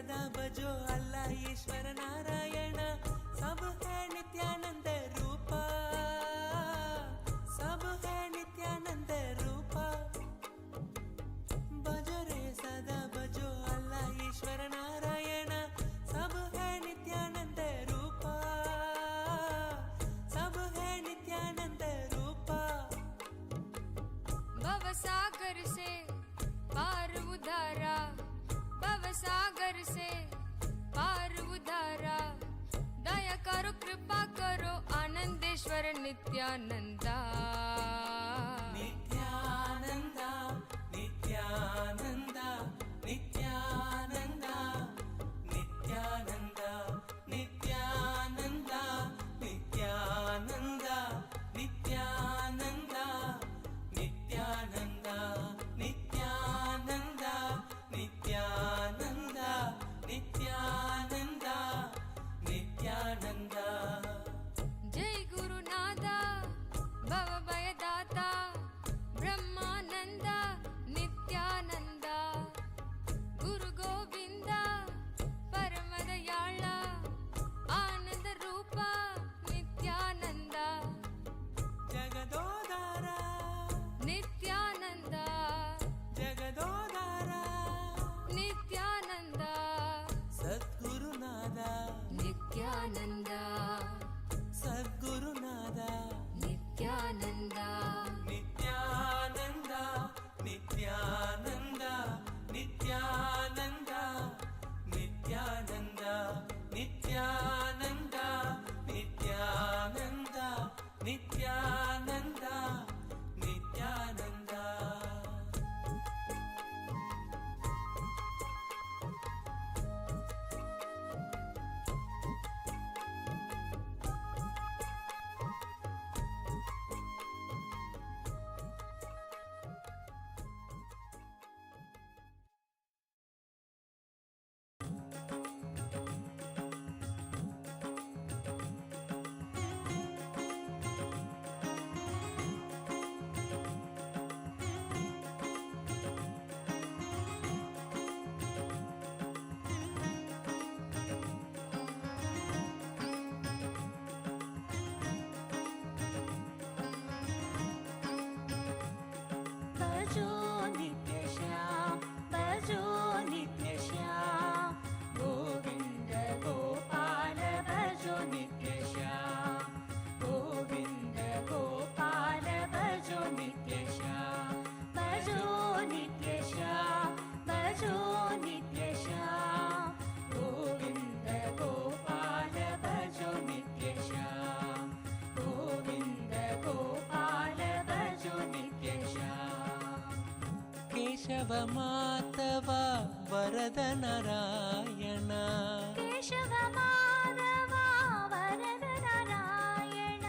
सदा बजो अल्लाह ईश्वर नारायण सब है नित्यानंद रूपा सब है नित्यानंद रूपा बजो रे सदा बजो अल्लाह ईश्वर नारायण सब है नित्यानंद रूपा सब है नित्यानंद रूपा भवसागर से पार उधारा भवसागर से पार उधारा दया करो कृपा करो आनंदेश्वर नित्यानंदा नित्यानंदा नित्यानंदा नित्यानंदा नित्यानंदा नित्यानंदा नित्यानंदा नित्यानंदा नित्यानंदा नित्यानंदा नित्यानंदा नित्यानंदा नित्यानंदा जय गुरुनाथा भव भयदाता ब्रह्मानंदा नित्यानंदा गुरु गोविंदा परम दयाळा आनंद रूपा नित्यानंदा जगदोधारा नित्यानंदा जगदोधारा नित्यानंदा सद्गुरुनादा नित्यानंदा सद्गुरुनादा नित्यानंदा नित्यानंदा नित्यानंदा नित्यानंदा नित्यानंदा नित्यानंदा नित्यानंदा नित्यानंदा नित्यानंदा केशव माधव वरद नारायण केशव माधव वरद नारायण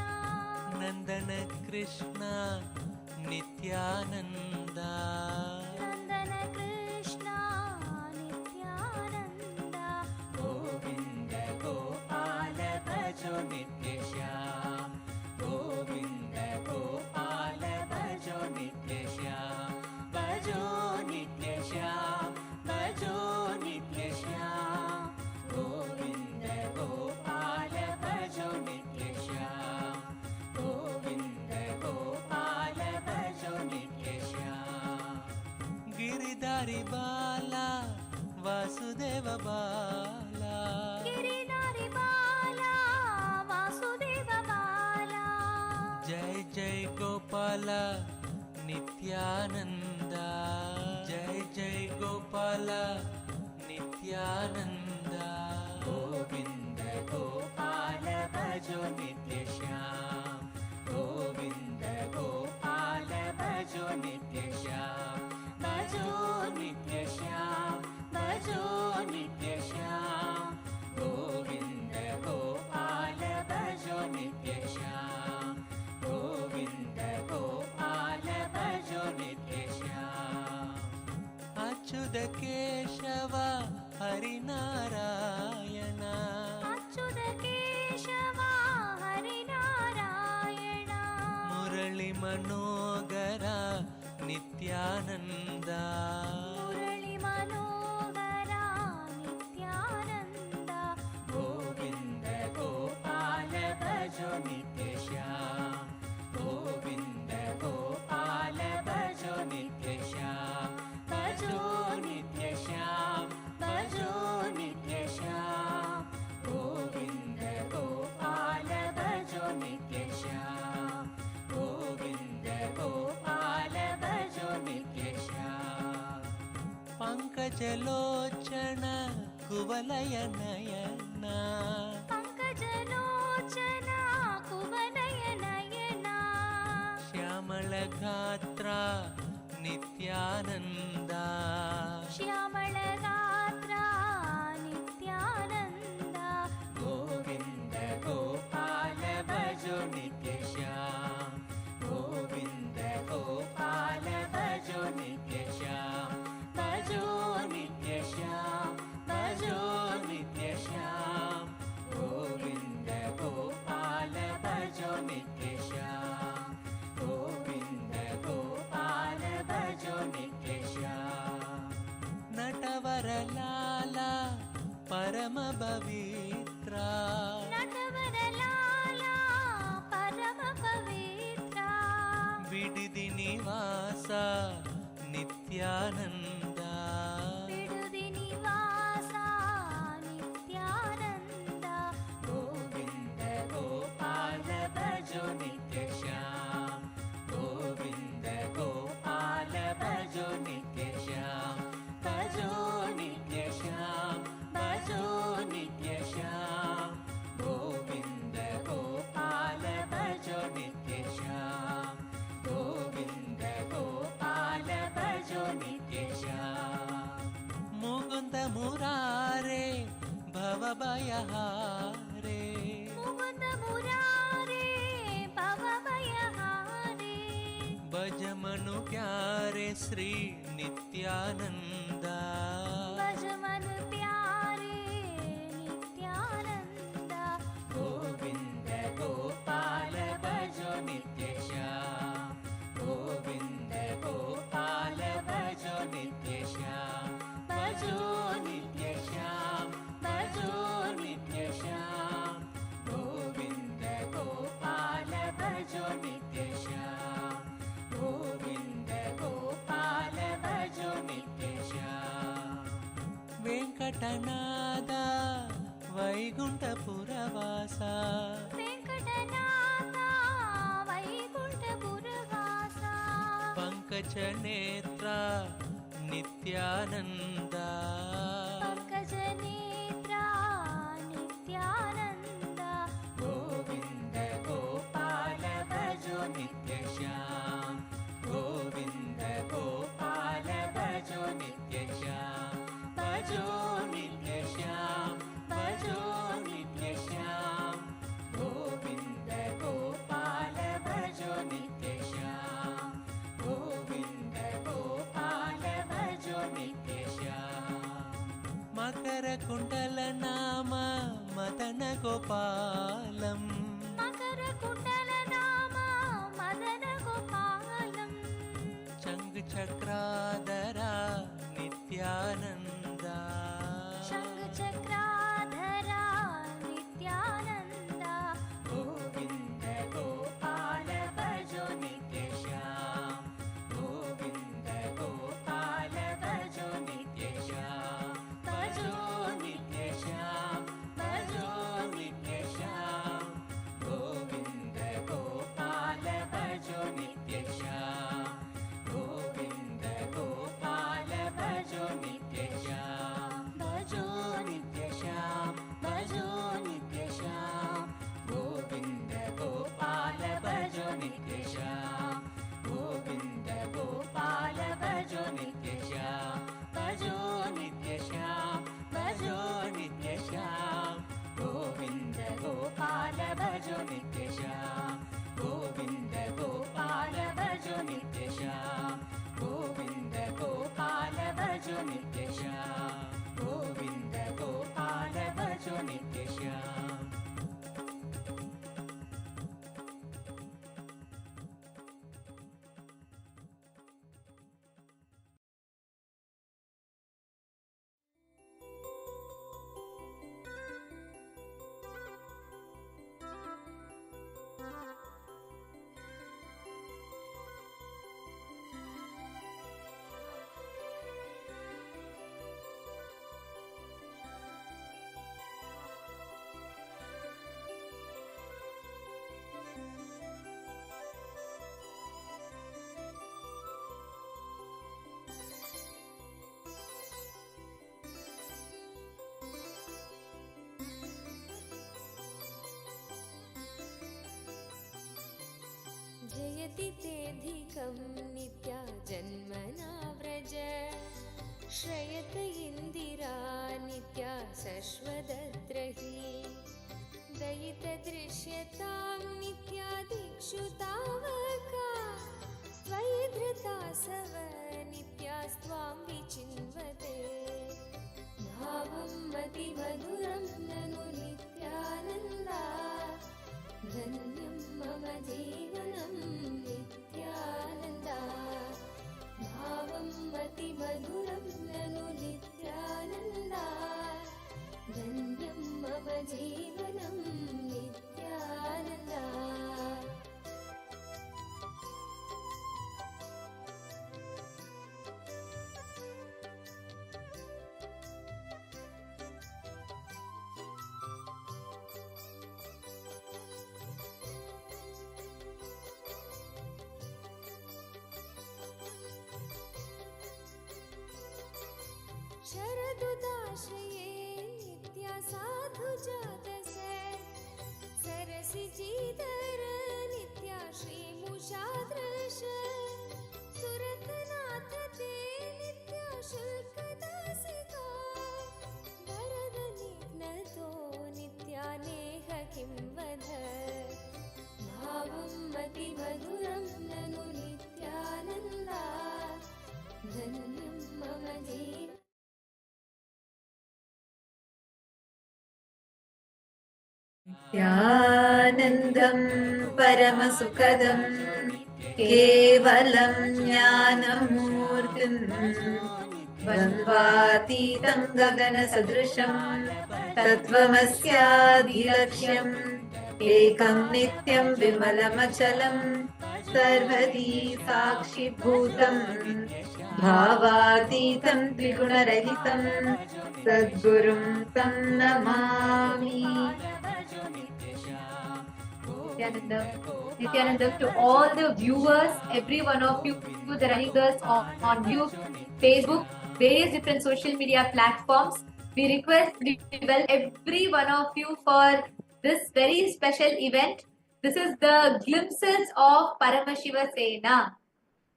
नंदन कृष्ण नित्यानंदा नंदन कृष्ण नित्यानंदा गोविंद गोपाल भजो नित्य श्याम गोविंद गोपाल भजो नित्य श्याम भजो नित्य श्याम भजो नित्य श्याम गोविंद गोपाल भजो नित्य श्याम गोविंद गोपाल भजो नित्य श्याम गिरिधारी बाला वासुदेव बाला गिरिधारी बाला वासुदेव बाला जय जय गोपाला नित्यानंदा जय जय गोपाल नित्यानंदा गोविंद गोपाल भजो नित्य श्याम गोविंद गोपाल भजो नित्य श्याम भजो नित्य श्याम भजो नित्य श्याम गोविंद गोपाल भजो नित्य श्याम गोविंद गोपाल भजो नित्य श्याम अच्युत केशव हरिनारायण अच्युत केशव हरिनारायण मुरली मनोहर नित्यानंदा मुरली मनोहर नित्यानंदा పంకజలోచన కువలయ నయన పంకజలోచన కువలయ నయన శ్యామళ గాత్ర నిత్యానంద శ్యామళ గాత్ర నిత్యానంద గోవింద గోపాల భజో నిత్య శ్యామ గోవింద గోపాల భజో నిత్య శ్యామ భజో నిత్య శ్యామ భజో నిత్య శ్యామ గోవింద గోపాల భజో నిత్య శ్యామ గోవింద గోపాల భజో నిత్య శ్యామ నటవరలాల పరమ పవిత్ర నటవరలాల పరమ పవిత్ర విడిది నివాస నిత్యానంద విడుది నివాస నిత్యానంద గోవింద గోపాల భజో నిత్య శ్యామ గోవింద గోపాల భజో నిత్య శ్యామ భజో నిత్య శ్యామ భజో నిత్య శ్యామ గోవింద గోపాల భజో నిత్య శ్యామ గోవింద గోపాల భజో నిత్య శ్యామ ముకుంద మురారే భవభయహారే ముకుంద మురారే భవభయహారే భజమను ప్యారే శ్రీ నిత్యానంద భజమను ప్యారే నిత్యానంద గోవింద గోపాల భజో నిత్య శ్యామ గోవింద గోపాల భజో నిత్య శ్యామ భజో నిత్య శ్యామ భజో నిత్య శ్యామ గోవింద గోపాల భజో నిత్య శ్యామ గోవింద గోపాల భజో నిత్య శ్యామ వెంకటనాద వైకుంఠపురవాస వెంకటనాథ వైకుంఠపురవాస పంకజనేత్ర నిత్యానంద పంకజనేత్ర నిత్యానంద గోవింద గోపాల భజో నిత్య శ్యామ గోవింద గోపాల భజో నిత్య శ్యామ భజో నిత్య శ్యామ భజో నిత్య శ్యామ గోవింద గోపాల భజో నిత్య శ్యామ గోవింద గోపాల భజో నిత్య శ్యామ మకర కుండల నామ మదన గోపాలం మకర కుండల నామ మదన గోపాలం చంగ్ చక్రాధర నిత్యానంద శంఖ చక్రాధర నిత్యానంద గోవింద గోపాల భజో నిత్య శ్యామ గోవింద గోపాల భజో నిత్య శ్యామ భజో నిత్య శ్యామ భజో నిత్య శ్యామ గోవింద గోపాల భజో నిత్య శ్యామ గోవింద గోపాల భజో నిత్య శ్యామ భజో నిత్య శ్యామ భజో నిత్య శ్యామ గోవింద గోపాల భజో నిత్య శ్యామ గోవింద గోపాల భజో నిత్య శ్యామ భజో నిత్య శ్యామ భజో నిత్య శ్యామ గోవింద గోపాల భజో నిత్య శ్యామ గోవింద గోపాల భజో నిత్య శ్యామ గోవింద గోపాల భజో నిత్య శ్యామ గోవింద గోపాల భజో నిత్య శ్యామ क्षितितेऽधिकं नित्या जन्मना व्रज श्रयत इन्दिरा नित्या शश्वदत्रहि दयितदृश्यतां नित्या दिक्षु तावका त्वयि धृतासव नित्यास्त्वां विचिन्वते भावं मतिमधुरं ननु नित्यानन्दा धन्यं मम जीवनं नित्यानन्दा भावं मतिमधुरं ननु नित्यानन्दा धन्यं मम जीवनं नित्यानन्दा शरदुदाशये नित्या साधु जातसे सरसिजीधर नित्या श्रीमुषादृश सुरतनाथ ते नित्या शुल्कदासिका वरदनिघ्नतो नित्या नेह किं वद भावं मतिमधुरं ननु नित्यानन्दा धन्यं मम जीवनं नित्यानन्दं परमसुखदं केवलं ज्ञानमूर्तिं द्वन्द्वातीतं गगनसदृशं तत्त्वमस्याधिलक्ष्यम् एकं नित्यं विमलमचलं सर्वदी साक्षिभूतं भावातीतं द्विगुणरहितं सद्गुरुं तं Namami. Nityanandam to all the viewers, every one of you, the running girls on YouTube, Facebook, various different social media platforms. We request every one of you for this very special event. This is the glimpses of Paramashiva Sena.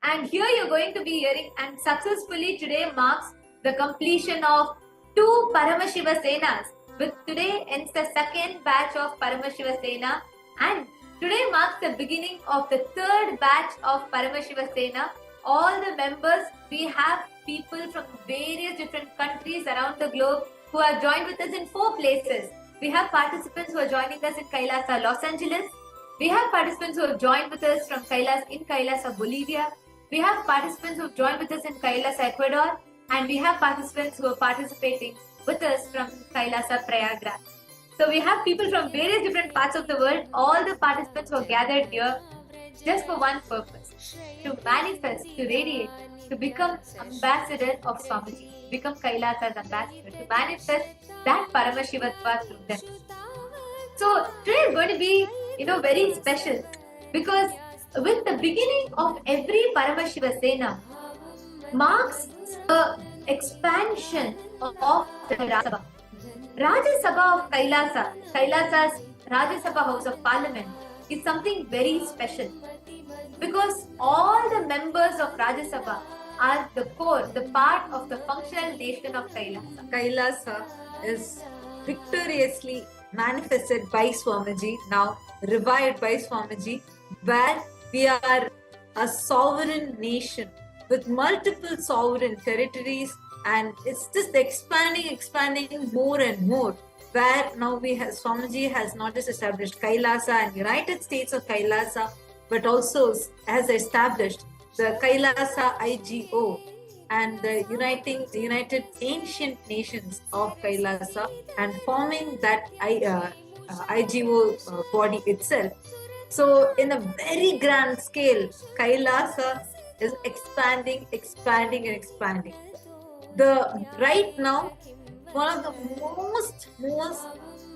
And here you're going to be hearing, and successfully today marks the completion of 2 Paramashiva Senas. With today ends the second batch of Paramashiva Sena, and today marks the beginning of the 3rd batch of Paramashiva Sena. All the members, we have people from various different countries around the globe who have joined with us in 4 places. We have participants who are joining us in Kailasa, Los Angeles. We have participants who have joined with us from Kailasa, Bolivia. We have participants who have joined with us in Kailasa, Ecuador. And we have participants who are participating with us from Kailasa, Prayagraj. So we have people from various different parts of the world. All the participants who are gathered here just for one purpose: to manifest, to radiate, to become ambassador of Swamiji, become Kailasa's ambassador, to manifest that Paramashivatva through them. So today is going to be, very special, because with the beginning of every Paramashiva Sena marks the expansion of the Rajya Sabha. Rajya Sabha of Kailasa, Kailasa's Rajya Sabha House of Parliament, is something very special, because all the members of Rajya Sabha are the core, the part of the functional nation of Kailasa. Kailasa is victoriously manifested by Swamiji, now revived by Swamiji, where we are a sovereign nation with multiple sovereign territories, and it's just expanding more and more, where now Swamiji has not just established Kailasa and United States of Kailasa, but also has established the Kailasa IGO and the United Ancient Nations of Kailasa, and forming that IGO body itself. So in a very grand scale, Kailasa is expanding. Right now, one of the most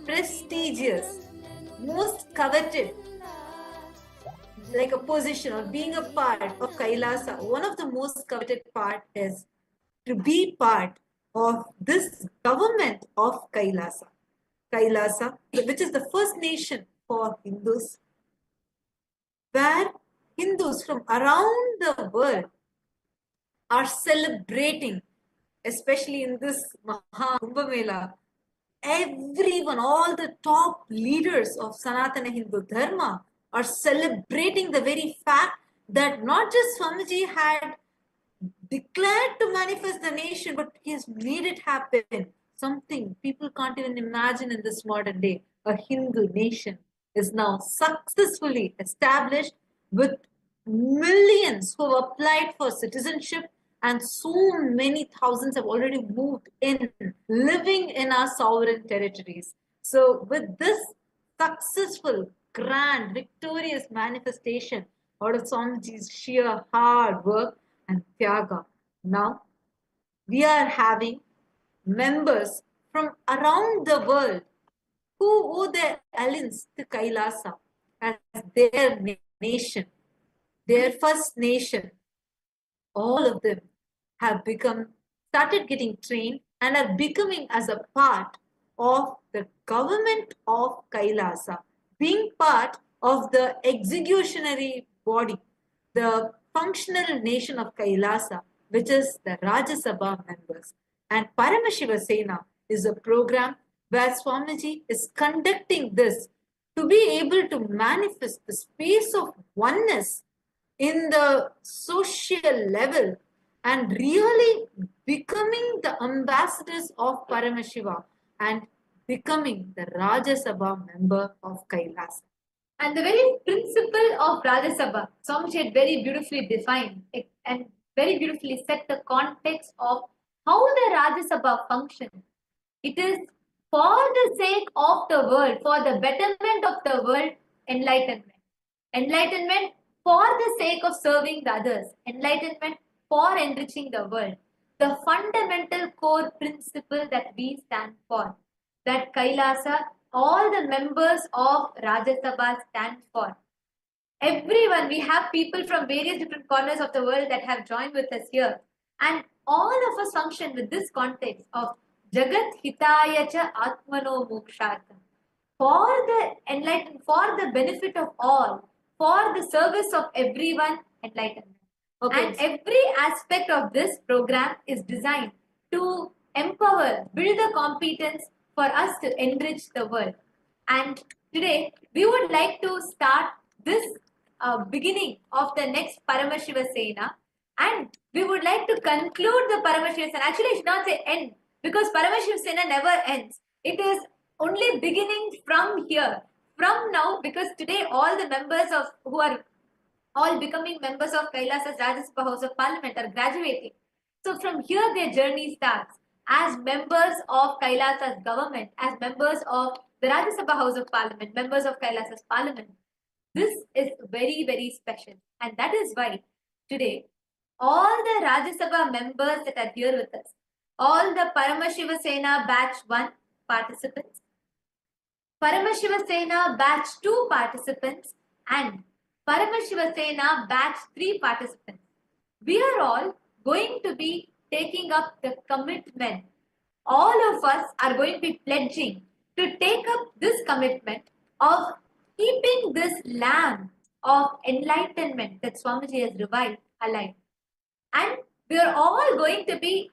prestigious, most coveted, like a position or being a part of Kailasa, one of the most coveted part is to be part of this government of Kailasa. Kailasa, which is the first nation for Hindus, where Hindus from around the world are celebrating, especially in this Maha Kumbh Mela. Everyone, all the top leaders of Sanatana Hindu Dharma are celebrating the very fact that not just Swamiji had declared to manifest the nation, but he has made it happen. Something people can't even imagine in this modern day. A Hindu nation is now successfully established with millions who have applied for citizenship, and so many thousands have already moved in, living in our sovereign territories. So, with this successful, grand, victorious manifestation out of Swamiji's sheer hard work and Tyaga, now we are having members from around the world who owe their allegiance to Kailasa as their nation, their first nation. All of them have started getting trained and are becoming as a part of the government of Kailasa, being part of the executionary body, the functional nation of Kailasa, which is the Rajya Sabha members. And Paramashiva Sena is a program where Swamiji is conducting this to be able to manifest the space of oneness in the social level and really becoming the ambassadors of Paramashiva and becoming the Rajya Sabha member of Kailas. And the very principle of Rajya Sabha, Swamiji had very beautifully defined it and very beautifully set the context of how the Rajya Sabha functions. It is for the sake of the world, for the betterment of the world, enlightenment. Enlightenment for the sake of serving the others. Enlightenment for enriching the world. The fundamental core principle that we stand for, that Kailasa, all the members of Rajya Sabha stand for. Everyone, we have people from various different corners of the world that have joined with us here. And all of us function with this context of Jagat Hitaya Cha Atmano Mokshartham. For the enlightenment, for the benefit of all, for the service of everyone, enlightenment. Okay. And every aspect of this program is designed to empower, build the competence for us to enrich the world. And today, we would like to start this beginning of the next Paramashiva Sena, and we would like to conclude the Paramashiva Sena. Actually, I should not say end, because Paramashiva Sena never ends. It is only beginning from here, from now, because today all the members of who are all becoming members of Kailasa's Rajya Sabha House of Parliament are graduating. So from here their journey starts as members of Kailasa's government, as members of the Rajya Sabha House of Parliament, members of Kailasa's Parliament. This is very, very special, and that is why today all the Rajya Sabha members that are here with us, all the Paramashiva Sena Batch 1 participants, Paramashiva Sena Batch 2 participants, and Paramashiva Sena Batch 3 participants. We are all going to be taking up the commitment. All of us are going to be pledging to take up this commitment of keeping this lamp of enlightenment that Swamiji has revived alive. And we are all going to be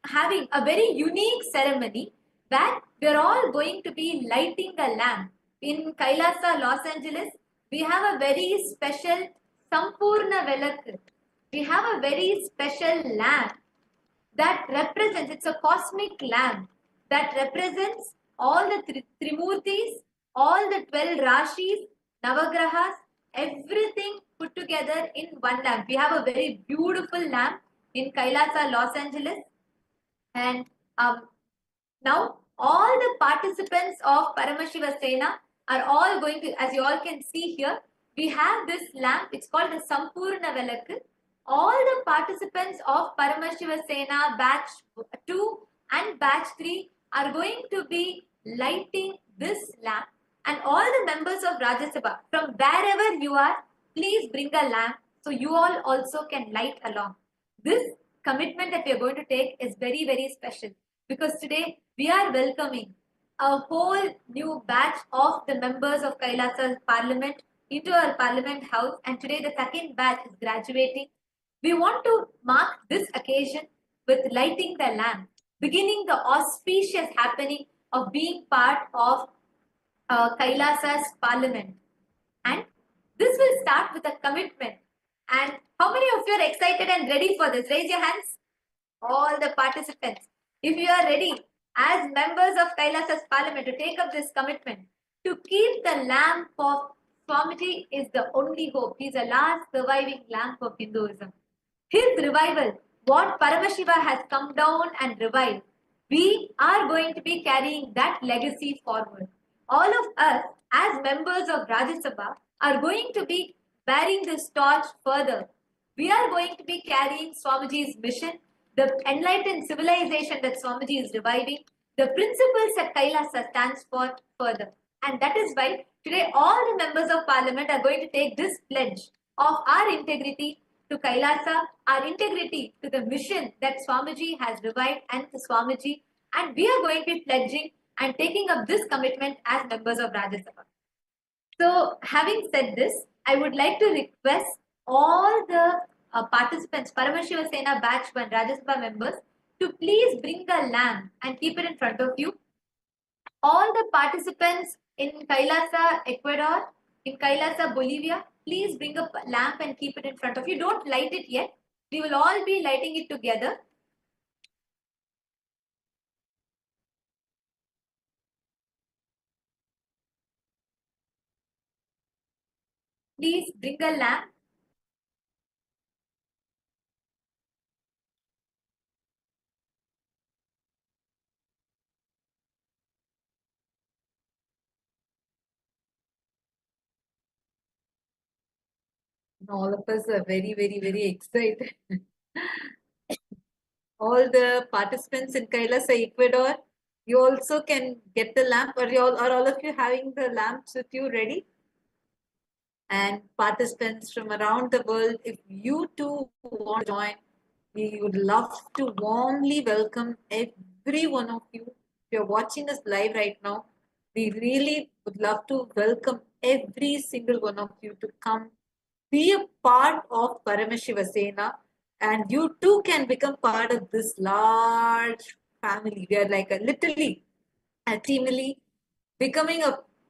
having a very unique ceremony where we are all going to be lighting a lamp. In Kailasa, Los Angeles, we have a very special Sampurna Velakku. We have a very special lamp that represents, it's a cosmic lamp that represents all the Trimurtis, all the 12 Rashis, Navagrahas, everything put together in one lamp. We have a very beautiful lamp in Kailasa, Los Angeles. And now all the participants of Paramashiva Sena are all going to, as you all can see here, we have this lamp, it's called the Sampurna Velakku. All the participants of Paramashiva Sena Batch 2 and Batch 3 are going to be lighting this lamp, and all the members of Rajya Sabha, from wherever you are, please bring a lamp so you all also can light along. This commitment that we are going to take is very, very special, because today we are welcoming a whole new batch of the members of Kailasa's Parliament into our Parliament House, and today the second batch is graduating. We want to mark this occasion with lighting the lamp, beginning the auspicious happening of being part of Kailasa's Parliament. And this will start with a commitment. And how many of you are excited and ready for this? Raise your hands. All the participants. If you are ready, as members of Kailasa's Parliament, to take up this commitment, to keep the lamp of Swamiji is the only hope. He is the last surviving lamp of Hinduism. His revival, what Paramashiva has come down and revived, we are going to be carrying that legacy forward. All of us, as members of Rajya Sabha, are going to be bearing this torch further. We are going to be carrying Swamiji's mission, the enlightened civilization that Swamiji is reviving, the principles that Kailasa stands for further. And that is why today all the members of Parliament are going to take this pledge of our integrity to Kailasa, our integrity to the mission that Swamiji has revived and to Swamiji, and we are going to be pledging and taking up this commitment as members of Rajya Sabha. So, having said this, I would like to request all the participants, Paramashiva Sena Batch 1 Rajya Sabha members, to please bring a lamp and keep it in front of you. All the participants in Kailasa, Ecuador, in Kailasa, Bolivia, please bring a lamp and keep it in front of you. Don't light it yet. We will all be lighting it together. Please bring a lamp. All of us are very, very, very excited. All the participants in Kailasa, Ecuador, you also can get the lamp, or all of you having the lamps with you ready? And participants from around the world, if you too want to join, we would love to warmly welcome every one of you. If you're watching us live right now, we really would love to welcome every single one of you to come be a part of Paramashiva Sena, and you too can become part of this large family. We are like literally, teamily becoming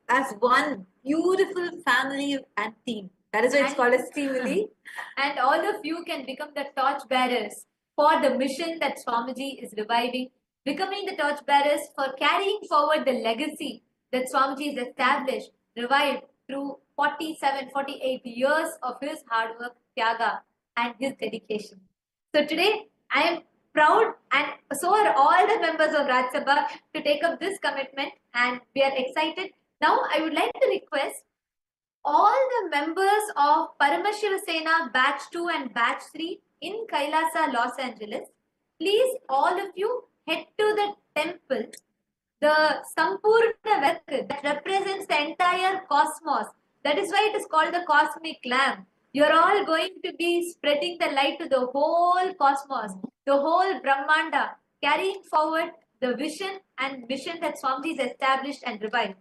as one beautiful family and team. That is why it's called as teamily. And all of you can become the torch bearers for the mission that Swamiji is reviving, becoming the torch bearers for carrying forward the legacy that Swamiji has established, revived through 47, 48 years of his hard work, tyaga, and his dedication. So today, I am proud, and so are all the members of Rajya Sabha, to take up this commitment, and we are excited. Now, I would like to request all the members of Paramashiva Sena Batch 2 and Batch 3 in Kailasa, Los Angeles, please, all of you, head to the temple, the Sampurna Velaka that represents the entire cosmos. That is why it is called the cosmic lamp. You are all going to be spreading the light to the whole cosmos, the whole Brahmanda, carrying forward the vision and mission that Swamiji has established and revived.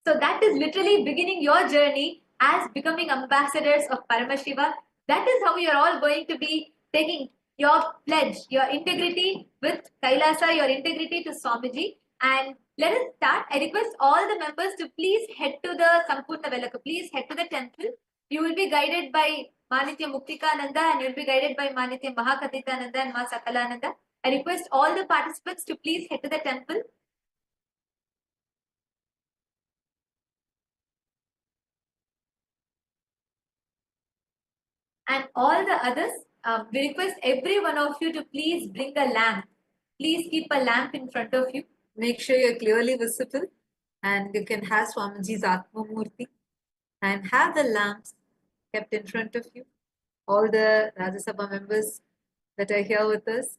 So that is literally beginning your journey as becoming ambassadors of Paramashiva. That is how you are all going to be taking your pledge, your integrity with Kailasa, your integrity to Swamiji. And let us start. I request all the members to please head to the Sampurna Velaka. Please head to the temple. You will be guided by Manitya Muktikananda, and you will be guided by Manitya Mahakathitananda and Ma Sakalananda. I request all the participants to please head to the temple. And all the others, we request every one of you to please bring a lamp. Please keep a lamp in front of you. Make sure you're clearly visible, and you can have Swamiji's Atma Murti and have the lamps kept in front of you. All the Rajya Sabha members that are here with us.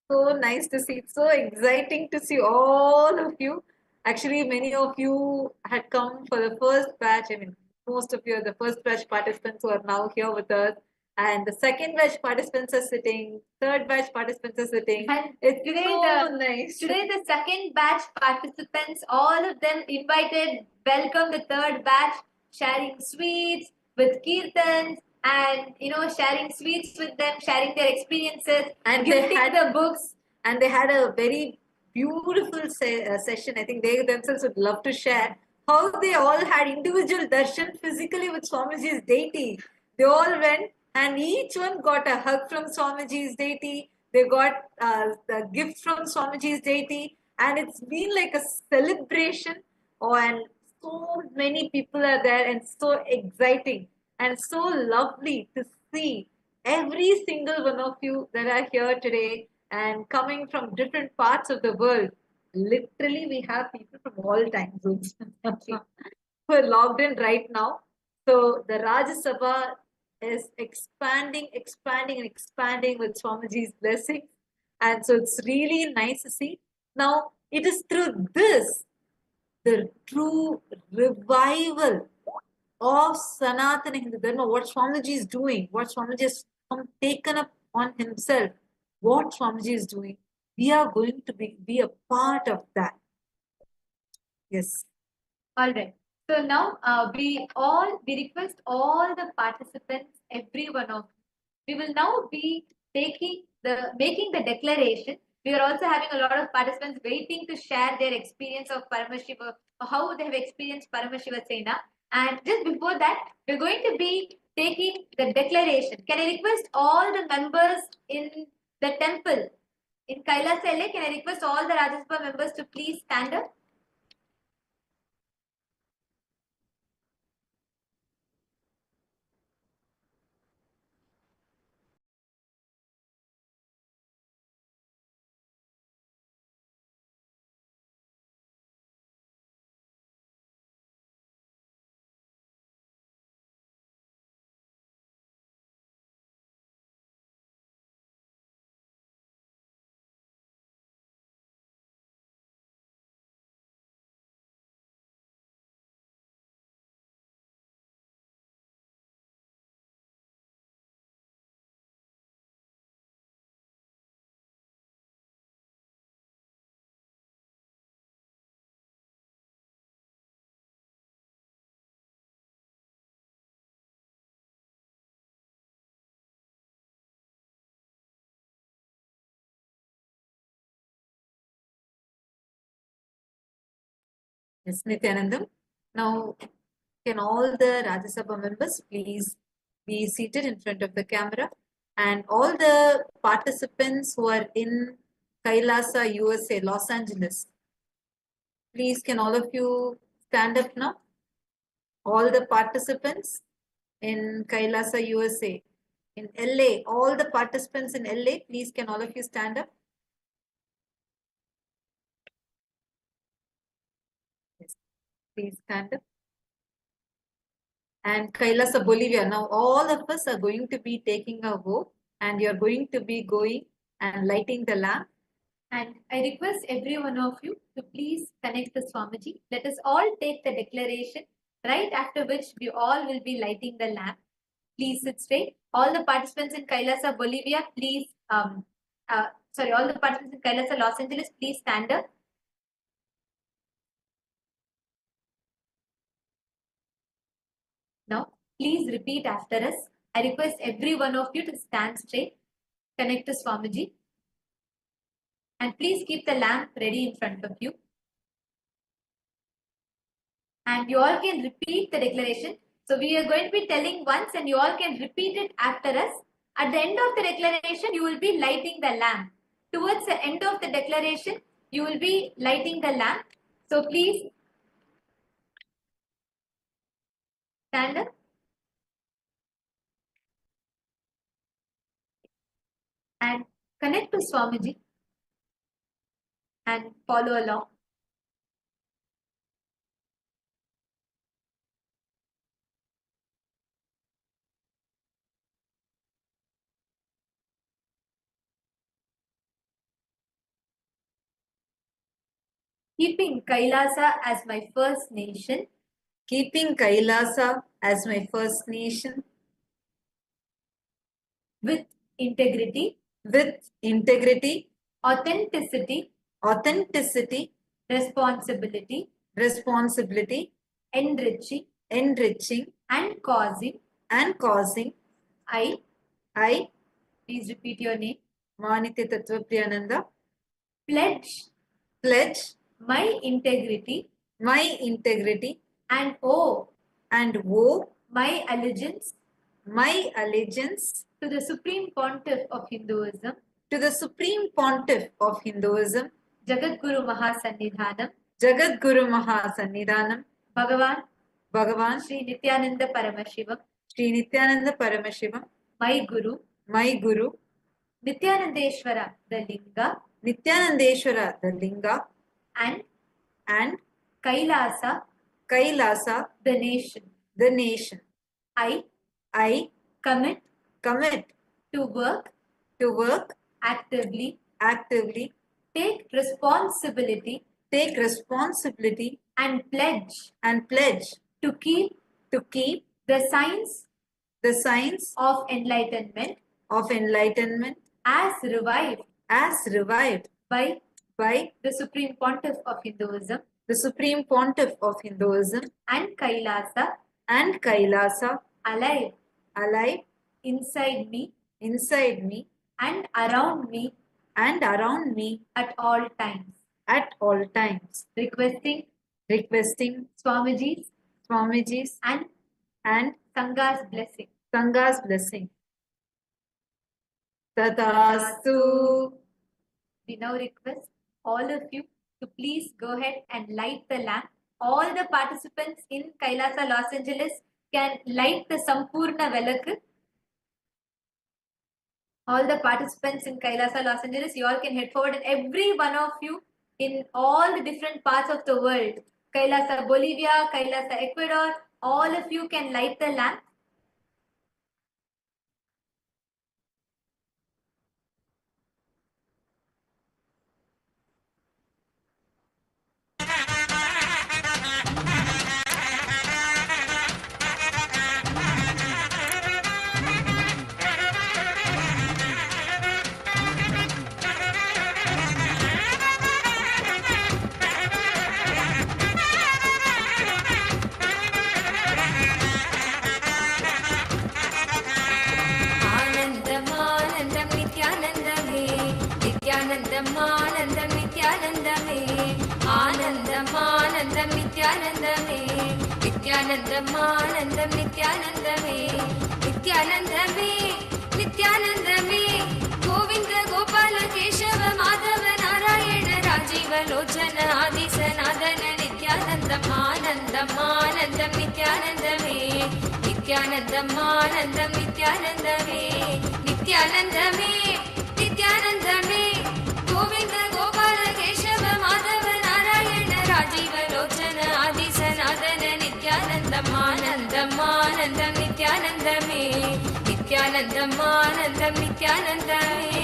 So nice to see. It's so exciting to see all of you. Actually, many of you had come for the first batch. I mean, most of you are the first batch participants who are now here with us. And the second batch participants are sitting, third batch participants are sitting. And it's today so nice. Today the second batch participants, all of them invited, welcome the third batch. sharing sweets with kirtans, and sharing sweets with them, sharing their experiences, And gifting the books. and they had a very beautiful session. I think they themselves would love to share how they all had individual darshan physically with Swamiji's deity. They all went and each one got a hug from Swamiji's deity. They got the gift from Swamiji's deity, and it's been like a celebration. Oh, and so many people are there, and so exciting and so lovely to see every single one of you that are here today and coming from different parts of the world. Literally, we have people from all time zones who are logged in right now. So the Rajya Sabha is expanding, expanding, and expanding with Swamiji's blessings. And so it's really nice to see. Now, it is through this, the true revival of Sanatana Hindu Dharma, what Swamiji is doing, what Swamiji has taken up on himself, what Swamiji is doing, we are going to be a part of that. Yes. All right. So now we request all the participants, every one of you. We will now be making the declaration. We are also having a lot of participants waiting to share their experience of Paramashiva, how they have experienced Paramashiva Sena. And just before that, we're going to be taking the declaration. Can I request all the members in the temple in Kailasa LA? Can I request all the Rajya Sabha members to please stand up? Yes, Nityanandam. Now, can all the Rajya Sabha members please be seated in front of the camera? And all the participants who are in Kailasa, USA, Los Angeles, please can all of you stand up now? All the participants in Kailasa, USA, in LA, all the participants in LA, please can all of you stand up? Yes, please stand up. And Kailasa, Bolivia. Now all of us are going to be taking a vote, and you're going to be going and lighting the lamp. And I request every one of you to please connect to Swamiji. Let us all take the declaration, right after which we all will be lighting the lamp. Please sit straight. All the participants in Kailasa, Bolivia, please, all the participants in Kailasa, Los Angeles, please stand up. Now, please repeat after us. I request every one of you to stand straight, connect to Swamiji, and please keep the lamp ready in front of you. And you all can repeat the declaration. So we are going to be telling once and you all can repeat it after us. At the end of the declaration, you will be lighting the lamp. Towards the end of the declaration, you will be lighting the lamp. So please stand up and connect to Swamiji and follow along. Keeping Kailasa as my first nation, keeping Kailasa as my first nation, with integrity, authenticity, responsibility, enriching, enriching, and causing. I, Please repeat your name. Manitya Tattva Priyananda, Pledge pledge my integrity my integrity and owe and owe my allegiance my allegiance to the Supreme Pontiff of Hinduism, to the Supreme Pontiff of Hinduism, Jagadguru Mahasannidhanam, Jagadguru Mahasannidhanam, Bhagavan Sri Sri Nityananda Paramashivam, Nityananda Paramashivam, my Guru, Nityanandeshwara the Linga, Nityanandeshwara the Linga, and Kailasa the nation. the nation. I Commit to work actively, take responsibility and pledge to keep the signs of enlightenment as revived by the Supreme Pontiff of Hinduism the Supreme Pontiff of Hinduism and Kailasa alive inside me inside and around me me at all times. requesting Swamiji's and Sangha's blessing. Sanga's blessing. Tatastu. We now request all of you to please go ahead and light the lamp. All the participants in Kailasa, Los Angeles can light the Sampurna Velakku. All the participants in Kailasa, Los Angeles, you all can head forward, and every one of you in all the different parts of the world, Kailasa, Bolivia, Kailasa, Ecuador, all of you can light the lamp. Nityanandam Nityanandame, Anandam Anandam Nityanandame, Nityanandam Anandam Nityanandame, Nityanandame, Nityanandame, Govinda Gopala Keshava Madhava Narayana Rajiva Lochana Adi Sanadana Nityanandam Anandam Anandam Nityanandame, Nityanandam Anandam Nityanandame, Nityanandame, Nityanandame, Govinda Gopala Keshava Madhava Narayana Rajiva Lochana Adi Sanadana Nityanandam Anandam Anandam Nityanandame, Nityanandam Anandam Nityanandame.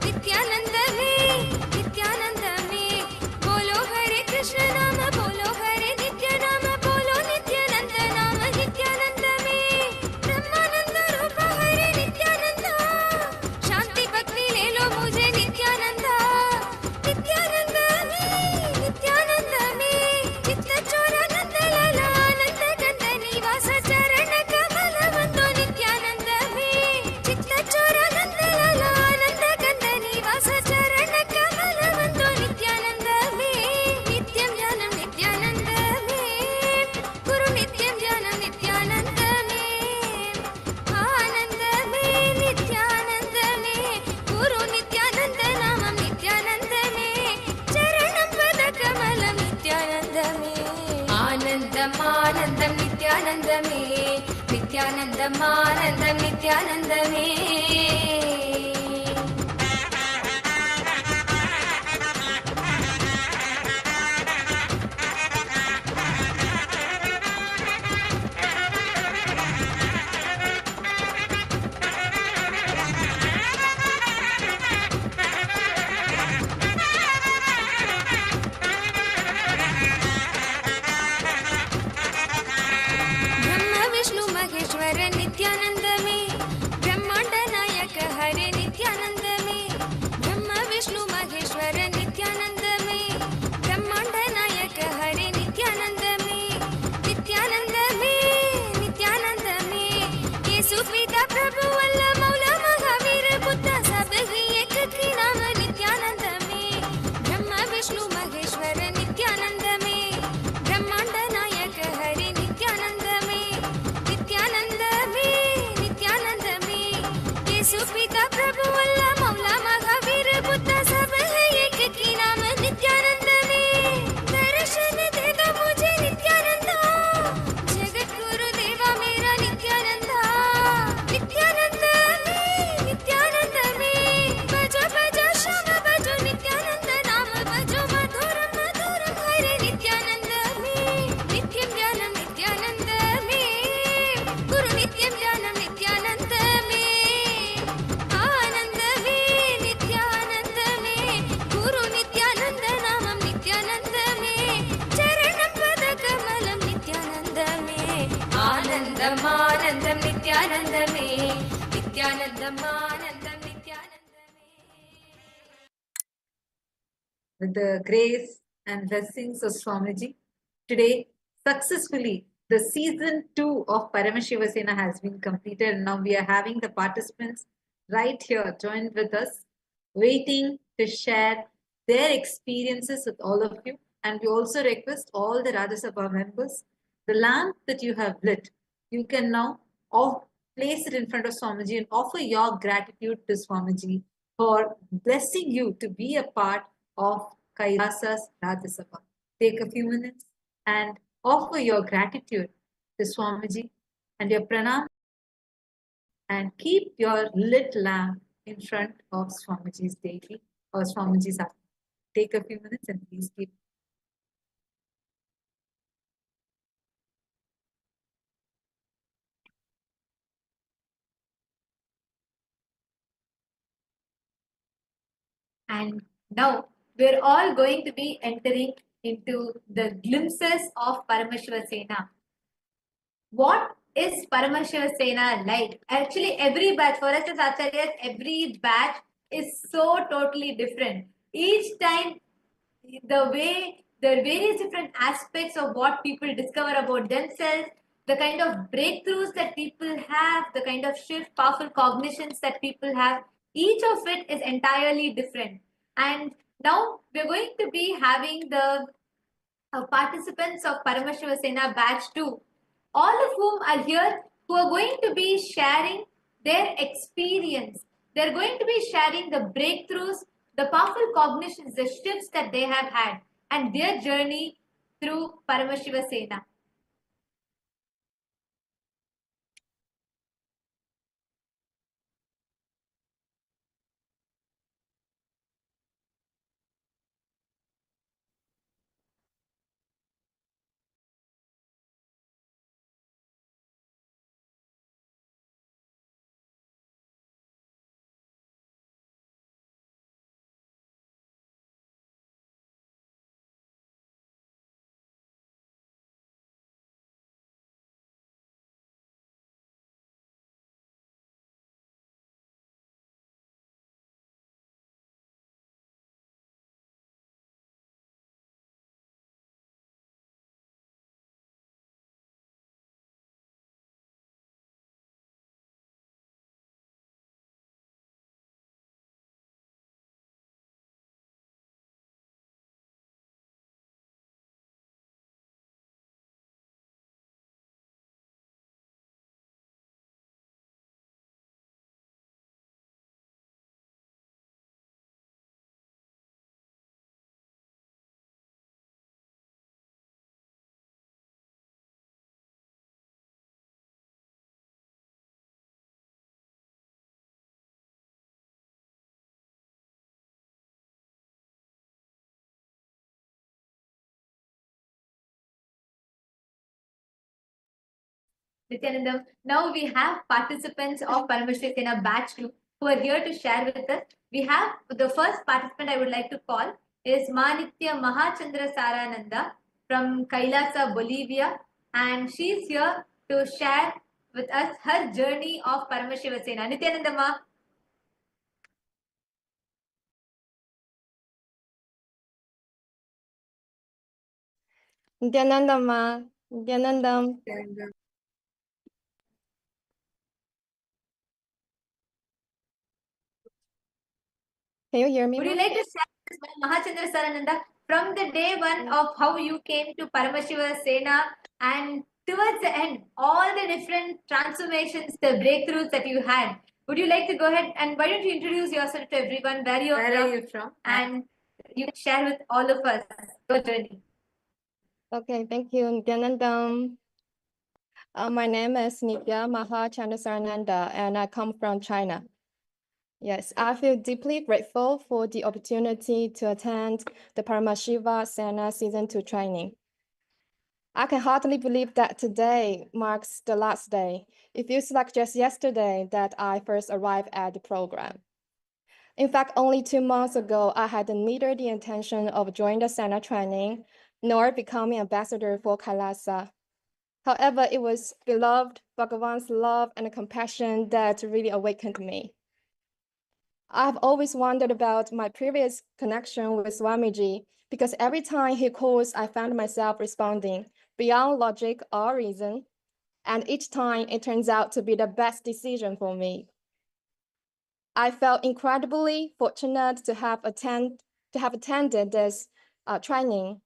Nityanandame, Nityanandame, Bolo Hare Krishna Nama Nithyanandam ஆனந்தம் நித்யானந்தமே நித்யானந்தம் ஆனந்தம் நித்யானந்தமே ब्रह्मा विष्णु महेश्वर नित्यानंद में ब्रह्मांड नायक हरे नित्यानंद में ब्रह्मा विष्णु महेश्वर नित्यानंद में ब्रह्मांड नायक हरे नित्यानंद में नित्यानंद में नित्यानंद में येसु पिता प्रभु अल्लाह मौला महावीर बुद्ध सब ही एक ही नाम नित्यानंद में ब्रह्मा विष्णु महेश्वर नित्यानंद में ब्रह्मांड नायक हरे नित्यानंद में नित्यानंद में नित्यानंद में येसु पिता प्रभु अल्लाह मौला महावीर बुद्ध सब है एक ही नाम नित्यानंद में दर्शन दे दो मुझे नित्यानंद जगत गुरु देवा मेरा नित्यानंद नित्यानंद में बजो बजो श्याम बजो नित्यानंद नाम बजो मधुर मधुर हरे नित्यानंद में नित्यं ज्ञानं नित्यानंद में गुरु नित्यं ज्ञानं नित्यानंद में आनंद में नित्यानंद में गुरु नित्यानंद नामं नित्यानंद में चरणं पद कमलं नित्यानंद में आनंदम् आनंदं नित्यानंद में नित्यानंदम् आनंदं नित्यानंद में With the grace and blessings of Swamiji, today successfully the season 2 of Paramashiva Sena has been completed, and now we are having the participants right here joined with us, waiting to share their experiences with all of you. And we also request all the Rajya Sabha members, the lamp that you have lit, you can now place it in front of Swamiji and offer your gratitude to Swamiji for blessing you to be a part of Kailasa's Rajya Sabha. Take a few minutes and offer your gratitude to Swamiji and your pranam, and keep your lit lamp in front of Swamiji's daily or Swamiji's app. Take a few minutes and please keep. And now we're all going to be entering into the glimpses of Paramashiva Sena. What is Paramashiva Sena like? Actually, every batch, for us as Acharyas, every batch is so totally different. Each time, the various different aspects of what people discover about themselves, the kind of breakthroughs that people have, the kind of shift, powerful cognitions that people have, each of it is entirely different. And now we're going to be having the participants of Paramashiva Sena batch 2, all of whom are here, who are going to be sharing their experience. They're going to be sharing the breakthroughs, the powerful cognitions, the shifts that they have had, and their journey through Paramashiva Sena. Nityanandam. Now we have participants of Paramashri Sena Batch 2 who are here to share with us. We have the first participant I would like to call is Manitya Mahachandra Sarananda from Kailasa, Bolivia, and she's here to share with us her journey of Paramashiva Sena. Nityanandama. Nityanandama, Nityanandam. Can you hear me? Would you like to share with us, Mahachandra Sarananda, from the day one of how you came to Paramashiva Sena and towards the end, all the different transformations, the breakthroughs that you had? Would you like to go ahead and why don't you introduce yourself to everyone, where Where are you from? and you can share with all of us your journey. Okay, thank you, Nityanandam. My name is Nitya Mahachandrasarananda, and I come from China. Yes, I feel deeply grateful for the opportunity to attend the Paramashiva Sena Season 2 training. I can hardly believe that today marks the last day. It feels like just yesterday that I first arrived at the program. In fact, only 2 months ago, I had neither the intention of joining the Sena training nor becoming ambassador for Kailasa. However, it was beloved Bhagavan's love and compassion that really awakened me. I've always wondered about my previous connection with Swamiji because every time he calls, I found myself responding beyond logic or reason, and each time it turns out to be the best decision for me. I felt incredibly fortunate to have attended this training.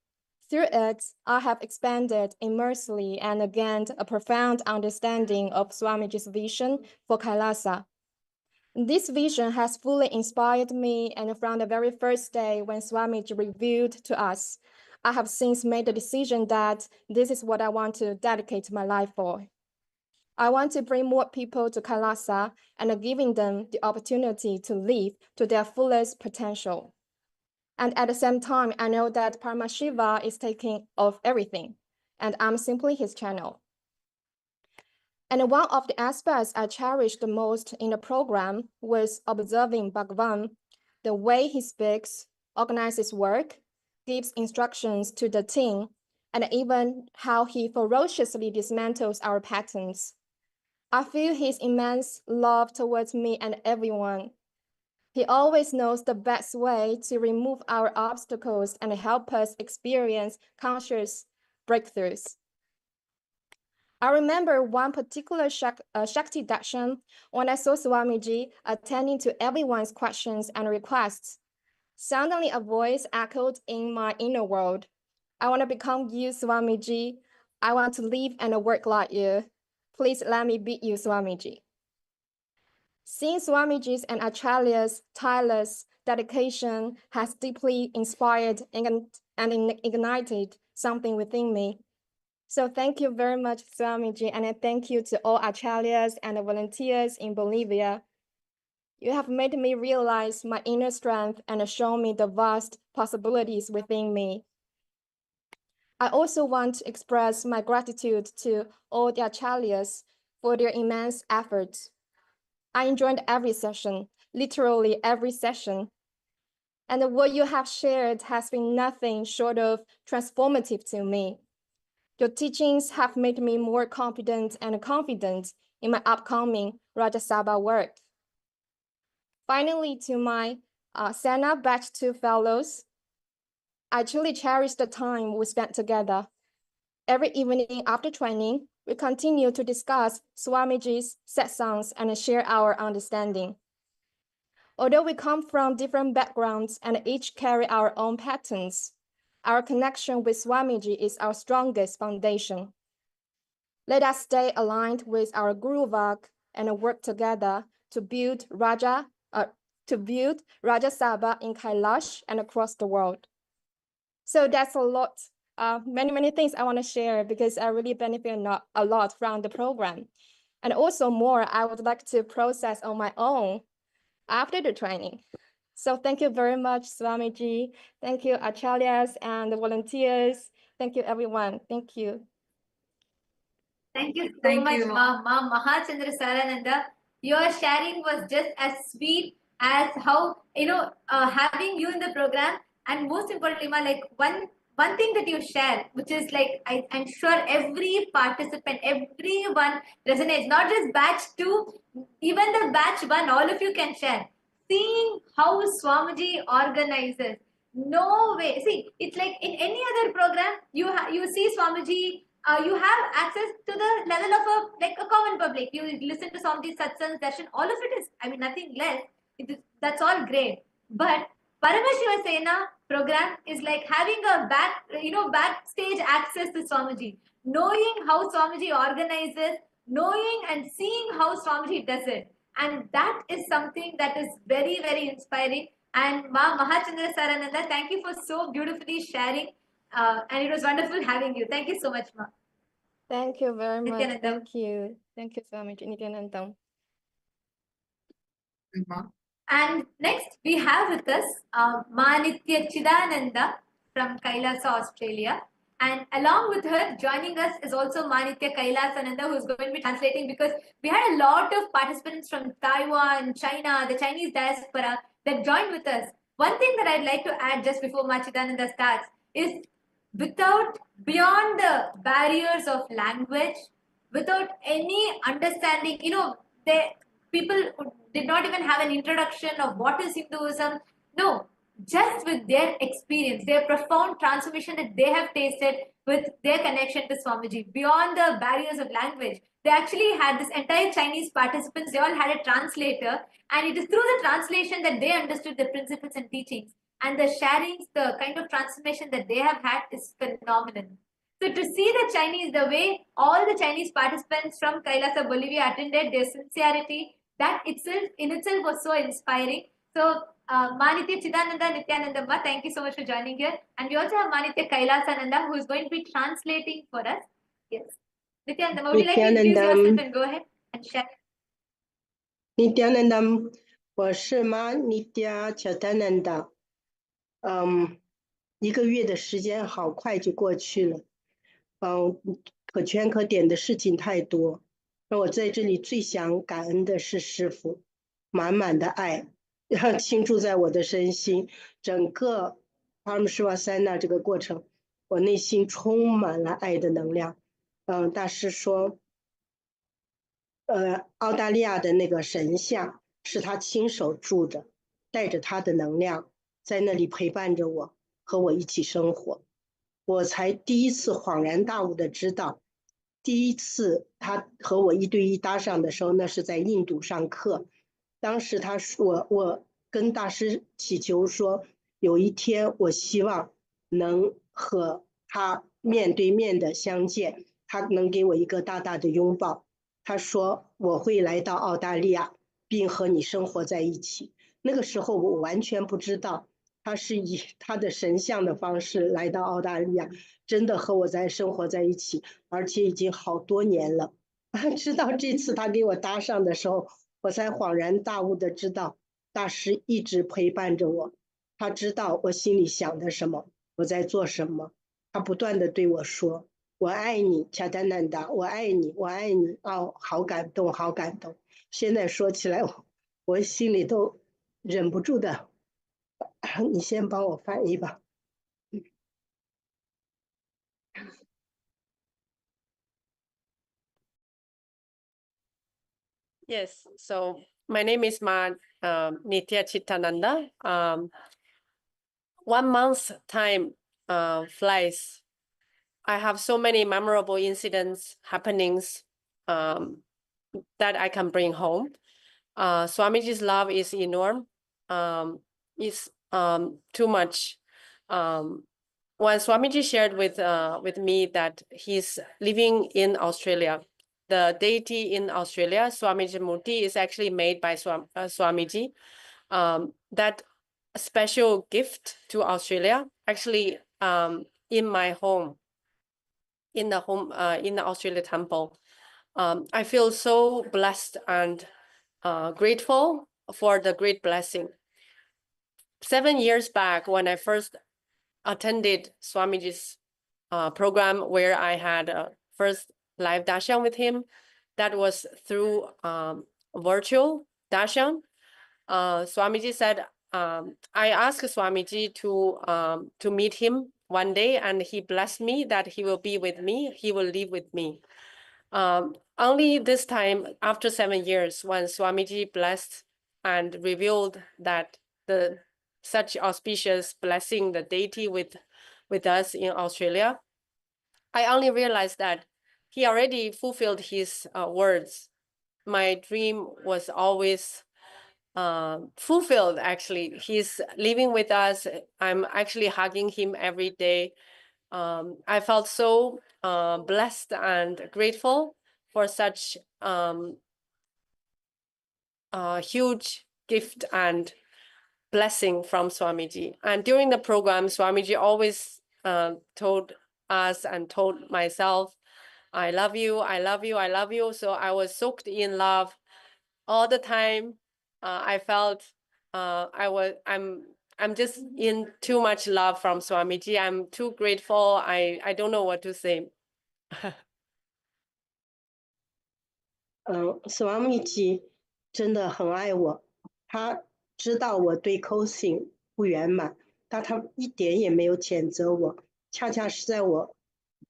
Through it, I have expanded immensely and gained a profound understanding of Swamiji's vision for Kailasa. This vision has fully inspired me, and from the very first day when Swamiji revealed to us, I have since made the decision that this is what I want to dedicate my life for. I want to bring more people to Kailasa and giving them the opportunity to live to their fullest potential. And at the same time, I know that Paramashiva is taking of everything, and I'm simply his channel. And one of the aspects I cherished the most in the program was observing Bhagavan, the way he speaks, organizes work, gives instructions to the team, and even how he ferociously dismantles our patterns. I feel his immense love towards me and everyone. He always knows the best way to remove our obstacles and help us experience conscious breakthroughs. I remember one particular Shakti Darshan when I saw Swamiji attending to everyone's questions and requests. Suddenly a voice echoed in my inner world. I want to become you, Swamiji. I want to live and work like you. Please let me be you, Swamiji. Seeing Swamiji's and Acharya's tireless dedication has deeply inspired and ignited something within me. So thank you very much, Swamiji, and thank you to all Acharyas and volunteers in Bolivia. You have made me realize my inner strength and shown me the vast possibilities within me. I also want to express my gratitude to all the Acharyas for their immense efforts. I enjoyed every session, literally every session. And what you have shared has been nothing short of transformative to me. Your teachings have made me more confident in my upcoming Rajya Sabha work. Finally, to my Sena Batch 2 fellows, I truly cherish the time we spent together. Every evening after training, we continue to discuss Swamiji's satsangs and share our understanding. Although we come from different backgrounds and each carry our own patterns, our connection with Swamiji is our strongest foundation. Let us stay aligned with our Guru Varg and work together to build Rajya Sabha in Kailash and across the world. So that's a lot, many things I want to share because I really benefit a lot from the program. And also more I would like to process on my own after the training. So thank you very much, Swamiji. Thank you, Acharyas and the volunteers. Thank you, everyone. Thank you. Thank you so Thank much, you, Ma Mahachandra Sarananda. Your sharing was just as sweet as how having you in the program, and most importantly, Ma, like one thing that you share, which is like I'm sure every participant, everyone resonates. Not just batch 2, even the batch 1, all of you can share. Seeing how Swamiji organizes. No way. See, it's like in any other program, you see Swamiji, you have access to the level of a common public. You listen to Swamiji's satsang, darshan, all of it is, I mean, nothing less. That's all great. But Paramashiva Sena program is like having a backstage access to Swamiji, knowing how Swamiji organizes, knowing and seeing how Swamiji does it. And that is something that is very, very inspiring. And Ma Mahachandra Sarananda, thank you for so beautifully sharing. And it was wonderful having you. Thank you so much, Ma. Thank you very much. Nityanandam. Thank you. Thank you so much, Nityanandam. And next we have with us Manitya Chidananda from Kailasa, Australia. And along with her, joining us is also Manitya Kailasananda, who is going to be translating, because we had a lot of participants from Taiwan, China, the Chinese diaspora that joined with us. One thing that I'd like to add just before Machidananda starts is beyond the barriers of language, without any understanding, people did not even have an introduction of what is Hinduism. No, just with their experience, their profound transformation that they have tasted with their connection to Swamiji, beyond the barriers of language. They actually had this entire Chinese participants, they all had a translator, and it is through the translation that they understood the principles and teachings. And the sharings, the kind of transformation that they have had is phenomenal. So to see the Chinese, the way all the Chinese participants from Kailasa, Bolivia attended, their sincerity, that in itself was so inspiring. So Manitya Chidananda Nityanandamma, thank you so much for joining here. And we also have Manitya Kailasananda, who is going to be translating for us. Yes. Nityanandamma, would you like to introduce yourself and go ahead and share? Nityanandam, 我是妈 Nitya Chidananda。一个月的时间好快就过去了。可圈可点的事情太多。那我在这里最想感恩的是师父，满满的爱，倾注在我的身心。整个Paramaswasana这个过程，我内心充满了爱的能量。大师说，澳大利亚的那个神像是他亲手铸的，带着他的能量在那里陪伴着我，和我一起生活。我才第一次恍然大悟的知道，第一次他和我1对1搭上的时候，那是在印度上课。当时他说，我跟大师祈求说，有一天我希望能和他面对面的相见，他能给我一个大大的拥抱。他说我会来到澳大利亚，并和你生活在一起。那个时候我完全不知道他是以他的神像的方式来到澳大利亚，真的和我生活在一起，而且已经好多年了。直到这次他给我搭上的时候，我才恍然大悟的知道，大师一直陪伴着我，他知道我心里想的什么，我在做什么，他不断的对我说，我爱你，Chidananda，我爱你，我爱你。哦，好感动，好感动。现在说起来，我心里都忍不住的。你先帮我翻译吧。Yes, so my name is Nitya Chidananda. 1 month time flies. I have so many memorable incidents, happenings that I can bring home. Swamiji's love is enormous. It's too much. When Swamiji shared with me that he's living in Australia, the deity in Australia, Swamiji Murti, is actually made by Swamiji. That special gift to Australia, actually in my home, in the Australia temple. I feel so blessed and grateful for the great blessing. 7 years back, when I first attended Swamiji's program, where I had first live darshan with him. That was through virtual darshan. Swamiji said, I asked Swamiji to meet him one day, and he blessed me that he will be with me, he will live with me. Only this time, after 7 years, when Swamiji blessed and revealed that such auspicious blessing, the deity with us in Australia, I only realized that he already fulfilled his words. My dream was always fulfilled. Actually, he's living with us. I'm actually hugging him every day. I felt so blessed and grateful for such huge gift and blessing from Swamiji. And during the program, Swamiji always told us and told myself, I love you, I love you, I love you. So I was soaked in love all the time. I felt I'm just in too much love from Swamiji. I'm too grateful. I don't know what to say. Swamiji 真的很爱我，他知道我对 cosing 不圆满，但他一点也没有谴责我。恰恰是在我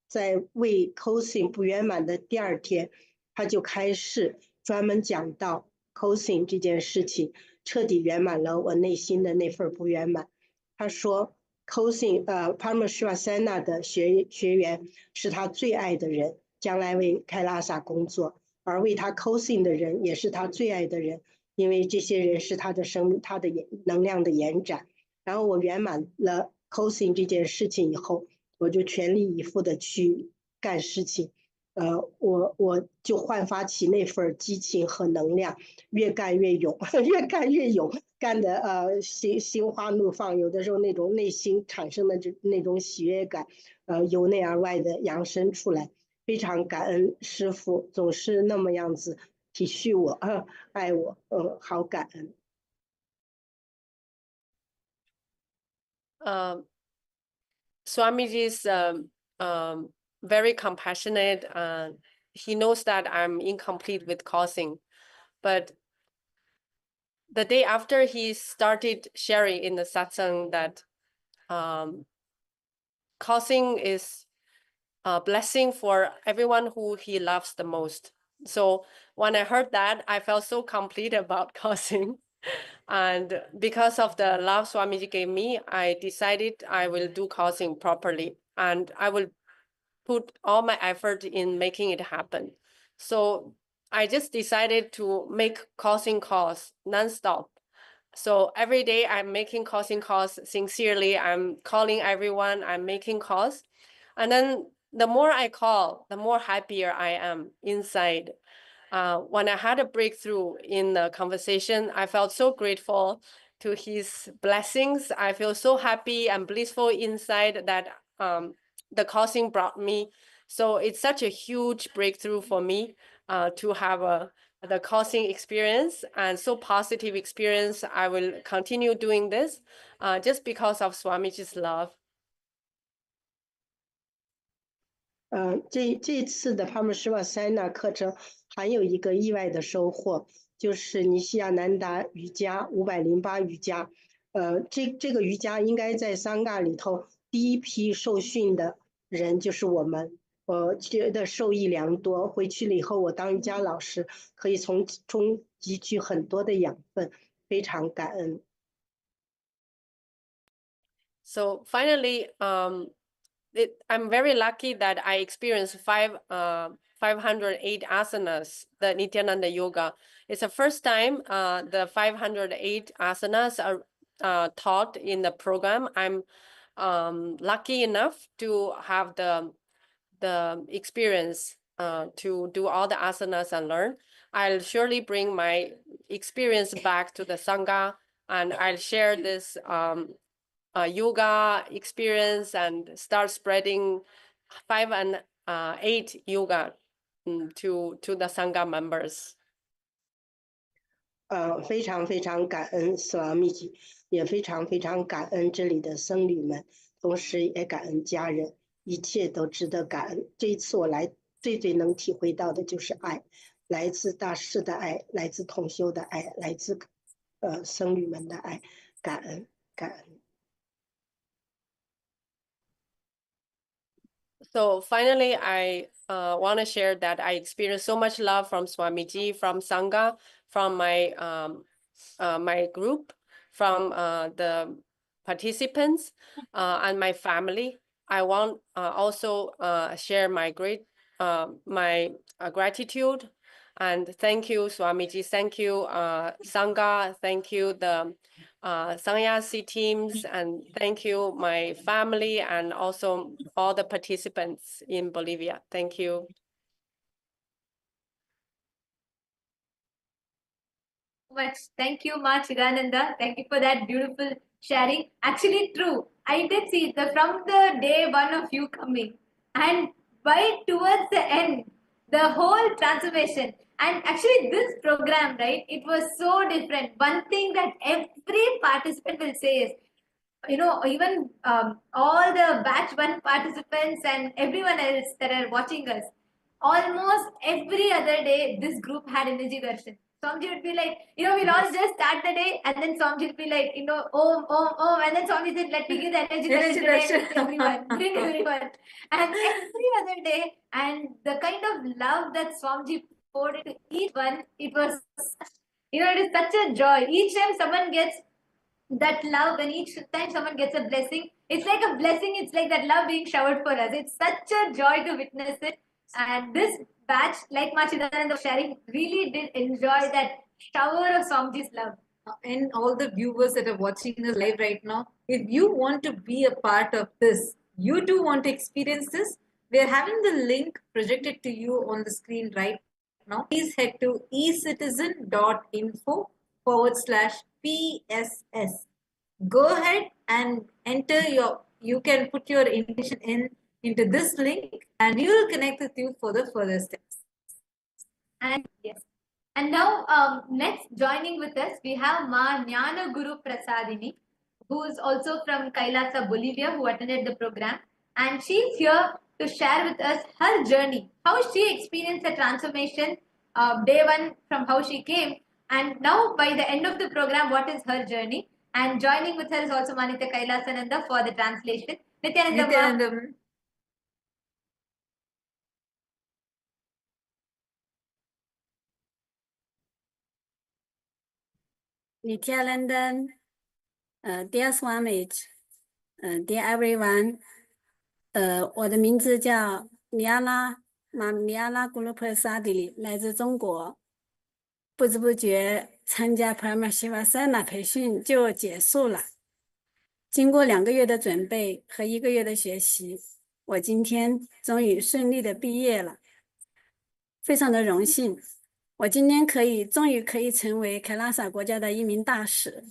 在为 cosing 不圆满的第2天，他就开始专门讲到 cosing 这件事情，彻底圆满了我内心的那份不圆满。他说 cosing Parama Srivastava 的学员是他最爱的人，将来为开拉萨工作。而为他 cosing 的人也是他最爱的人，因为这些人是他的他的能量的延展。然后我圆满了 cosing 这件事情以后，我就全力以赴的去干事情，我就焕发起那份激情和能量，越干越勇，越干越勇，干的心花怒放，有的时候那种内心产生的那种喜悦感，由内而外的扬升出来。非常感恩师父，总是那么样子体恤我，爱我，好感恩。Swamiji's very compassionate. He knows that I'm incomplete with causing, but the day after he started sharing in the satsang that causing is a blessing for everyone who he loves the most. So when I heard that, I felt so complete about causing. And because of the love Swamiji gave me, I decided I will do causing properly. And I will put all my effort in making it happen. So I just decided to make causing calls nonstop. So every day I'm making causing calls sincerely. I'm calling everyone, I'm making calls. And then the more I call, the more happier I am inside. When I had a breakthrough in the conversation, I felt so grateful to his blessings. I feel so happy and blissful inside that the causing brought me. So it's such a huge breakthrough for me to have the causing experience and so positive experience. I will continue doing this just because of Swamiji's love. 这次的Parama Srivastava课程还有一个意外的收获，就是尼西亚南达瑜伽508瑜伽，这个瑜伽应该在桑嘎里头第一批受训的人就是我们，我觉得受益良多。回去了以后，我当瑜伽老师，可以从中汲取很多的养分，非常感恩。So finally, I'm very lucky that I experienced 508 asanas, the Nityananda Yoga. It's the first time the 508 asanas are taught in the program. I'm lucky enough to have the experience to do all the asanas and learn. I'll surely bring my experience back to the Sangha, and I'll share this yoga experience and start spreading 508 yoga to the Sangha members. 非常非常感恩Swamiji，也非常非常感恩这里的僧侣们，同时也感恩家人，一切都值得感恩。这一次我来最能体会到的就是爱，来自大师的爱，来自同修的爱，来自僧侣们的爱，感恩感恩。So finally, I want to share that I experienced so much love from Swamiji, from Sangha, from my group, from the participants, and my family. I want also share my gratitude and thank you, Swamiji. Thank you, Sangha. Thank you, the Sannyasi teams, and thank you, my family, and also all the participants in Bolivia. Thank you. Much. Thank you, Ma Chidananda. Thank you for that beautiful sharing. Actually, true. I did see from the day one of you coming, and by towards the end, the whole transformation. And actually, this program, right? It was so different. One thing that every participant will say is, even all the batch one participants and everyone else that are watching us, almost every other day, this group had energy darshan. Swamiji would be like, we'll all just start the day, and then Swamiji would be like, om, om, om, and then Swamiji said, let me give the energy darshan today to everyone, bring everyone. And every other day, and the kind of love that Swamiji poured into each one, it was, it is such a joy. Each time someone gets that love, and each time someone gets a blessing, it's like a blessing, it's like that love being showered for us. It's such a joy to witness it. And this batch, like Machidananda was sharing, really did enjoy that shower of Swamiji's love. And all the viewers that are watching us live right now, if you want to be a part of this, you do want to experience this, we are having the link projected to you on the screen right now. Please head to ecitizen.info/PSS. Go ahead and enter you can put your intention into this link, and we will connect with you for the further steps. And yes. And now, next joining with us, we have Ma Jnana Guru Prasadini, who is also from Kailasa, Bolivia, who attended the program. And she's here to share with us her journey, how she experienced the transformation, day one from how she came, and now by the end of the program, what is her journey. And joining with her is also Manita Kailasananda for the translation. Nityananda. Nityanandam. Nityanandan, dear Swamiji, dear everyone, 我的名字叫尼亚拉玛尼亚拉古鲁普萨迪里，来自中国。不知不觉参加 Parama Sivasana 培训就结束了。经过2个月的准备和1个月的学习，我今天终于顺利的毕业了，非常的荣幸。我今天终于可以成为凯拉萨国家的一名大使，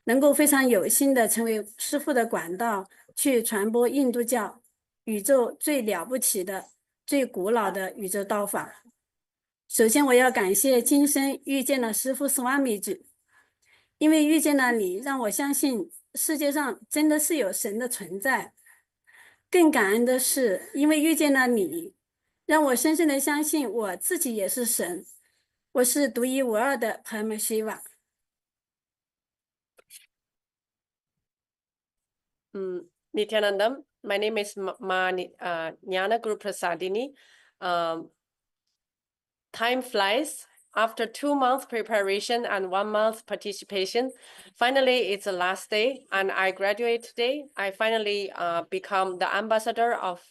能够非常有幸的成为师父的管道，去传播印度教宇宙最了不起的、最古老的宇宙道法。首先，我要感谢今生遇见了师父斯瓦米吉，因为遇见了你，让我相信世界上真的是有神的存在。更感恩的是，因为遇见了你，让我深深的相信我自己也是神，我是独一无二的 Parama Shiva。Nityanandam, my name is Jnana Guru Prasadini. Time flies. After 2 months preparation and 1 month participation, finally it's the last day and I graduate today. I finally become the ambassador of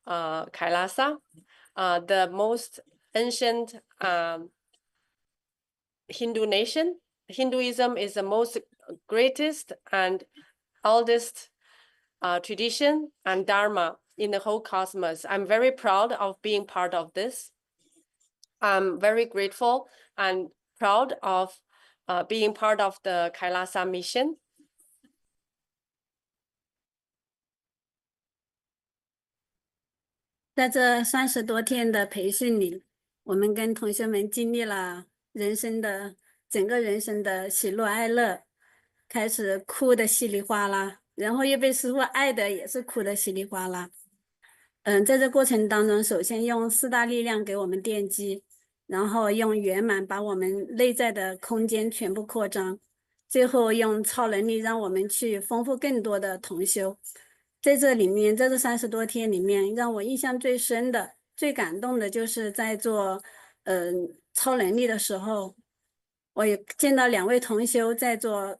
Kailasa, the most ancient Hindu nation. Hinduism is the most greatest and oldest tradition and dharma in the whole cosmos. I'm very proud of being part of this. I'm very grateful and proud of being part of the Kailasa mission. 在这30多天的培训里，我们跟同学们经历了整个人生的喜怒哀乐，开始哭的稀里哗啦，然后又被师父爱的也是哭的稀里哗啦。在这过程当中，首先用四大力量给我们奠基，然后用圆满把我们内在的空间全部扩张，最后用超能力让我们去丰富更多的同修。在这里面，在这30多天里面，让我印象最深的、最感动的就是在做超能力的时候，我也见到2位同修在做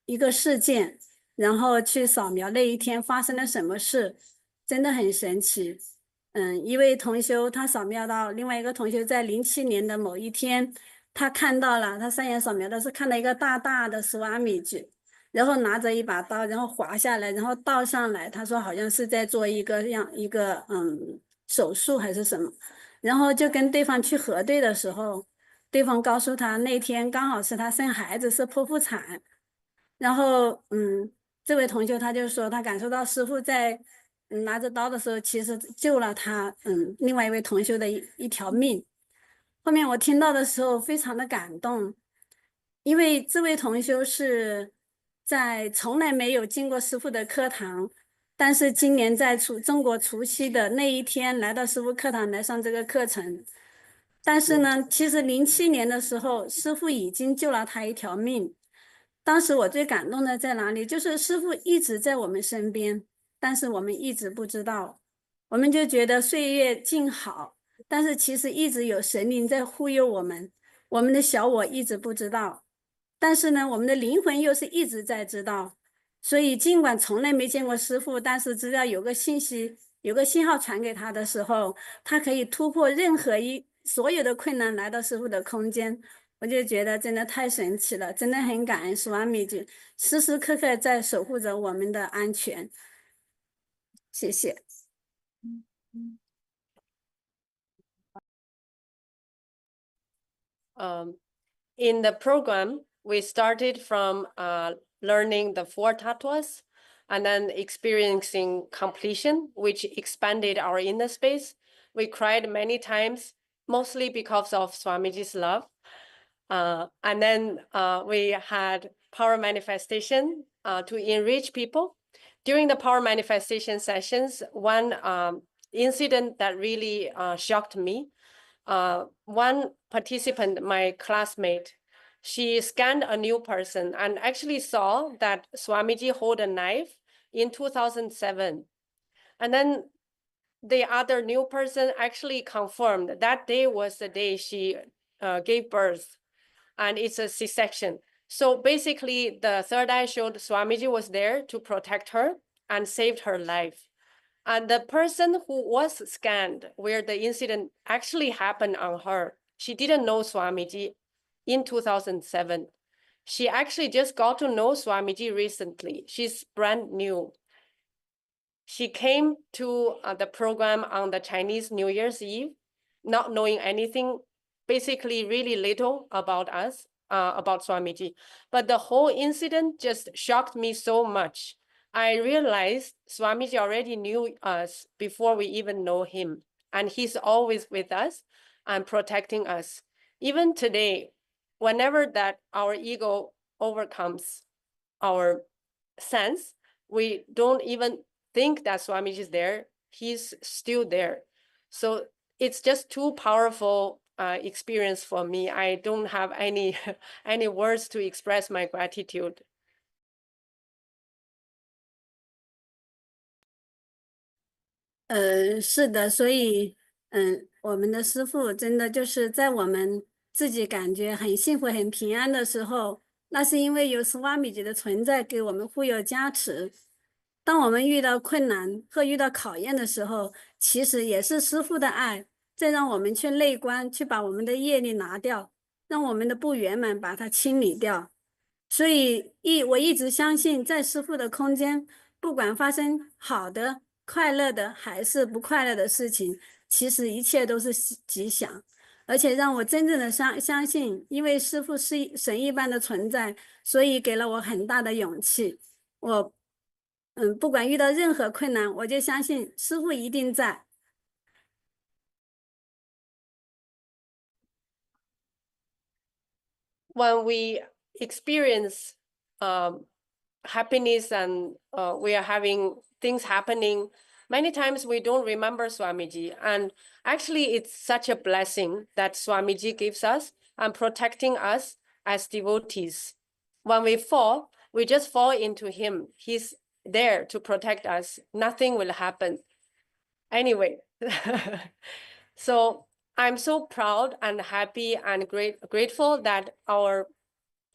一个事件，然后去扫描那一天发生了什么事，真的很神奇。一位同修他扫描到另外一个同修在07年的某一天，他看到了，他3眼扫描的是看到一个大大的斯瓦米举，然后拿着一把刀，然后滑下来，然后倒上来，他说好像是在做一个手术还是什么，然后就跟对方去核对的时候，对方告诉他那天刚好是他生孩子是剖腹产，然后这位同学他就说他感受到师父在拿着刀的时候，其实救了他另外一位同学的一条命。后面我听到的时候非常的感动，因为这位同修是在从来没有进过师父的课堂，但是今年在中国除夕的那一天来到师父课堂来上这个课程。但是呢，其实07年的时候，师父已经救了他一条命。当时我最感动的在哪里？就是师父一直在我们身边，但是我们一直不知道，我们就觉得岁月静好，但是其实一直有神灵在护佑我们，我们的小我一直不知道，但是呢，我们的灵魂又是一直在知道。所以尽管从来没见过师父，但是知道有个信息，有个信号传给他的时候，他可以突破所有的困难来到师父的空间。我就觉得真的太神奇了，真的很感恩斯瓦米ji时时刻刻在守护着我们的安全。谢谢。In the program, we started from learning the 4 tattvas and then experiencing completion, which expanded our inner space. We cried many times, mostly because of Swamiji's love. And then we had power manifestation to enrich people. During the power manifestation sessions, one incident that really shocked me, one participant, my classmate, she scanned a new person and actually saw that Swamiji hold a knife in 2007. And then the other new person actually confirmed that day was the day she gave birth, and it's a C-section. So basically, the third eye showed Swamiji was there to protect her and saved her life. And the person who was scanned, where the incident actually happened on her, she didn't know Swamiji in 2007. She actually just got to know Swamiji recently. She's brand new. She came to the program on the Chinese New Year's Eve, not knowing anything, basically really little about us, about Swamiji. But the whole incident just shocked me so much. I realized Swamiji already knew us before we even know him, and he's always with us and protecting us. Even today, whenever that our ego overcomes our sense, we don't even think that Swamiji is there. He's still there. So it's just too powerful experience for me. I don't have any any words to express my gratitude. 是的，所以，我们的师父真的就是在我们自己感觉很幸福、很平安的时候，那是因为有斯瓦米姐的存在给我们护佑加持。当我们遇到困难或遇到考验的时候，其实也是师父的爱，在让我们去内观，去把我们的业力拿掉，让我们的不圆满把它清理掉。所以我一直相信，在师父的空间，不管发生好的、快乐的还是不快乐的事情，其实一切都是吉祥。而且让我真正的相信，因为师父是神一般的存在，所以给了我很大的勇气。我不管遇到任何困难，我就相信师父一定在。When we experience happiness and we are having things happening Many times we don't remember Swamiji, and actually it's such a blessing that Swamiji gives us and protecting us as devotees. When we fall, we just fall into him. He's there to protect us. Nothing will happen. Anyway, so I'm so proud and happy and grateful that our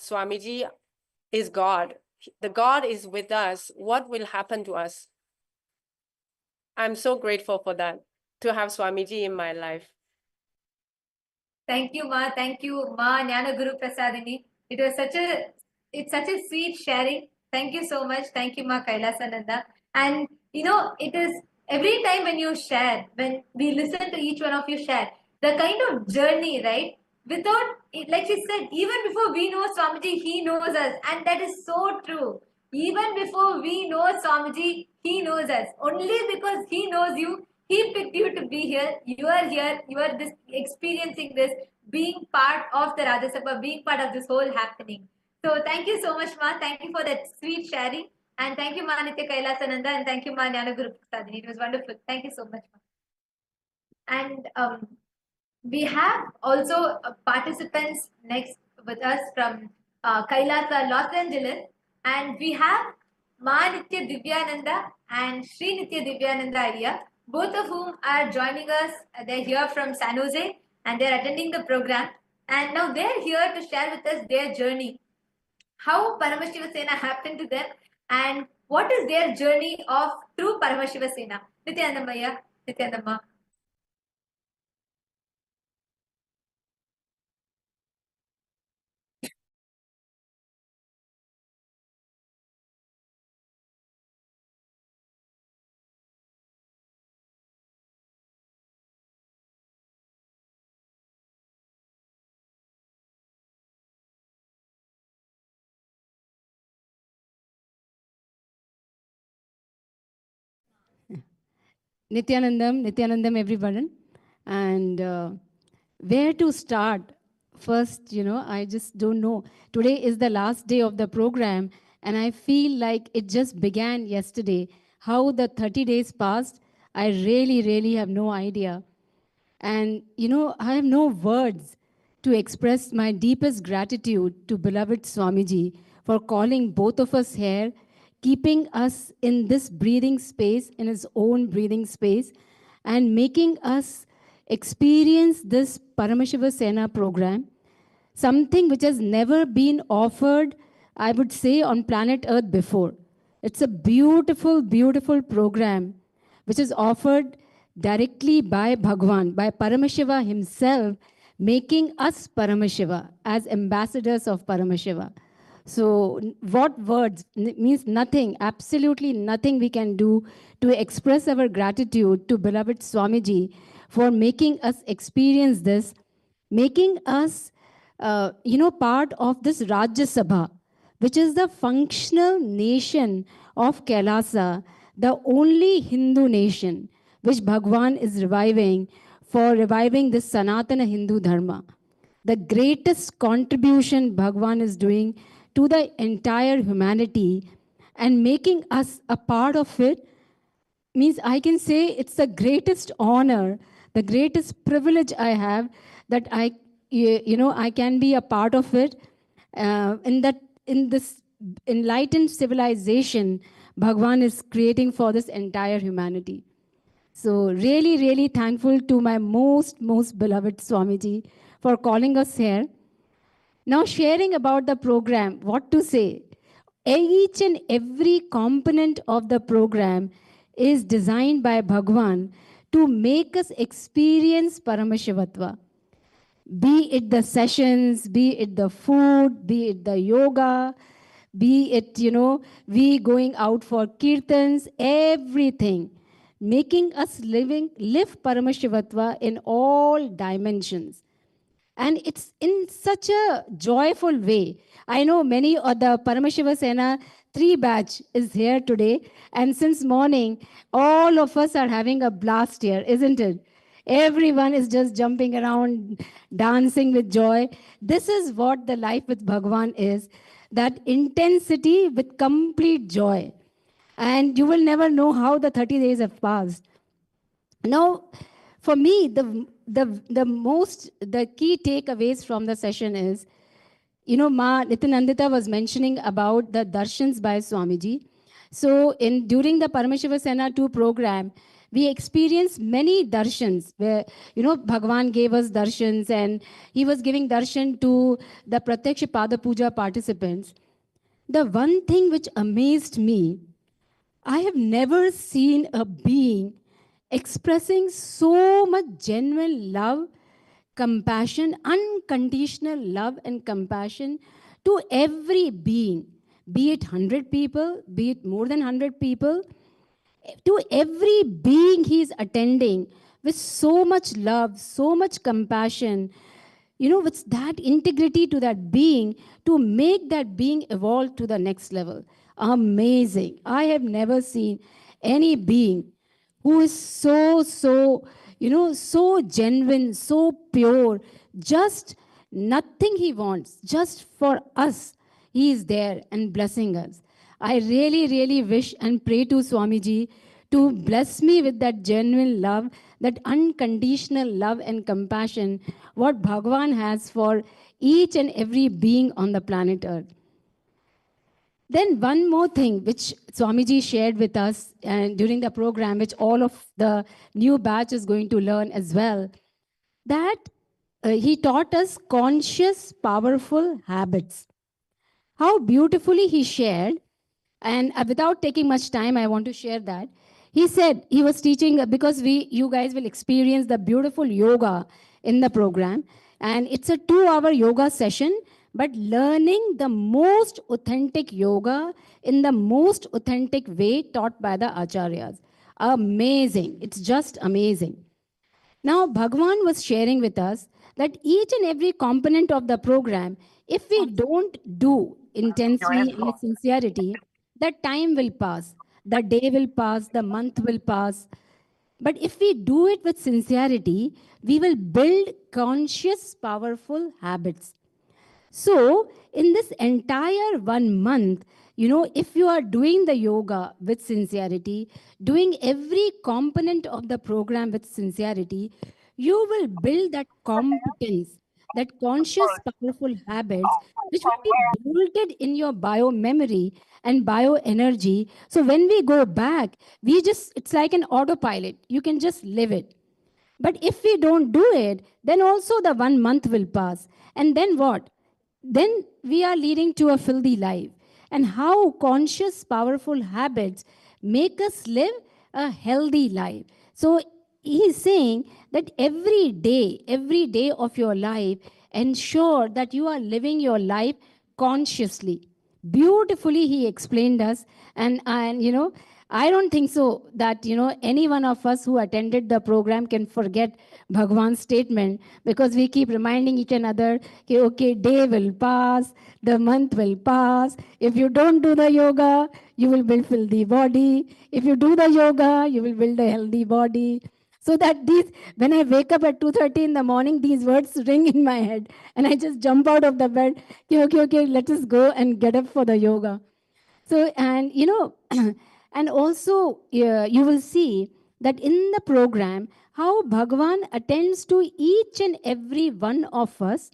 Swamiji is God. The God is with us. What will happen to us? I'm so grateful for that, to have Swamiji in my life. Thank you, Ma. Thank you, Ma Jnana Guru Prasadini. It's such a sweet sharing. Thank you so much. Thank you, Ma Kailasananda. And it is every time when you share, when we listen to each one of you share, the kind of journey, right? Without, like she said, even before we know Swamiji, he knows us. And that is so true. Even before we know Swamiji, he knows us. Only because he knows you, he picked you to be here. You are here. You are experiencing this, being part of the Rajya Sabha, being part of this whole happening. So thank you so much, Ma. Thank you for that sweet sharing. And thank you, Ma Nitya Kailasananda. And thank you, Ma Jnana Guru Prasadini. It was wonderful. Thank you so much, Ma. And we have also participants next with us from Kailasa, Los Angeles. And we have Ma Nitya Divyananda and Sri Nitya Divyananda here, both of whom are joining us. They're here from San Jose and they're attending the program. And now they're here to share with us their journey, how Paramashiva Sena happened to them, and what is their journey of true Paramashiva Sena. Nityanandamaya, Nityanandamma. Nityanandam, everyone. And where to start? First, I just don't know. Today is the last day of the program, and I feel like it just began yesterday. How the 30 days passed, I really, really have no idea. And, I have no words to express my deepest gratitude to beloved Swamiji for calling both of us here, keeping us in this breathing space, in his own breathing space, and making us experience this Paramashiva Sena program, something which has never been offered, I would say, on planet Earth before. It's a beautiful, beautiful program which is offered directly by Bhagwan, by Paramashiva himself, making us Paramashiva as ambassadors of Paramashiva. So what words means nothing, absolutely nothing we can do to express our gratitude to beloved Swamiji for making us experience this, making us, part of this Rajya Sabha, which is the functional nation of Kailasa, the only Hindu nation which Bhagwan is reviving for reviving this Sanatana Hindu Dharma. The greatest contribution Bhagwan is doing to the entire humanity and making us a part of it means I can say it's the greatest honor, the greatest privilege I have that I can be a part of it in this enlightened civilization Bhagwan is creating for this entire humanity. So really, really thankful to my most beloved Swamiji for calling us here. Now sharing about the program, what to say? Each and every component of the program is designed by Bhagwan to make us experience Paramashivatva. Be it the sessions, be it the food, be it the yoga, be it, we going out for kirtans, everything, making us live Paramashivatva in all dimensions. And it's in such a joyful way. I know many of the Paramashiva Sena 3 batch is here today. And since morning, all of us are having a blast here, isn't it? Everyone is just jumping around, dancing with joy. This is what the life with Bhagwan is, that intensity with complete joy. and you will never know how the 30 days have passed. Now, for me, the key takeaways from the session is, you know, Ma Nitinandita was mentioning about the darshans by Swamiji. So during the Paramashiva Sena 2 program, we experienced many darshans where, you know, Bhagwan gave us darshans and he was giving darshan to the Pratyaksha Pada Puja participants. The one thing which amazed me, I have never seen a being expressing so much genuine love, compassion, unconditional love and compassion to every being, be it 100 people, be it more than 100 people, to every being he is attending with so much love, so much compassion, you know, with that integrity to that being to make that being evolve to the next level. Amazing. I have never seen any being who is so, you know, so genuine, so pure, just nothing he wants, just for us. He is there and blessing us. I really, really wish and pray to Swamiji to bless me with that genuine love, that unconditional love and compassion, what Bhagavan has for each and every being on the planet Earth. Then one more thing which Swamiji shared with us during the program, which all of the new batch is going to learn as well, that he taught us conscious, powerful habits. How beautifully he shared, and without taking much time, I want to share that. He said he was teaching, because you guys will experience the beautiful yoga in the program, and it's a 2-hour yoga session, but learning the most authentic yoga in the most authentic way taught by the acharyas. Amazing. It's just amazing. Now, Bhagwan was sharing with us that each and every component of the program, if we don't do intensely and with sincerity, the time will pass, the day will pass, the month will pass. But if we do it with sincerity, we will build conscious, powerful habits. So, in this entire 1 month, you know, if you are doing the yoga with sincerity, doing every component of the program with sincerity, you will build that competence, that conscious, powerful habits, which will be built in your bio memory and bio energy. So when we go back, it's like an autopilot. You can just live it. But if we don't do it, then also the 1 month will pass. And then what? Then we are leading to a filthy life. And how conscious, powerful habits make us live a healthy life. So he is saying that every day of your life, ensure that you are living your life consciously. Beautifully he explained us. And you know, I don't think so that, you know, any one of us who attended the program can forget Bhagwan's statement, because we keep reminding each another, okay, day will pass, the month will pass. If you don't do the yoga, you will build filthy body. If you do the yoga, you will build a healthy body. So that when I wake up at 2:30 in the morning, these words ring in my head. And I just jump out of the bed, okay, let us go and get up for the yoga. So, and you know, and also you will see that in the program, how Bhagavan attends to each and every one of us,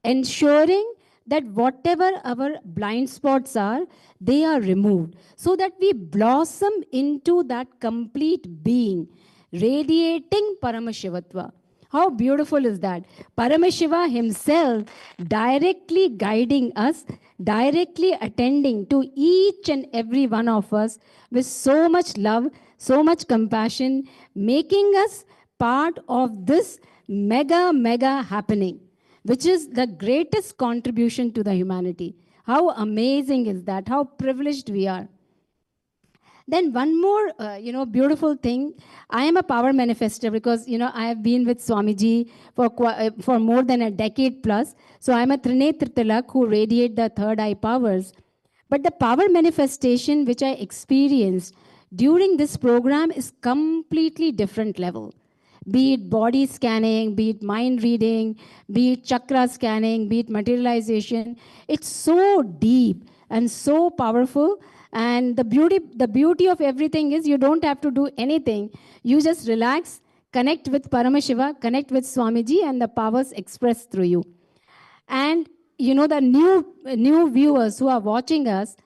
ensuring that whatever our blind spots are, they are removed, so that we blossom into that complete being, radiating Paramashivatva. How beautiful is that? Paramashiva himself directly guiding us, directly attending to each and every one of us with so much love, so much compassion, making us part of this mega happening, which is the greatest contribution to the humanity. How amazing is that? How privileged we are. Then one more, you know, beautiful thing. I am a power manifester because, you know, I have been with Swamiji for more than a decade plus. So I'm a Trinetra Tilak who radiate the third eye powers. But the power manifestation which I experienced during this program is completely different level. Be it body scanning, be it mind reading, be it chakra scanning, be it materialization. It's so deep and so powerful. And the beauty of everything is you don't have to do anything. You just relax, connect with Paramashiva, connect with Swamiji, and the powers express through you. And you know, the new viewers who are watching us,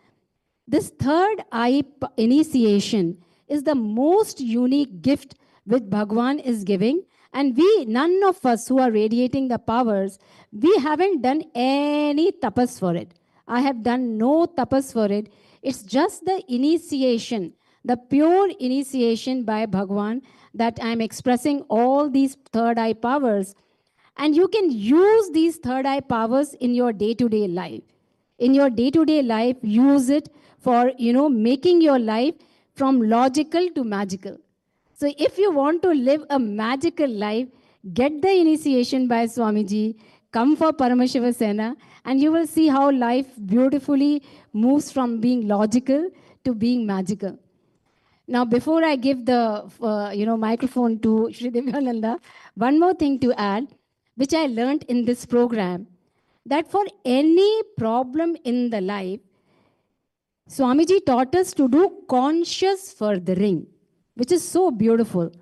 this third eye initiation is the most unique gift which Bhagwan is giving. And we, none of us who are radiating the powers, we haven't done any tapas for it. I have done no tapas for it. It's just the initiation, the pure initiation by Bhagwan, that I'm expressing all these third eye powers. And you can use these third eye powers in your day-to-day life. In your day-to-day life, use it for, you know, making your life from logical to magical. So if you want to live a magical life, get the initiation by Swamiji, come for Paramashiva Sena, and you will see how life beautifully moves from being logical to being magical. Now, before I give the microphone to Shri Divyananda, one more thing to add, which I learned in this program, that for any problem in the life, Swamiji taught us to do conscious furthering, which is so beautiful.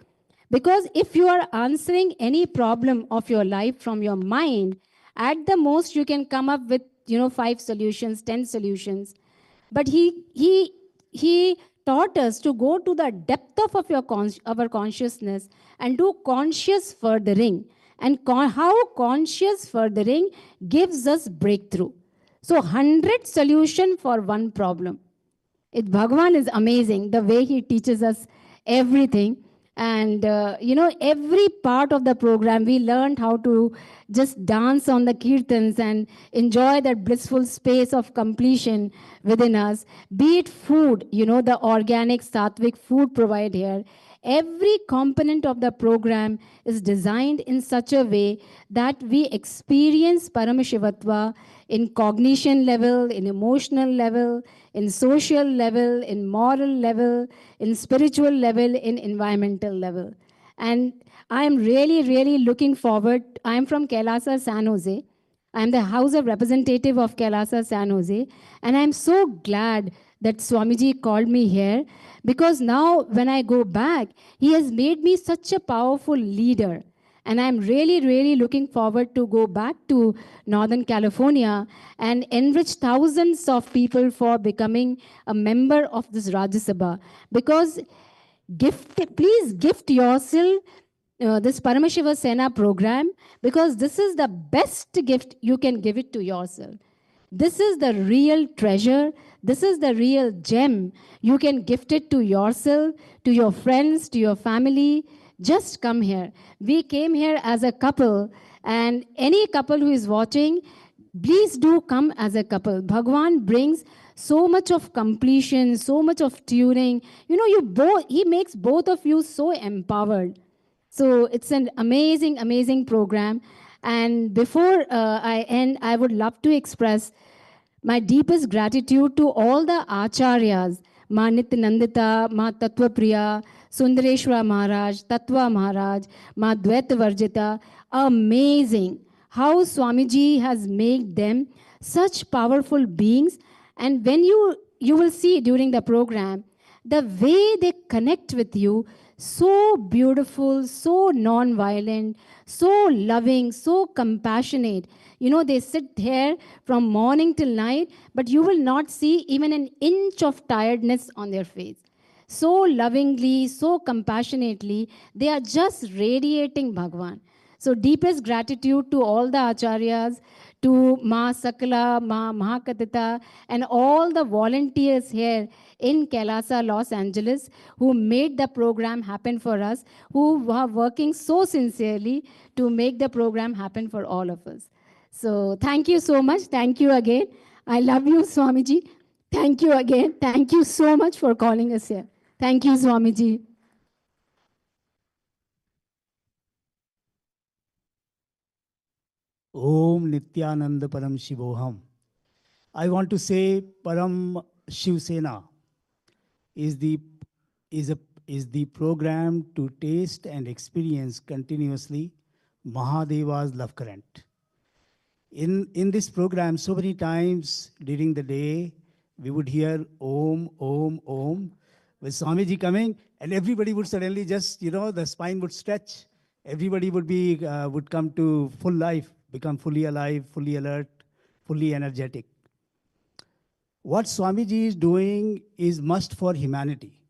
Because if you are answering any problem of your life from your mind, at the most you can come up with 5 solutions, 10 solutions. But he taught us to go to the depth of our consciousness and do conscious furthering. And how conscious furthering gives us breakthrough. So 100 solutions for one problem. Bhagavan is amazing, the way he teaches us everything. And, every part of the program, we learned how to just dance on the kirtans and enjoy that blissful space of completion within us. Be it food, the organic, sattvic food provided here. Every component of the program is designed in such a way that we experience Paramashivatva in cognition level, in emotional level, in social level, in moral level, in spiritual level, in environmental level. And I am really, really looking forward. I am from Kailasa, San Jose. I am the House of Representative of Kailasa, San Jose. And I am so glad that Swamiji called me here, because now when I go back, he has made me such a powerful leader. And I'm really, really looking forward to go back to Northern California and enrich thousands of people for becoming a member of this Rajya Sabha. Because please gift yourself this Paramashiva Sena program, because this is the best gift you can give it to yourself. This is the real treasure. This is the real gem. You can gift it to yourself, to your friends, to your family. Just come here. We came here as a couple, and any couple who is watching, please do come as a couple. Bhagwan brings so much of completion, so much of tuning. He makes both of you so empowered. So it's an amazing, amazing program. And before I end, I would love to express my deepest gratitude to all the acharyas, Ma Nityanandita, Ma Tattva-priya, Sundareshwara Maharaj, Tattva Maharaj, Ma Dvaita Varjita. Amazing how Swamiji has made them such powerful beings. And when you will see during the program, the way they connect with you, so beautiful, so non-violent, so loving, so compassionate. They sit here from morning till night, but you will not see even an inch of tiredness on their face. So lovingly, so compassionately, they are just radiating Bhagwan. So deepest gratitude to all the acharyas, to Ma Sakala, Ma Mahakatita, and all the volunteers here in Kailasa, Los Angeles, who made the program happen for us, who are working so sincerely to make the program happen for all of us. So thank you so much. Thank you again. I love you, Swamiji. Thank you again. Thank you so much for calling us here. Thank you, Swamiji. Om Nityananda Param Shivoham. I want to say Param Shiv Sena is the program to taste and experience continuously Mahadeva's love current. In this program, so many times during the day, we would hear Om, Om, Om. With Swamiji coming, and everybody would suddenly just, the spine would stretch. Everybody would come to full life, become fully alive, fully alert, fully energetic. What Swamiji is doing is must for humanity.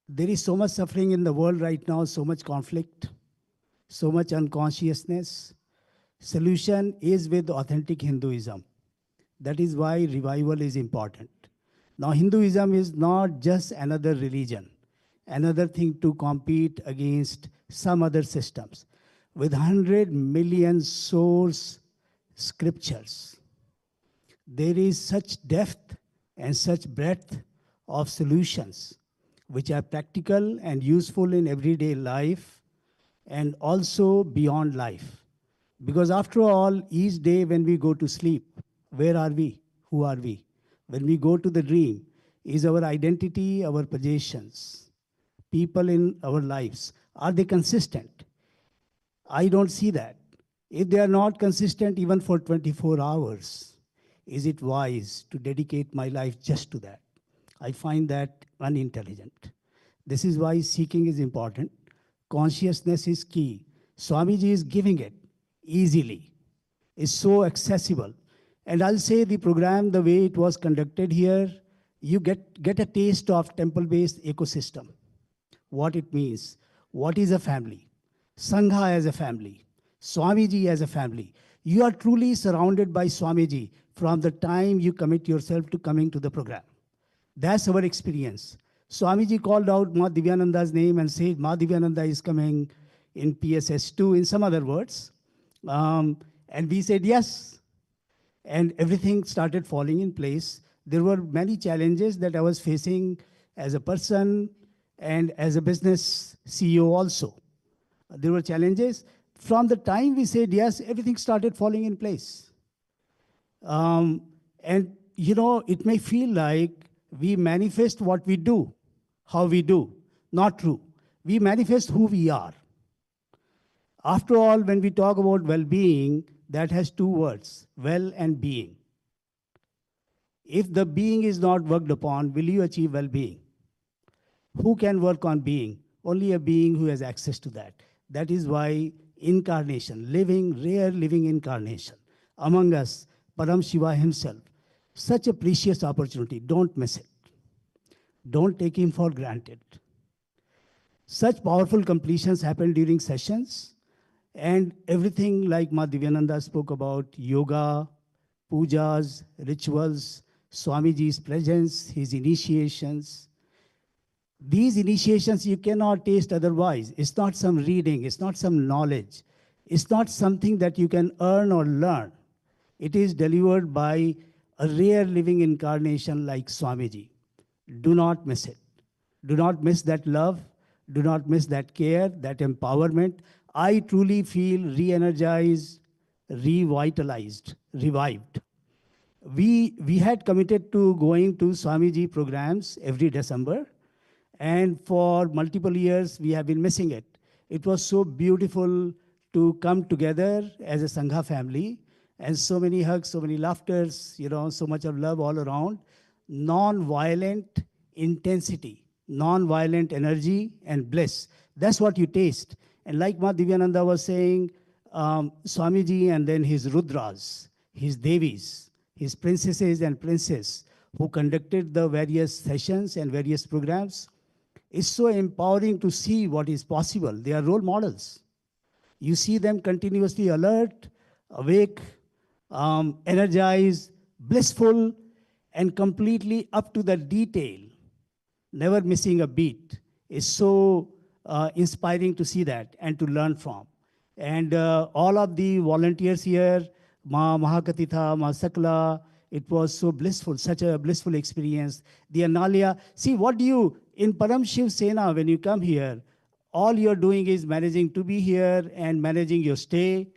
There is so much suffering in the world right now, so much conflict, so much unconsciousness. Solution is with authentic Hinduism. That is why revival is important. Now, Hinduism is not just another religion, another thing to compete against some other systems. With 100 million source scriptures, there is such depth and such breadth of solutions which are practical and useful in everyday life and also beyond life. Because after all, each day when we go to sleep, where are we? Who are we? When we go to the dream, is our identity, our possessions, people in our lives, are they consistent? I don't see that. If they are not consistent even for 24 hours, is it wise to dedicate my life just to that? I find that unintelligent. This is why seeking is important. Consciousness is key. Swamiji is giving it easily. It's so accessible. And I'll say the program, the way it was conducted here, you get a taste of temple-based ecosystem. What it means. What is a family? Sangha as a family. Swamiji as a family. You are truly surrounded by Swamiji from the time you commit yourself to coming to the program. That's our experience. Swamiji called out Ma Divyananda's name and said, Ma Divyananda is coming in PSS2, in some other words. And we said yes. And everything started falling in place. There were many challenges that I was facing as a person and as a business CEO also. There were challenges. From the time we said yes, everything started falling in place. And it may feel like we manifest what we do, how we do. Not true. We manifest who we are. After all, when we talk about well-being, that has two words, well and being. If the being is not worked upon, will you achieve well-being? Who can work on being? Only a being who has access to that. That is why incarnation, rare living incarnation among us, Param Shiva himself, such a precious opportunity. Don't miss it. Don't take him for granted. Such powerful completions happen during sessions. And everything like Ma Divyananda spoke about, yoga, pujas, rituals, Swamiji's presence, his initiations. These initiations you cannot taste otherwise. It's not some reading, it's not some knowledge. It's not something that you can earn or learn. It is delivered by a rare living incarnation like Swamiji. Do not miss it. Do not miss that love. Do not miss that care, that empowerment. I truly feel re-energized, revitalized, revived. We had committed to going to Swamiji programs every December, and for multiple years we have been missing it. It was so beautiful to come together as a Sangha family, and so many hugs, so many laughters, so much of love all around. Non-violent intensity, non-violent energy and bliss. That's what you taste. And like Ma Divyananda was saying, Swamiji and then his Rudras, his Devis, his princesses and princes who conducted the various sessions and various programs, it's so empowering to see what is possible. They are role models. You see them continuously alert, awake, energized, blissful, and completely up to the detail, never missing a beat. It's so inspiring to see that and to learn from. And all of the volunteers here, Ma Mahakatitha, Ma Sakla, it was so blissful, such a blissful experience. The Analya, see what do you, in Param Shiv Sena, when you come here, all you're doing is managing to be here and managing your stay.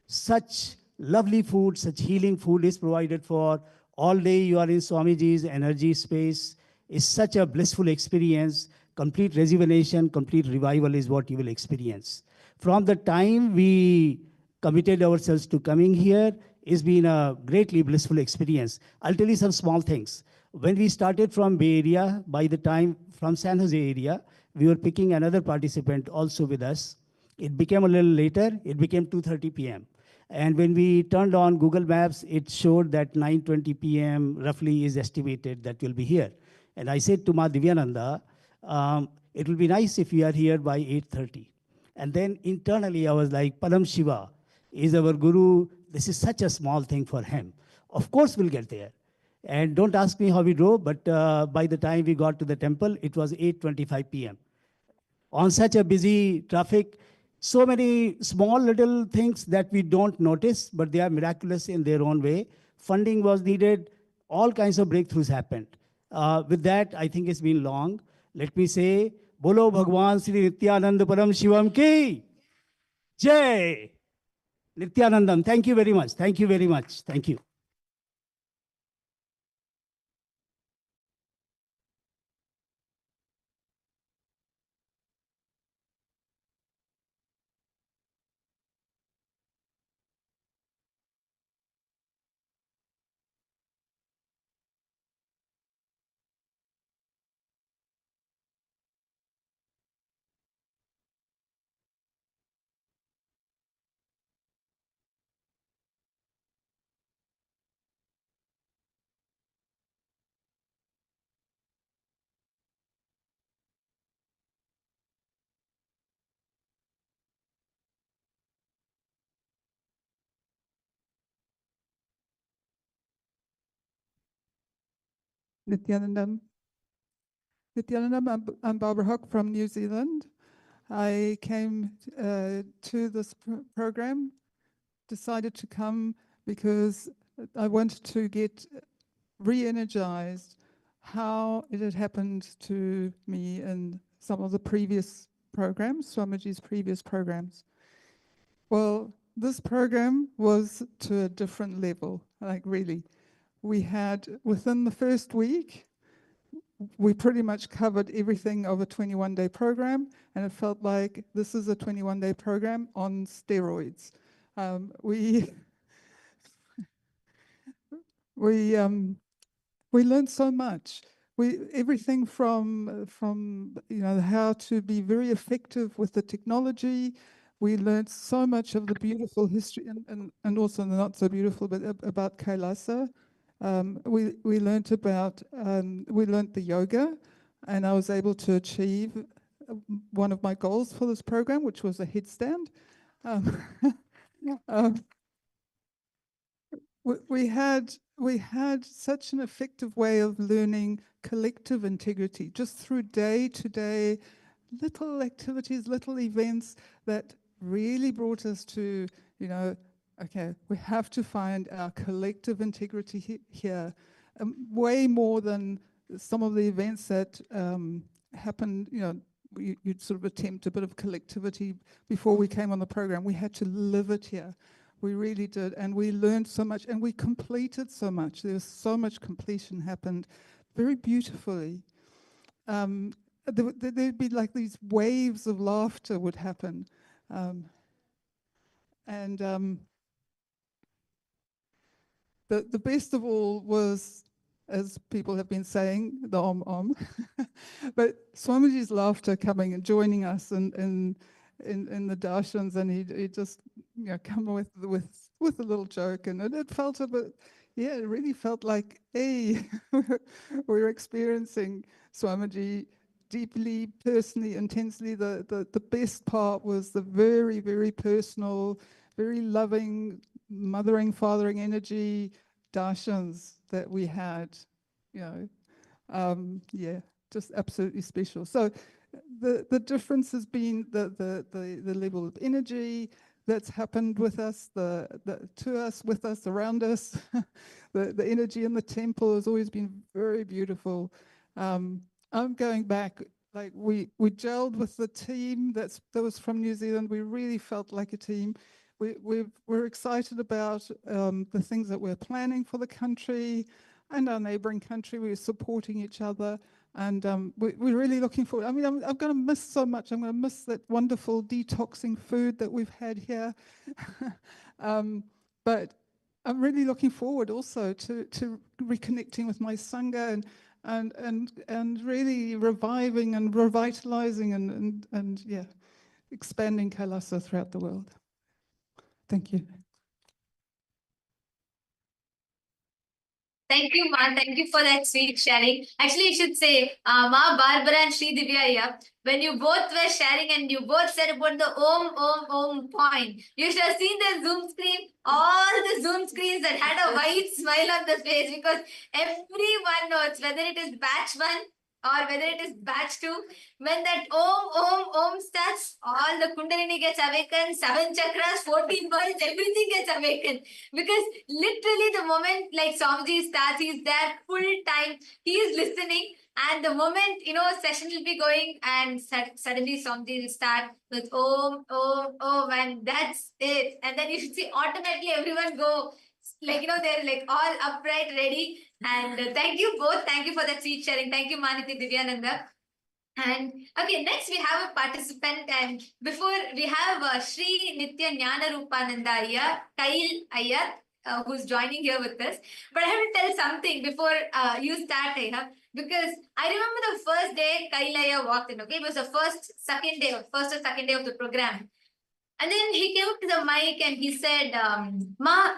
Such lovely food, such healing food is provided for. All day you are in Swamiji's energy space. It's such a blissful experience. Complete rejuvenation, complete revival is what you will experience. From the time we committed ourselves to coming here, It's been a greatly blissful experience. I'll tell you some small things. When we started from Bay Area, by the time from San Jose area, we were picking another participant also with us. It became a little later, it became 2:30 p.m. And when we turned on Google Maps, it showed that 9:20 p.m. roughly is estimated that we'll be here. And I said to Ma Divyananda, it will be nice if we are here by 8:30. And then internally, I was like, Param Shiva is our guru. This is such a small thing for him. Of course, we'll get there. And don't ask me how we drove, but by the time we got to the temple, it was 8:25 p.m. On such a busy traffic, so many small little things that we don't notice, but they are miraculous in their own way. Funding was needed. All kinds of breakthroughs happened. With that, I think it's been long. Let me say, Bolo Bhagwan Sri Nityanand Param Shivam Ki Jai. Nityanandam, thank you very much. Thank you very much. Thank you. Nityanandam. Nityanandam, I'm Barbara Hook from New Zealand. I came to this program, decided to come because I wanted to get re-energized how it had happened to me in some of the previous programs, Swamiji's previous programs. Well, this program was to a different level, like really. We had, within the first week, we pretty much covered everything of a 21-day program, and it felt like this is a 21-day program on steroids. We learned so much. Everything from how to be very effective with the technology. We learned so much of the beautiful history and also the not so beautiful, but about Kailasa. We learned the yoga, and I was able to achieve one of my goals for this program, which was a headstand. We had such an effective way of learning collective integrity, just through day-to-day little activities, little events that really brought us to, okay, we have to find our collective integrity here, way more than some of the events that happened, you'd sort of attempt a bit of collectivity before we came on the program. We had to live it here. We really did, and we learned so much, and we completed so much. There was so much completion happened very beautifully. There'd be like these waves of laughter would happen. The best of all was, as people have been saying, the Om. But Swamiji's laughter coming and joining us in the darshans, and he'd just come with a little joke, and it felt a bit, it really felt like, hey, we're experiencing Swamiji deeply, personally, intensely. The best part was the very, very personal, very loving, mothering, fathering energy darshans that we had, just absolutely special. So the difference has been the level of energy that's happened with us, to us, with us, around us. the energy in the temple has always been very beautiful. I'm going back, like we gelled with the team that was from New Zealand. We really felt like a team. We're excited about the things that we're planning for the country and our neighboring country. We're supporting each other, and we're really looking forward. I mean, I'm going to miss so much. I'm going to miss that wonderful detoxing food that we've had here. But I'm really looking forward also to reconnecting with my Sangha and really reviving and revitalizing and yeah, expanding Kailasa throughout the world. Thank you. Thank you, Ma. Thank you for that sweet sharing. Actually, I should say, Ma Barbara and Sri Divya here, when you both were sharing and you both said about the Om point, you should have seen the Zoom screen, all the Zoom screens that had a white smile on the face, because everyone knows, whether it is batch 1 or whether it is batch 2, when that Om starts, all the Kundalini gets awakened, 7 chakras, 14 points, everything gets awakened. Because literally the moment like Swamiji starts, he's there full time, he is listening, and the moment, session will be going, and suddenly Swamiji will start with Om, and that's it. And then you should see automatically everyone go, like, they're like all upright, ready. And thank you both. Thank you for that sweet sharing. Thank you, Maniti Divyananda. And okay, next we have a participant, and before we have Sri Nitya Jnana Rupananda Iyer, Kail Iyer, who's joining here with us. But I have to tell something before you start, because I remember the first day Kail Iyer walked in, okay? It was the first or second day of the program. And then he came up to the mic and he said, Ma,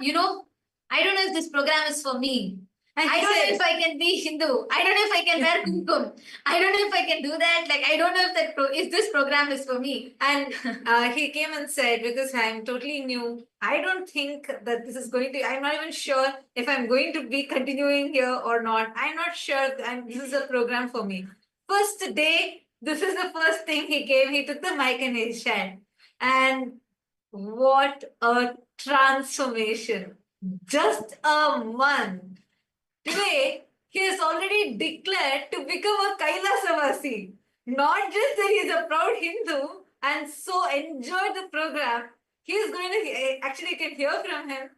I don't know if this program is for me. I don't know if I can be Hindu. I don't know if I can wear kumkum. I don't know if I can do that. Like, I don't know if this program is for me. And he came and said, because I'm totally new, I don't think that this is going to, I'm not even sure if I'm going to be continuing here or not. I'm not sure this is a program for me. First day, this is the first thing he came. He took the mic and he shared. And what a transformation. Just a month. Today, he has already declared to become a Kailasavasi. Not just that he's a proud Hindu and so enjoyed the program, he is going to, actually you can hear from him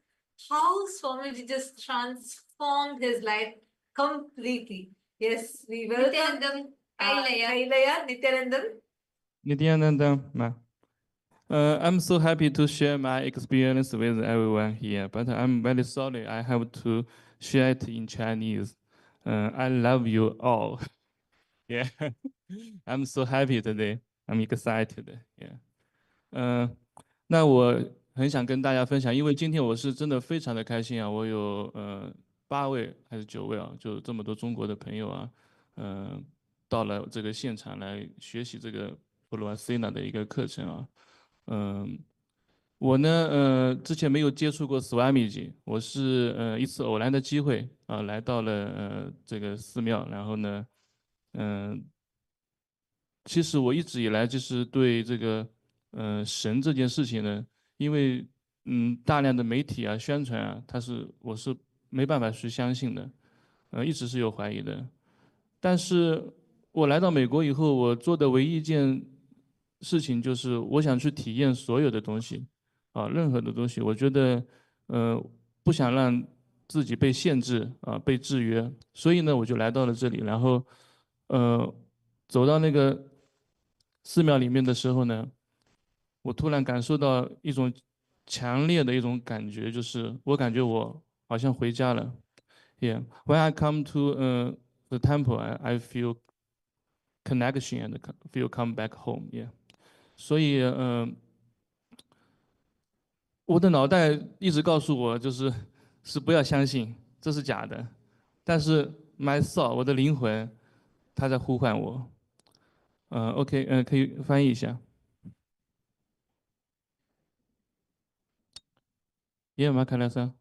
how Swamiji just transformed his life completely. Yes, we welcome Nityanandam Kailaya, Nityanandam. Nityanandam, ma. I'm so happy to share my experience with everyone here, but I'm very sorry I have to share it in Chinese. I love you all. Yeah, I'm so happy today. I'm excited. Yeah. 那我很想跟大家分享，因为今天我是真的非常的开心啊！我有8位还是9位啊，就这么多中国的朋友啊，到了这个现场来学习这个普罗瓦西纳的一个课程啊。我呢，之前没有接触过 Swamiji， 我是一次偶然的机会啊，来到了这个寺庙，然后呢，其实我一直以来就是对这个神这件事情呢，因为大量的媒体啊宣传啊，我是没办法去相信的，一直是有怀疑的。但是我来到美国以后，我做的唯一一件事情就是我想去体验所有的东西。啊，任何的东西，我觉得，不想让自己被限制啊，被制约，所以呢，我就来到了这里，然后，走到那个寺庙里面的时候呢，我突然感受到一种强烈的一种感觉，就是我感觉我好像回家了。Yeah, when I come to the temple, I feel connection and feel come back home. Yeah, 所以我的脑袋一直告诉我，是不要相信，这是假的。但是 my soul， 我的灵魂，它在呼唤我。OK， 可以翻译一下。Yeah, my Kalasa.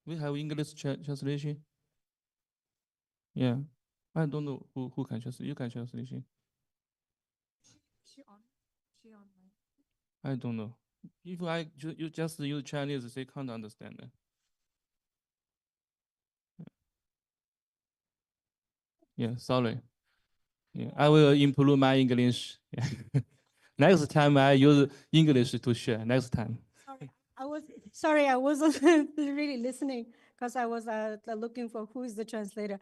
We have English translation. Yeah, I don't know who can translate. You can translation. I don't know. If you just use Chinese, they can't understand. Yeah, sorry. Yeah, I will improve my English. Yeah. Next time I use English to share. Next time. Sorry, I wasn't really listening because I was looking for who is the translator.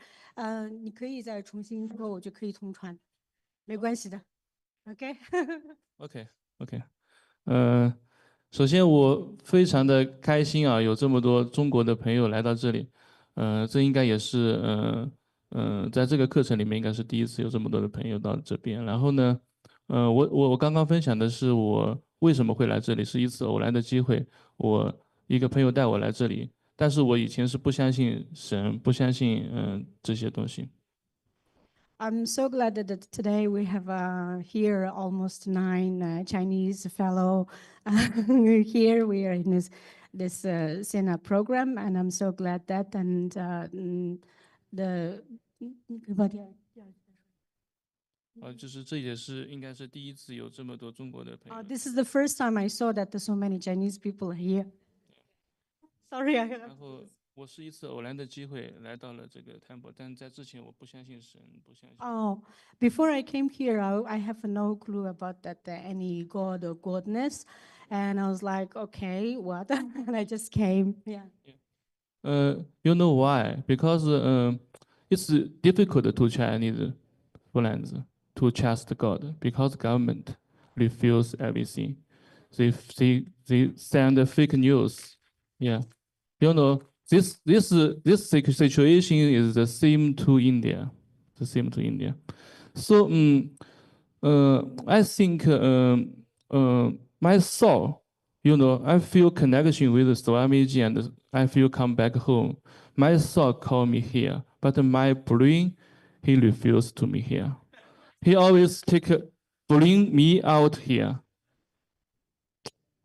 你可以再重新说，我就可以通传，没关系的。OK。OK。首先我非常的开心啊，有这么多中国的朋友来到这里，这应该也是在这个课程里面应该是第一次有这么多的朋友到这边。然后呢，我刚刚分享的是我为什么会来这里，是一次偶然的机会，我一个朋友带我来这里，但是我以前是不相信神，不相信这些东西。I'm so glad that today we have here almost 9 Chinese fellow here. We are in this Sena program, and I'm so glad that the 就是这也是应该是第一次有这么多中国的朋友。this is the first time I saw that there's so many Chinese people here. Sorry, 然后我是一次偶然的机会来到了这个 temple， 但在之前我不相信神，不相信。Oh, before I came here, I have no clue about that any God or godness, and I was like, okay, what? And I just came. Yeah. You know why? Because it's difficult to Chinese friends to trust God because government refuse everything. They send fake news. Yeah, you know this situation is the same to India, the same to India. So I think my soul, you know, I feel connection with Swamiji and I feel come back home. My soul call me here, but my brain, he refused to me here. He always bring me out here.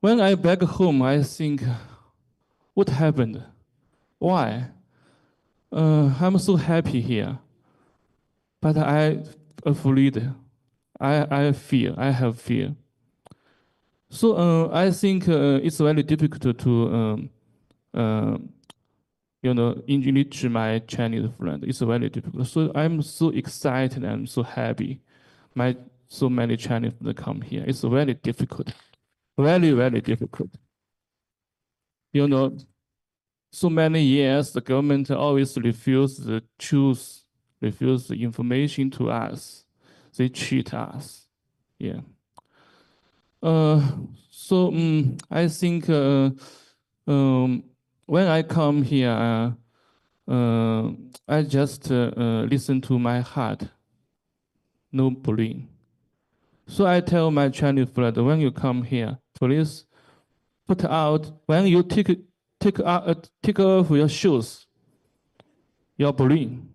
When I back home, I think, what happened? Why? I'm so happy here, but I afraid. I fear. I have fear. So I think it's very difficult to you know, enrich my Chinese friend. It's very difficult. So I'm so excited and so happy. So many Chinese friends come here. It's very difficult. Very, very difficult. You know, so many years, the government always refuse the truth, refuse the information to us. They cheat us. Yeah. So I think when I come here, I just listen to my heart, no brain. So I tell my Chinese friend, when you come here, please put out, when you take off your shoes, your brain,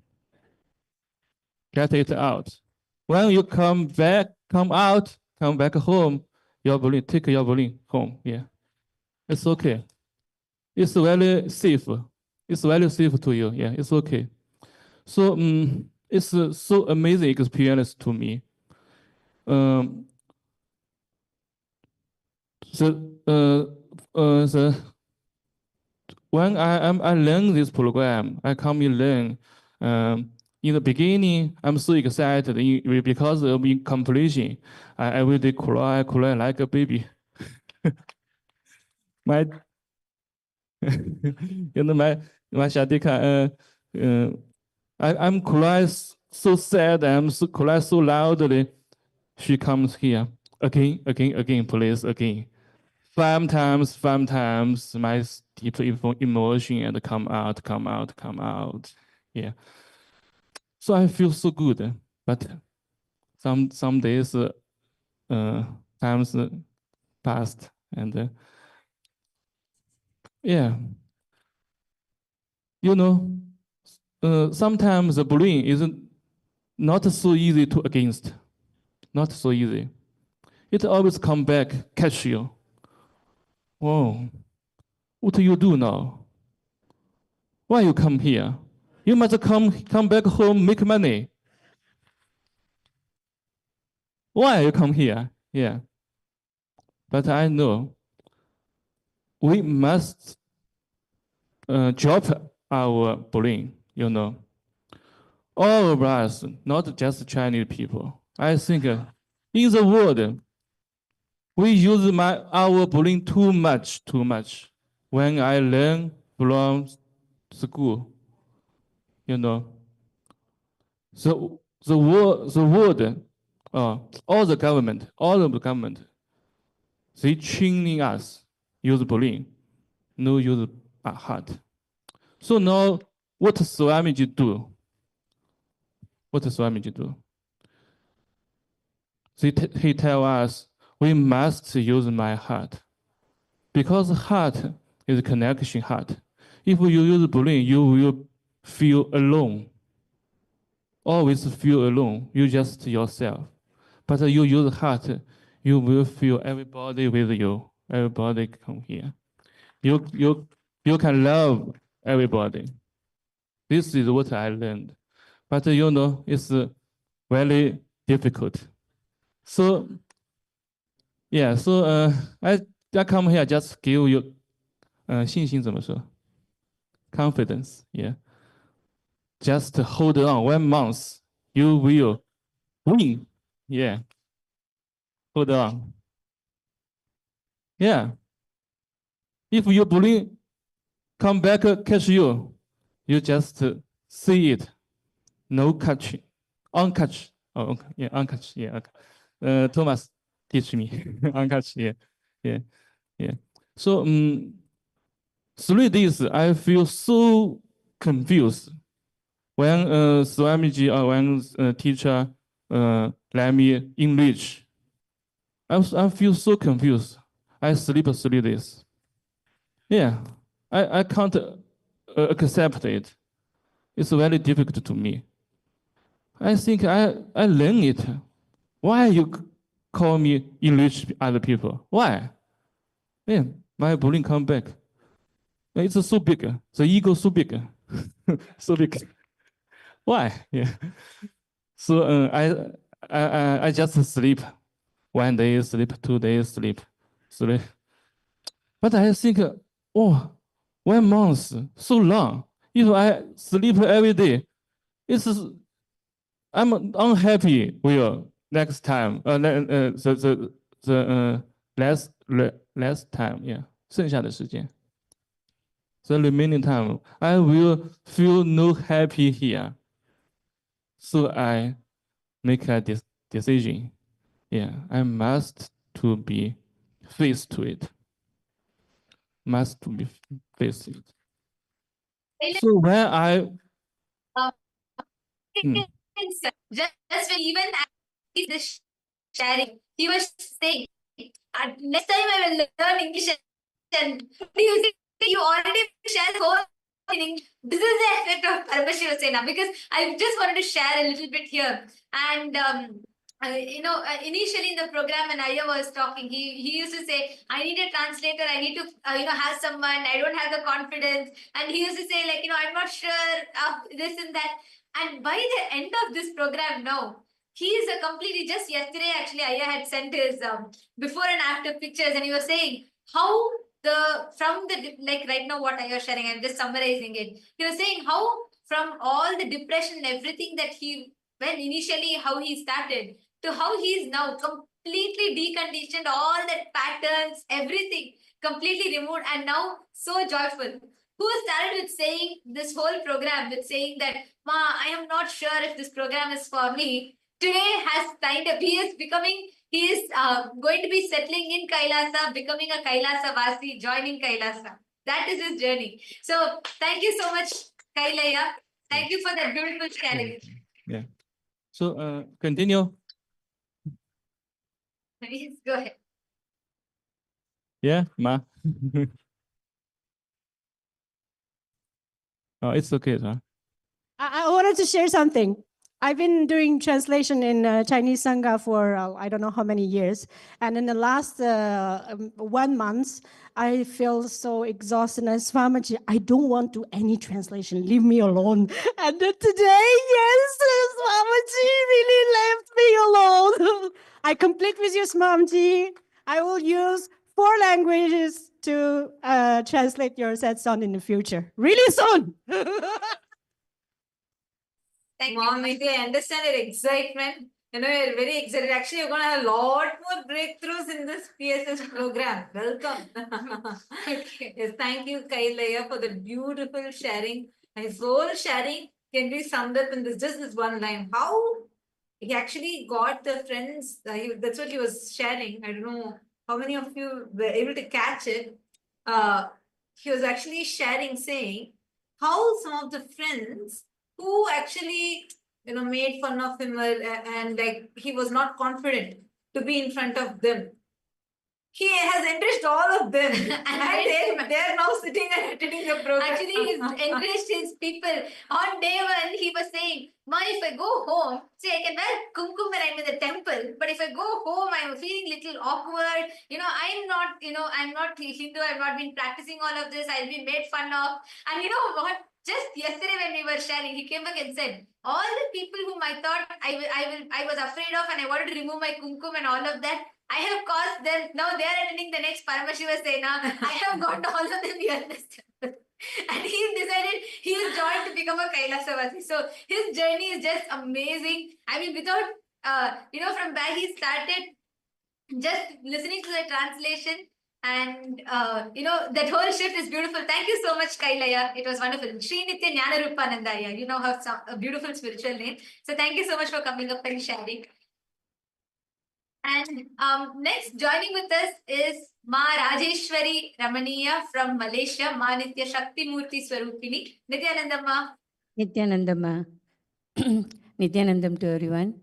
get it out. When you come back home, your brain, take your brain home. Yeah, it's okay. It's very safe. It's very safe to you. Yeah, it's okay. So it's a so amazing experience to me. When I learn this program, I come in learn. In the beginning, I'm so excited because of completion. I will cry like a baby. My, you know, my Shadika, I'm crying so sad. I'm so cry so loudly. She comes here again, please, again. 5 times, my deep emotion and come out. Yeah. So I feel so good, but some days, times passed, and yeah. You know, sometimes the bullying is not so easy to against, not so easy. It always come back, catch you. Whoa, what do you do now? Why you come here? You must come back home, make money. Why you come here? Yeah. But I know we must drop our bullying, you know. All of us, not just Chinese people. I think in the world, we use our bullying too much. When I learn from school, you know, the world, all the government, they training us use brain, no use heart. So now, what Swamiji do? What Swamiji do? He tell us we must use my heart, because heart is connection heart. If you use brain, you will feel alone. Always feel alone. You just yourself. But you use heart, you will feel everybody with you. Everybody come here. You can love everybody. This is what I learned. But you know, it's very difficult. So, yeah, so I come here just give you 信心怎么说? Confidence, yeah. Just hold on 1 month, you will win. Yeah. Hold on. Yeah. If you believe, come back, catch you. You just see it. No catch. Uncatch. Oh, okay. Yeah, uncatch. Yeah. Okay. Thomas, teach me. Uncatch. Yeah. Yeah. Yeah. So 3 days, I feel so confused. When Swamiji or when teacher let me English, I feel so confused. I sleep 3 days. Yeah, I can't accept it. It's very difficult to me. I think I learn it. Why you call me English other people? Why? Yeah, my brain come back. It's so big. The ego so big. So big. Why? Yeah. So I just sleep. 1 day sleep, 2 days sleep, 3. But I think, oh, 1 month, so long. If I sleep every day, I'm unhappy with next time. The less time, yeah. 剩下的时间. The remaining time, I will feel no happy here. So I make a decision. Yeah, I must to be faced to it. Must to be faced it. So when I just when even this sharing, he was saying, next time I will learn English. And you already shared the whole thing. This is the effect of Parama Sena, because I just wanted to share a little bit here. And initially in the program when Aya was talking, he used to say, I need a translator, I need to have someone, I don't have the confidence. And he used to say, like, I'm not sure of this and that. And by the end of this program now, he is a completely, just yesterday actually Aya had sent his before and after pictures, and he was saying how like right now what I was sharing, I'm just summarizing it. He was saying how from all the depression and everything that when initially how he started to how he is now completely deconditioned, all that patterns, everything completely removed, and now so joyful. Who started with saying this whole program with saying that, Ma, I am not sure if this program is for me. Today has signed up. He is going to be settling in Kailasa, becoming a Kailasa Vasi, joining Kailasa. That is his journey. So thank you so much, Kailaya. Thank you for that beautiful sharing. Yeah. So continue. Please go ahead. Yeah, Ma. Oh, it's okay, huh? I wanted to share something. I've been doing translation in Chinese Sangha for I don't know how many years. And in the last 1 month, I feel so exhausted. And Swamiji, I don't want to do any translation. Leave me alone. And then today, yes, Swamiji really left me alone. I complete with you, Swamiji. I will use 4 languages to translate your satsang in the future. Really soon. Thank Mom, you. I understand your excitement. You're very excited. Actually, you're going to have a lot more breakthroughs in this PSS program. Welcome. Okay. Yes, thank you, Kailaya, for the beautiful sharing. His whole sharing can be summed up in just this one line. How he actually got the friends. That's what he was sharing. I don't know how many of you were able to catch it. he was actually sharing, saying how some of the friends who actually, made fun of him and like he was not confident to be in front of them. He has enriched all of them, and they're now sitting and attending the program. Actually, he's encouraged his people. On day one, he was saying, Ma, if I go home, see, I can wear kumkum when I'm in the temple, but if I go home, I'm feeling little awkward. I'm not Hindu, I've not been practicing all of this, I'll be made fun of. And you know what? Just yesterday when we were sharing, he came back and said, all the people whom I thought I was afraid of and I wanted to remove my kumkum and all of that, I have caused them. Now they are attending the next Paramashiva Sena. I have got all of them here in this temple. And he decided he is joined to become a Kailasavasi. So his journey is just amazing. I mean, without, from where he started, just listening to the translation and, that whole shift is beautiful. Thank you so much, Kailaya. It was wonderful. Sri Nitya Jnana Rupanandaya. You know, have a beautiful spiritual name. So thank you so much for coming up and sharing. And next joining with us is Ma Rajeshwari Ramaniya from Malaysia, Ma Nitya Shakti Murti Swarupini. Nityanandamma. Nityanandamma. Nityanandam to everyone.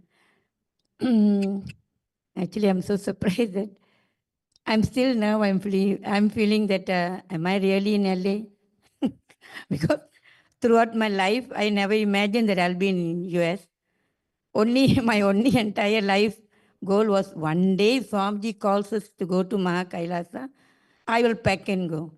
Actually, I'm so surprised that I'm still now, I'm feeling that, am I really in LA? Because throughout my life, I never imagined that I'll be in US. My only entire life goal was one day Swamiji calls us to go to Mahakailasa, I will pack and go.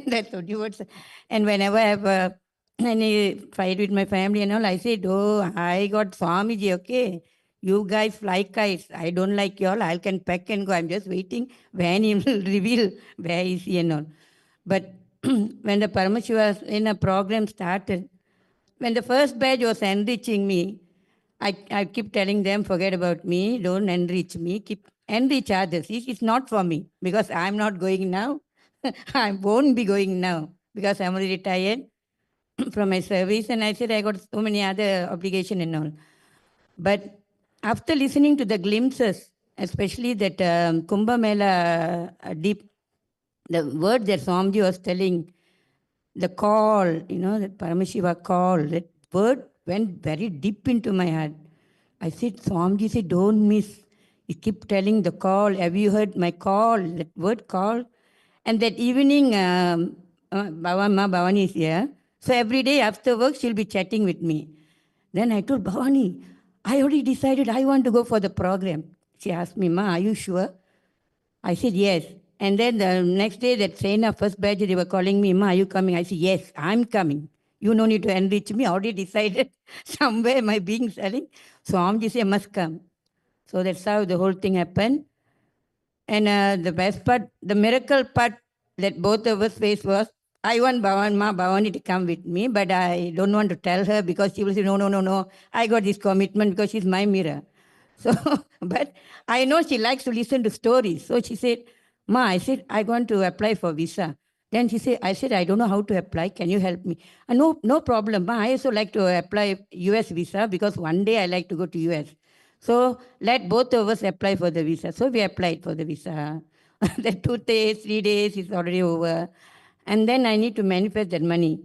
That's what you would say. And whenever I have any fight with my family and all, I said, oh, I got Swamiji, okay. You guys fly kites. I don't like y'all. I can pack and go. I'm just waiting when he will reveal where is he and all. But when the Paramashiva in a program started, when the first batch was enriching me, I keep telling them, forget about me, don't enrich me, keep enrich others. It's not for me because I'm not going now. I won't be going now because I'm already retired from my service. And I said, I got so many other obligations and all. But after listening to the glimpses, especially that Kumbh Mela deep, the word that Swamiji was telling, the call, the Paramashiva call, that word went very deep into my heart. I said, Swamiji said, don't miss. He kept telling the call. Have you heard my call? That word call. And that evening, Bhavani is here. So every day after work, she'll be chatting with me. Then I told Bhavani, I already decided I want to go for the program. She asked me, Ma, are you sure? I said, yes. And then the next day, that Sena first batch, they were calling me, Ma, are you coming? I said, yes, I'm coming. You no need to enrich me. I already decided somewhere my being selling. So Swamiji said, must come. So that's how the whole thing happened. And the best part, the miracle part that both of us faced was, I want Bhavani to come with me, but I don't want to tell her because she will say, no. I got this commitment because she's my mirror. So, but I know she likes to listen to stories. So she said, Ma, I said, I want to apply for visa. Then she said, I don't know how to apply. Can you help me? No problem. Ma, I also like to apply US visa because one day I like to go to US. So let both of us apply for the visa. So we applied for the visa. The 2 days, 3 days is already over. And then I need to manifest that money.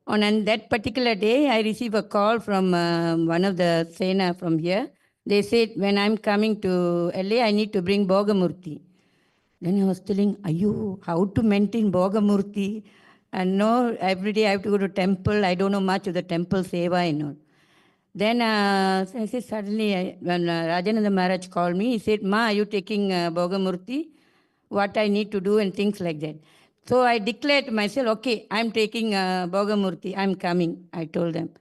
On that particular day, I received a call from one of the Sena from here. They said, when I'm coming to LA, I need to bring Bhogamurti. Then I was telling, how to maintain Bhogamurti? And no, every day I have to go to temple. I don't know much of the temple seva and all. Then I said, suddenly, when Rajananda Maharaj called me, he said, Ma, are you taking Bhogamurti? What I need to do and things like that. So I declared myself, okay, I'm taking Bhogamurti. I'm coming, I told them.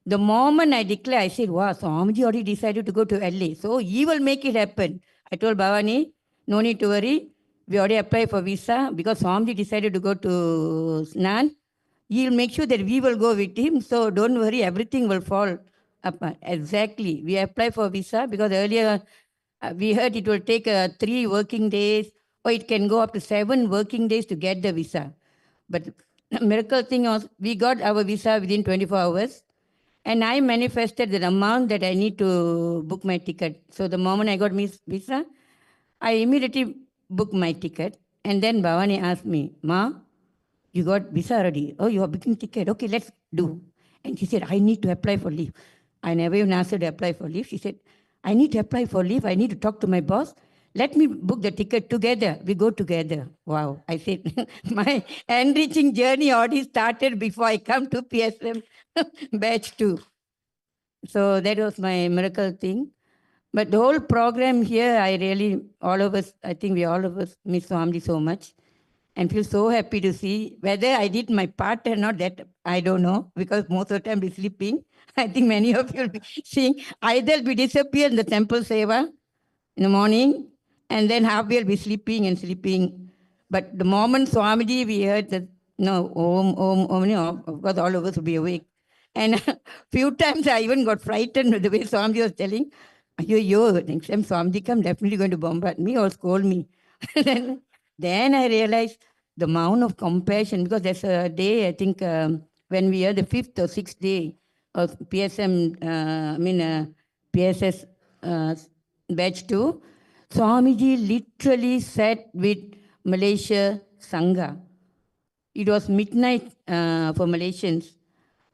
The moment I declared, I said, wow, Swamiji already decided to go to LA. So he will make it happen. I told Bhavani, no need to worry. We already applied for visa because Swamiji decided to go to Snan. He'll make sure that we will go with him. So don't worry, everything will fall apart. Exactly. We applied for visa because earlier we heard it will take 3 working days or it can go up to 7 working days to get the visa. But the miracle thing was we got our visa within 24 hours. And I manifested the amount that I need to book my ticket. So the moment I got visa, I immediately booked my ticket. And then Bhavani asked me, Ma, you got visa already. Oh, you are booking ticket. Okay, let's do. And she said, I need to apply for leave. I never even asked her to apply for leave. She said, I need to apply for leave. I need to talk to my boss. Let me book the ticket together. We go together. Wow. I said, my enriching journey already started before I come to PSM batch 2. So that was my miracle thing. But the whole program here, I really, all of us, I think we all of us miss Swamiji so much and feel so happy to see. Whether I did my part or not, that I don't know, because most of the time we're sleeping. I think many of you will be seeing either we disappear in the temple seva in the morning, and then half we'll be sleeping and sleeping. But the moment Swamiji, we heard that, no, of course all of us will be awake. And few times I even got frightened with the way Swamiji was telling, next time Swamiji come, definitely going to bombard me or scold me. then I realized the amount of compassion, because there's a day, I think, when we are the 5th or 6th day of PSM, PSS batch 2, Swamiji literally sat with Malaysia Sangha. It was midnight for Malaysians,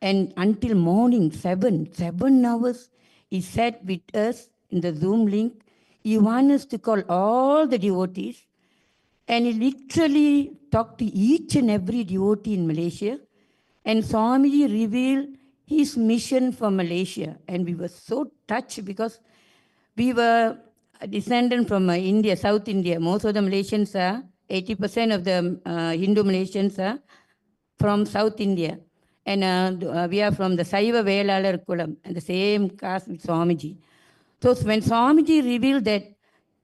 and until morning, 7 hours, he sat with us in the Zoom link. He wanted us to call all the devotees, and he literally talked to each and every devotee in Malaysia. And Swamiji revealed his mission for Malaysia. And we were so touched because we were a descendant from India, South India. Most of the Malaysians are, 80% of the Hindu Malaysians are from South India. And we are from the Saiva Velalar Kulam, and the same caste with Swamiji. So when Swamiji revealed that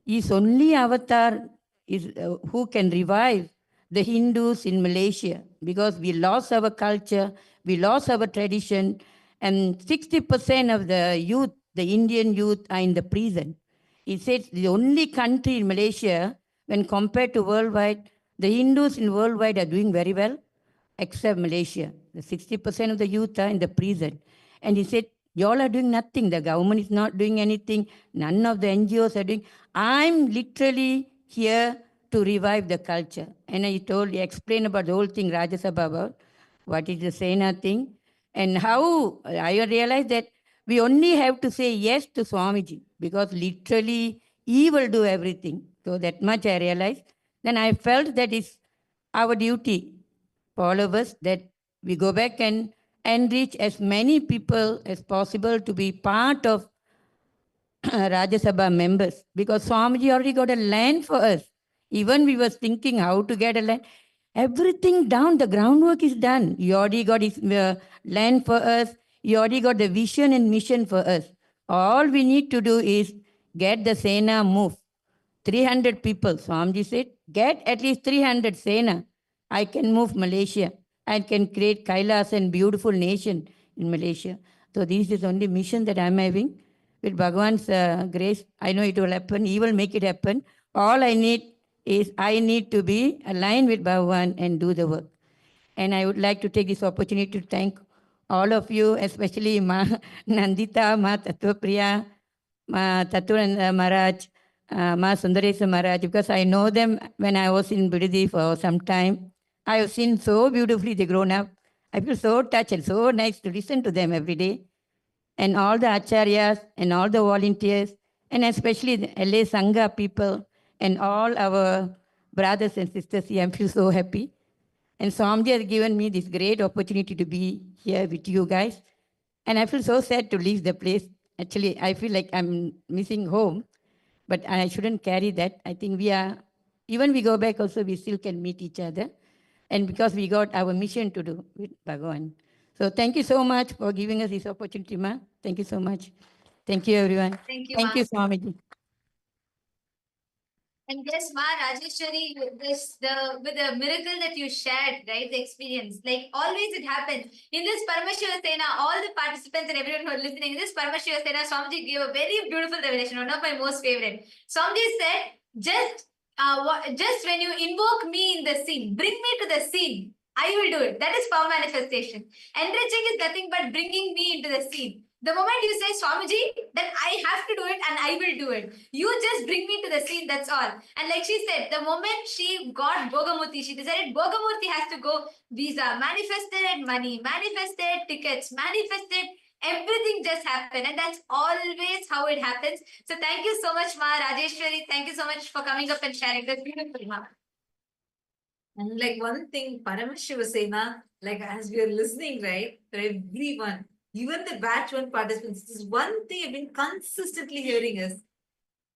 his only avatar is who can revive the Hindus in Malaysia, because we lost our culture, we lost our tradition, and 60% of the youth, the Indian youth, are in the prison. He said the only country in Malaysia, when compared to worldwide, the Hindus in worldwide are doing very well, except Malaysia. The 60% of the youth are in the prison. And he said, y'all are doing nothing. The government is not doing anything. None of the NGOs are doing. I'm literally here to revive the culture. And he explained about the whole thing, Rajya Sabha, about what is the Sena thing, and how I realized that we only have to say yes to Swamiji, because literally he will do everything. So that much I realized. Then I felt that it's our duty for all of us that we go back and enrich as many people as possible to be part of Rajya Sabha members, because Swamiji already got a land for us. Even we was thinking how to get a land. Everything down, the groundwork is done. He already got his land for us. He already got the vision and mission for us. All we need to do is get the Sena move. 300 people, Swamiji said, get at least 300 Sena. I can move Malaysia. I can create Kailas and beautiful nation in Malaysia. So this is the only mission that I'm having. With Bhagwan's grace, I know it will happen. He will make it happen. All I need is I need to be aligned with Bhagwan and do the work. And I would like to take this opportunity to thank all of you, especially Ma Nandita, Ma Tattvapriya, Ma Tattvananda Maharaj, Ma Sundaresa Maharaj, because I know them when I was in Bidadi for some time. I have seen so beautifully they grown up. I feel so touched and so nice to listen to them every day. And all the acharyas and all the volunteers, and especially the LA Sangha people and all our brothers and sisters here, I feel so happy. And Swamiji has given me this great opportunity to be here with you guys. And I feel so sad to leave the place. Actually, I feel like I'm missing home, but I shouldn't carry that. I think we are, even we go back also, we still can meet each other. And because we got our mission to do with Bhagavan. So thank you so much for giving us this opportunity, Ma. Thank you so much. Thank you, everyone. Thank you, Thank Ma. you, Swamiji. And yes, Ma Rajeshwari, with the miracle that you shared, right? The experience, like always it happens. In this Paramashiva Sena, all the participants and everyone who are listening, in this Paramashiva Sena, Swamiji gave a very beautiful revelation, one of my most favorite. Swamiji said, just when you invoke me in the scene, bring me to the scene, I will do it. That is power manifestation. Enriching is nothing but bringing me into the scene. The moment you say Swamiji, then I have to do it and I will do it. You just bring me to the scene, that's all. And like she said, the moment she got Bhogamurti, she decided Bhogamurti has to go visa, manifested money, manifested tickets, manifested everything just happened. And that's always how it happens. So thank you so much, Ma Rajeshwari. Thank you so much for coming up and sharing this beautiful, Ma. And like one thing Paramashiva Sena, like as we are listening, right, to everyone, even the batch one participants, this is one thing I've been consistently hearing is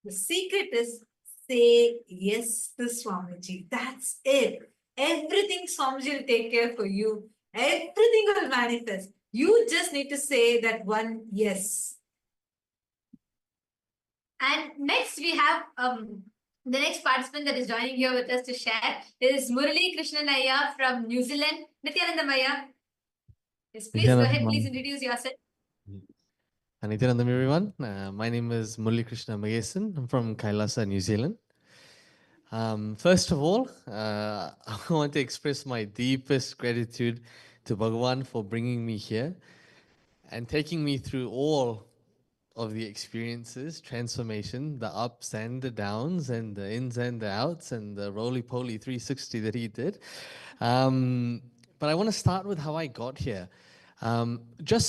the secret is say yes to Swamiji. That's it. Everything Swamiji will take care for you. Everything will manifest. You just need to say that one yes. And next we have the next participant that is joining here with us to share is Murali Krishnan Ayya from New Zealand. Nityanandam Ayya. Yes, please go ahead. Please introduce yourself. Nityanandam, everyone. My name is Murali Krishna Magesan. I'm from Kailasa, New Zealand. First of all, I want to express my deepest gratitude to Bhagavan for bringing me here and taking me through all of the experiences, transformation, the ups and the downs, and the ins and the outs, and the roly-poly 360 that he did. But I want to start with how I got here. It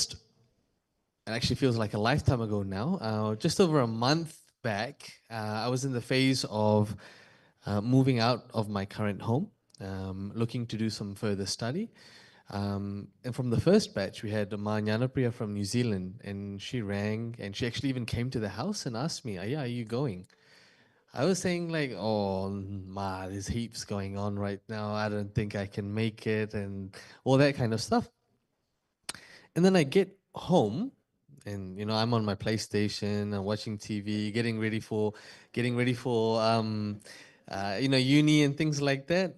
actually feels like a lifetime ago now. Just over a month back, I was in the phase of moving out of my current home, looking to do some further study. And from the first batch, we had Ma Nyanapriya from New Zealand, and she rang, and she actually even came to the house and asked me, Ayya, are you going? I was saying like, oh, Ma, there's heaps going on right now. I don't think I can make it, and all that kind of stuff. And then I get home, and I'm on my PlayStation, I'm watching TV, getting ready for uni and things like that.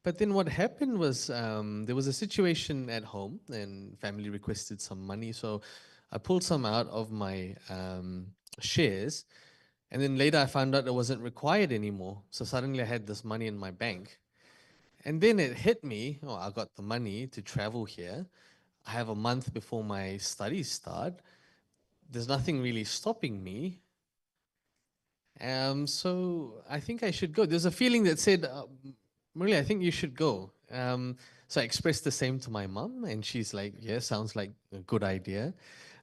But then what happened was there was a situation at home, and family requested some money, so I pulled some out of my shares, and then later I found out it wasn't required anymore. So suddenly I had this money in my bank, and then it hit me. Oh, I got the money to travel here. I have a month before my studies start. There's nothing really stopping me. So I think I should go. There's a feeling that said, Murali, I think you should go. So I expressed the same to my mom, and she's like, yeah, sounds like a good idea.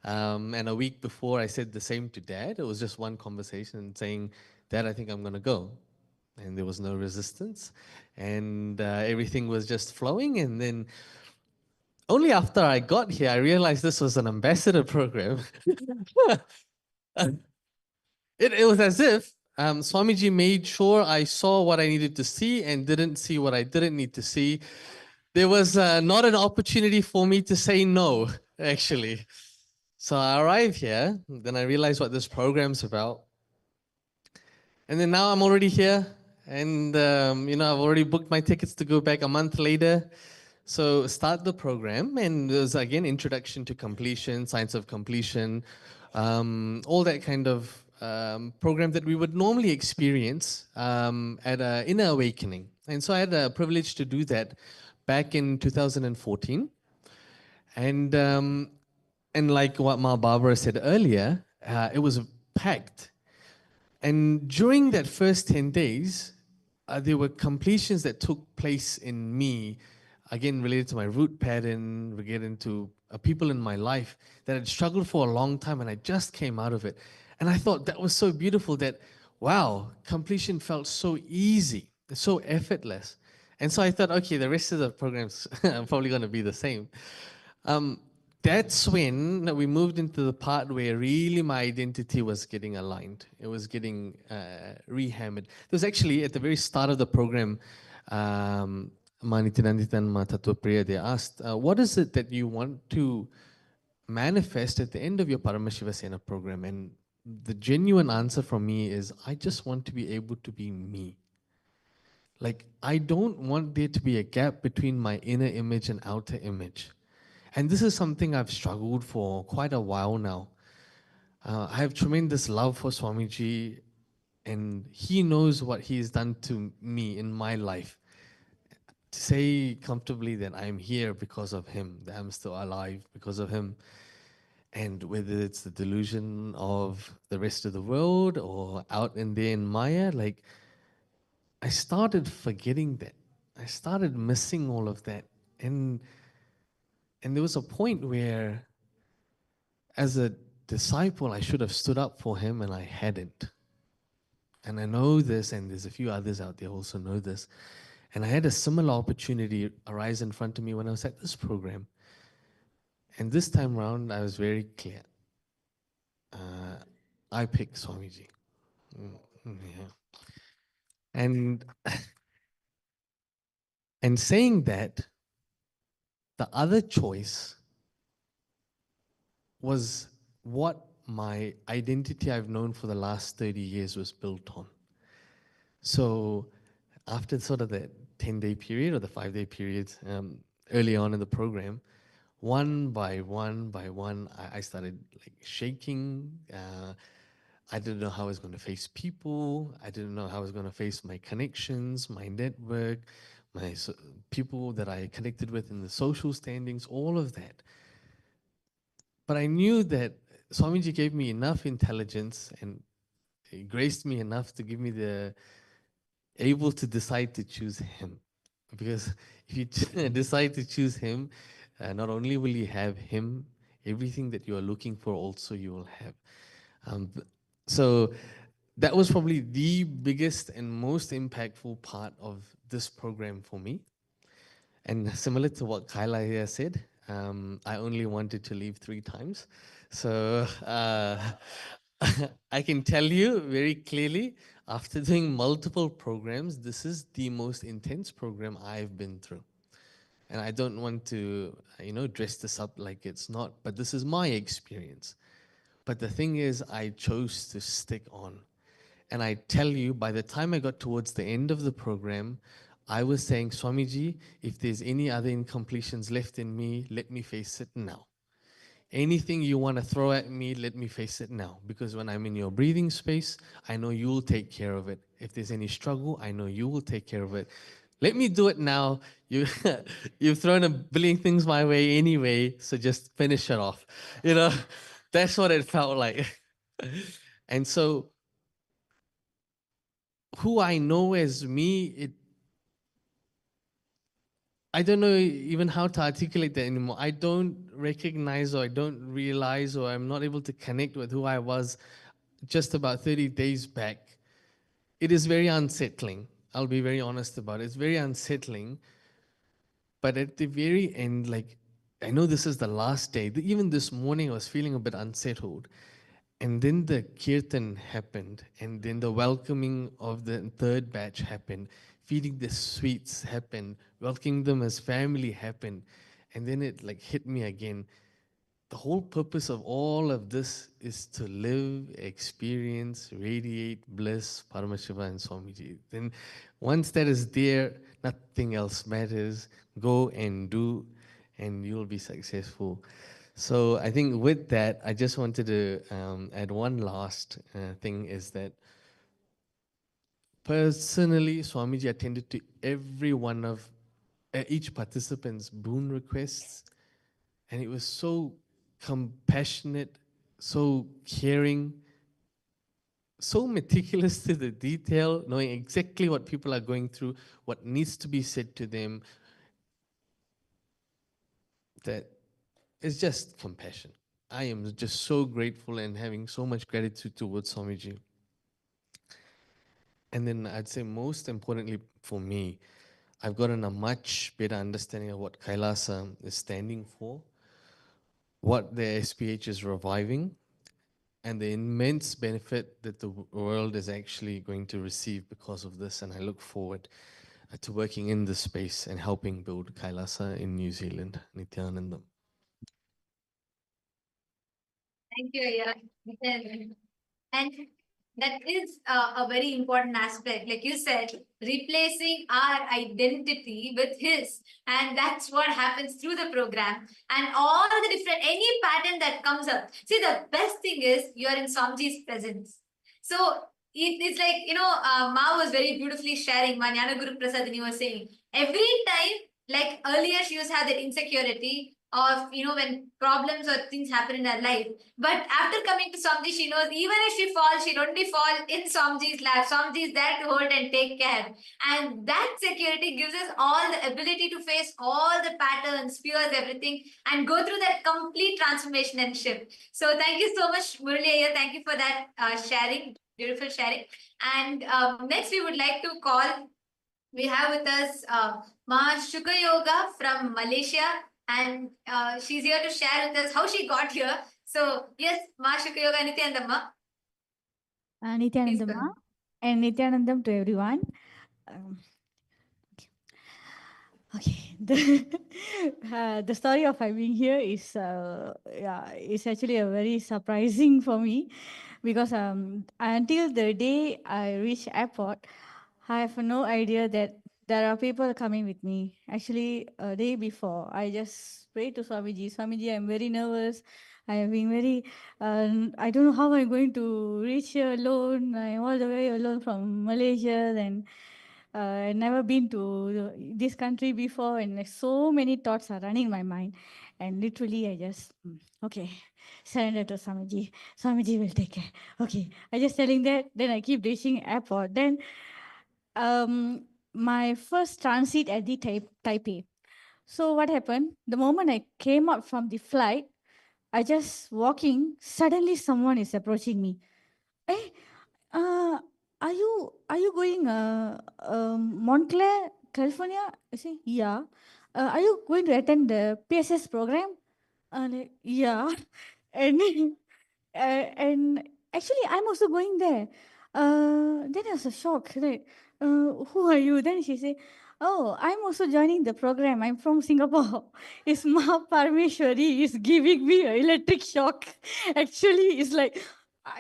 And a week before, I said the same to Dad. It was just one conversation saying, Dad, I think I'm going to go. And there was no resistance. And everything was just flowing. And then only after I got here, I realized this was an ambassador program. It was as if Swamiji made sure I saw what I needed to see and didn't see what I didn't need to see. There was not an opportunity for me to say no, actually. So I arrived here, then I realized what this program's about. And then now I'm already here, and I've already booked my tickets to go back a month later. So start the program, and there's again introduction to completion, science of completion, all that kind of program that we would normally experience at an inner awakening. And so I had a privilege to do that back in 2014. And like what Ma Barbara said earlier, it was packed. And during that first 10 days, there were completions that took place in me, again, related to my root pattern, related to people in my life that had struggled for a long time, and I just came out of it. And I thought that was so beautiful that, wow, completion felt so easy, so effortless. And so I thought, okay, the rest of the programs are probably going to be the same. That's when we moved into the part where really my identity was getting aligned. It was getting rehammered. It was actually at the very start of the program, Nityanand and Tatwapriya, they asked, what is it that you want to manifest at the end of your Paramashiva Sena program? And the genuine answer from me is, I just want to be able to be me. Like, I don't want there to be a gap between my inner image and outer image. And this is something I've struggled for quite a while now. I have tremendous love for Swamiji, and he knows what he has done to me in my life. To say comfortably that I'm here because of him, that I'm still alive because of him. And whether it's the delusion of the rest of the world or out in there in Maya, like I started forgetting that. I started missing all of that. And there was a point where, as a disciple, I should have stood up for him and I hadn't. And I know this, and there's a few others out there also know this. And I had a similar opportunity arise in front of me when I was at this program. And this time around, I was very clear. I picked Swamiji. Yeah. And saying that, the other choice was what my identity I've known for the last 30 years was built on. So after sort of the 10-day period or the 5-day period early on in the program, one by one, I started like shaking. I didn't know how I was going to face people. I didn't know how I was going to face my connections, my network, people that I connected with in the social standings, all of that. But I knew that Swamiji gave me enough intelligence and he graced me enough to give me the able to decide to choose him. Because if you decide to choose him, not only will you have him, everything that you are looking for also you will have. So that was probably the biggest and most impactful part of this program for me. And similar to what Kyla here said, I only wanted to leave 3 times. So I can tell you very clearly, after doing multiple programs, this is the most intense program I've been through. And I don't want to, dress this up like it's not, but this is my experience. But the thing is, I chose to stick on. And I tell you, by the time I got towards the end of the program, I was saying, Swamiji, if there's any other incompletions left in me, let me face it now. Anything you want to throw at me, let me face it now. Because when I'm in your breathing space, I know you'll take care of it. If there's any struggle, I know you will take care of it. Let me do it now. You've thrown a billion things my way anyway, so just finish it off. That's what it felt like. And so, who I know as me, I don't know even how to articulate that anymore. I don't recognize or I don't realize or I'm not able to connect with who I was just about 30 days back. It is very unsettling. I'll be very honest about it. It's very unsettling. But at the very end, I know this is the last day. Even this morning, I was feeling a bit unsettled. And then the kirtan happened. And then the welcoming of the 3rd batch happened. Feeding the sweets happened. Welcoming them as family happened. And then it hit me again. The whole purpose of all of this is to live, experience, radiate bliss, Paramashiva and Swamiji. Then once that is there, nothing else matters. Go and do, and you'll be successful. So I think with that, I just wanted to add one last thing is that personally, Swamiji attended to every one of each participant's boon requests, and it was so compassionate, so caring, so meticulous to the detail, knowing exactly what people are going through, what needs to be said to them, that it's just compassion. I am just so grateful and having so much gratitude towards Swamiji. And then I'd say most importantly for me, I've gotten a much better understanding of what Kailasa is standing for, what the SPH is reviving, and the immense benefit that the world is actually going to receive because of this. And I look forward to working in this space and helping build Kailasa in New Zealand. Nityanandam. Thank you, Ayya. And that is a very important aspect. Like you said, replacing our identity with his. And that's what happens through the program. And all the different, any pattern that comes up. See, the best thing is you are in Swamiji's presence. So it's like, Ma was very beautifully sharing, Manyana Guru Prasadini was saying, every time, like earlier she used to have that insecurity, of, when problems or things happen in her life. But after coming to Swamiji, she knows even if she falls, she'll only fall in Swamiji's lap. Swamiji is there to hold and take care. And that security gives us all the ability to face all the patterns, fears, everything, and go through that complete transformation and shift. So thank you so much, Murali Iyer. Thank you for that sharing, beautiful sharing. And next we would like to call, we have with us Ma Shukha Yoga from Malaysia, and she's here to share with us how she got here. So yes, Ma Shukha Yoga Nityanandamma. Nityanandamma and Nityanandam to everyone. Um, okay, the story of I being here is is actually a very surprising for me, because until the day I reach airport, I have no idea that there are people coming with me. Actually, a day before, I just prayed to Swamiji. Swamiji, I'm very nervous. I have been very, I don't know how I'm going to reach here alone. I'm all the way alone from Malaysia, and I've never been to this country before, and like so many thoughts are running in my mind. And literally, I just, okay, surrender to Swamiji. Swamiji will take care. Okay, I just telling that. Then I keep reaching airport. Then my first transit at the Taipei. So what happened? The moment I came up from the flight, I just walking. Suddenly, someone is approaching me. Hey, are you going Montclair, California? I say, yeah. Are you going to attend the PSS program? Like, yeah. And and actually, I'm also going there. Then I was a shock. Like, who are you? Then she said, oh, I'm also joining the program. I'm from Singapore. It's Ma Parmeshwari is giving me an electric shock. Actually, it's like,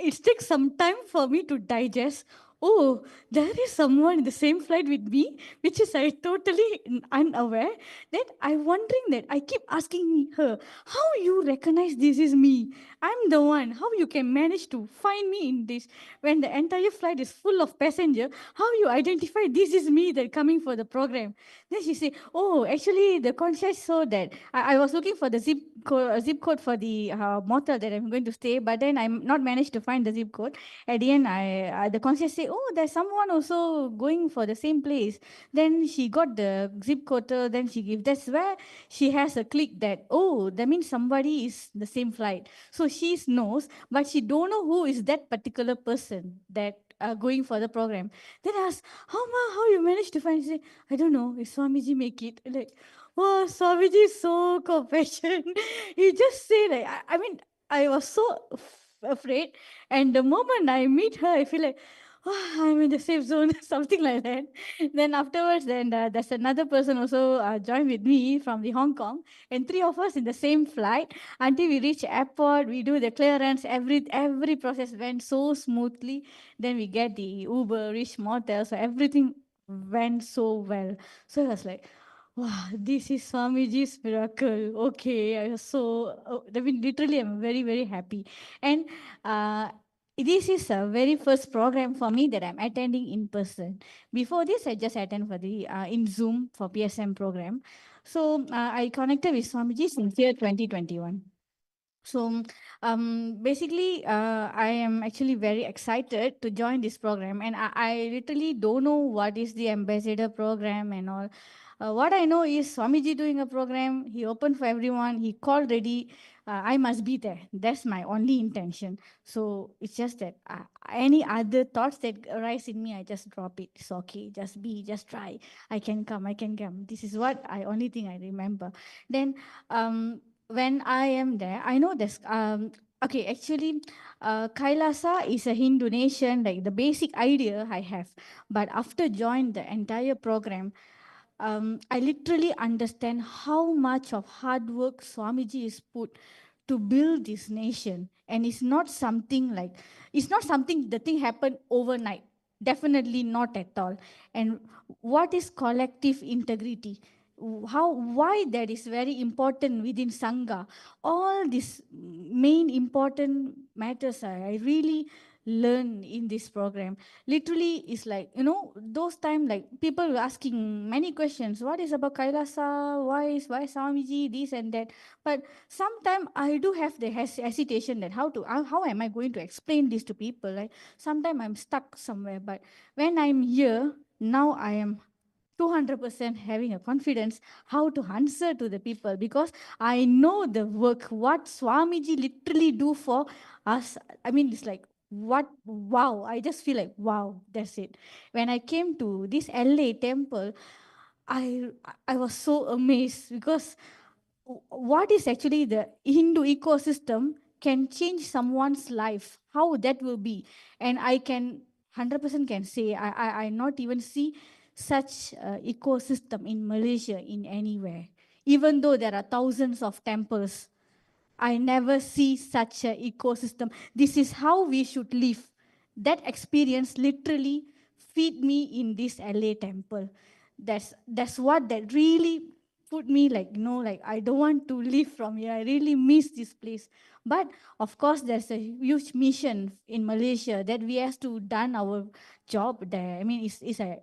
it takes some time for me to digest. Oh, there is someone in the same flight with me, which is I totally unaware. Then I'm wondering that I keep asking her, how you recognize this is me? I'm the one. How you can manage to find me in this when the entire flight is full of passenger? How you identify this is me that coming for the program? Then she say, oh, actually the concierge saw that I was looking for the zip code for the motel that I'm going to stay, but then I'm not managed to find the zip code. At the end, the concierge say, oh, there's someone also going for the same place. Then she got the zip code, then she give. That's where she has a click that, oh, that means somebody is the same flight. So she knows, but she don't know who is that particular person that going for the program. Then I asked, how you managed to find? She say, I don't know. If Swamiji make it, like, oh, Swamiji is so compassionate. He just say like, I mean, I was so afraid, and the moment I meet her, I feel like, oh, I'm in the safe zone, something like that. Then afterwards, then there's another person also joined with me from the Hong Kong, and three of us in the same flight until we reach airport. We do the clearance. Every process went so smoothly. Then we get the Uber, reach motel, so everything went so well. So I was like, wow, this is Swamiji's miracle. Okay, I was so, I mean, literally, I'm very, very happy. And this is a very first program for me that I'm attending in person. Before this, I just attend for the in Zoom for PSM program. So I connected with Swamiji since year 2021. So basically, I am actually very excited to join this program, and I literally don't know what is the ambassador program and all. What I know is Swamiji doing a program. He opened for everyone. He called ready. I must be there. That's my only intention. So it's just that any other thoughts that arise in me, I just drop it. It's okay. Just be. Just try. I can come. I can come. This is what only thing I remember. Then when I am there, I know this. Okay, actually, Kailasa is a Hindu nation, like the basic idea I have. But after joining the entire program, I literally understand how much of hard work Swamiji is put to build this nation. And it's not something like, it's not something the thing happened overnight. Definitely not at all. And what is collective integrity? Why that is very important within Sangha. All these main important matters I really learn in this program. Literally, it's like, those time like people were asking many questions. What is about Kailasa? Why Swamiji, this and that? But sometimes I do have the hesitation that how am I going to explain this to people? Like sometimes I'm stuck somewhere. But when I'm here, now I am 200% having a confidence how to answer to the people, because I know the work what Swamiji literally do for us. I mean, it's like wow, I just feel like wow, that's it. When I came to this LA temple, I I was so amazed, because what is actually the Hindu ecosystem can change someone's life, how that will be. And I can 100% can say I not even see such ecosystem in Malaysia in anywhere. Even though there are thousands of temples, I never see such a ecosystem. This is how we should live. That experience literally feed me in this LA temple. That's what that really put me like, like I don't want to leave from here. I really miss this place. But of course, there's a huge mission in Malaysia that we have to done our job there. I mean,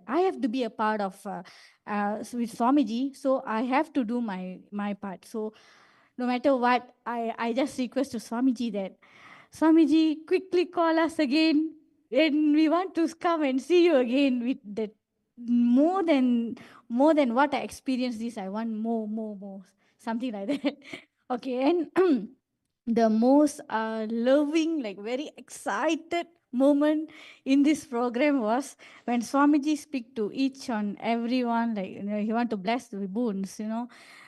I have to be a part of with Swamiji, so I have to do my part. So no matter what, I just request to Swamiji that Swamiji quickly call us again, and we want to come and see you again with that more than what I experienced this. I want more, something like that. Okay, and the most loving, like very excited moment in this program was when Swamiji speak to each and everyone, like he want to bless the boons.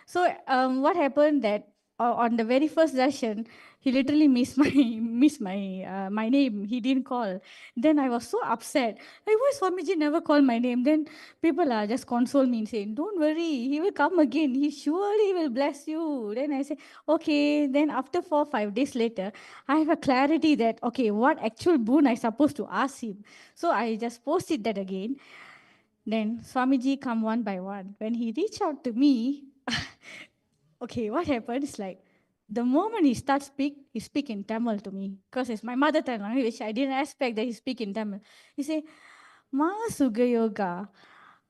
So what happened that on the very first session, he literally missed my name. He didn't call. Then I was so upset. Like, why Swamiji never called my name? Then people are just console me and saying, "Don't worry, he will come again. He surely will bless you." Then I say, "Okay." Then after 4-5 days later, I have a clarity that okay, what actual boon I supposed to ask him. So I just posted that again. Then Swamiji come one by one. When he reached out to me, okay, what happened is like, the moment he starts he speak in Tamil to me, because it's my mother tongue language. I didn't expect that he speak in Tamil. He say, "Ma Sugayoga,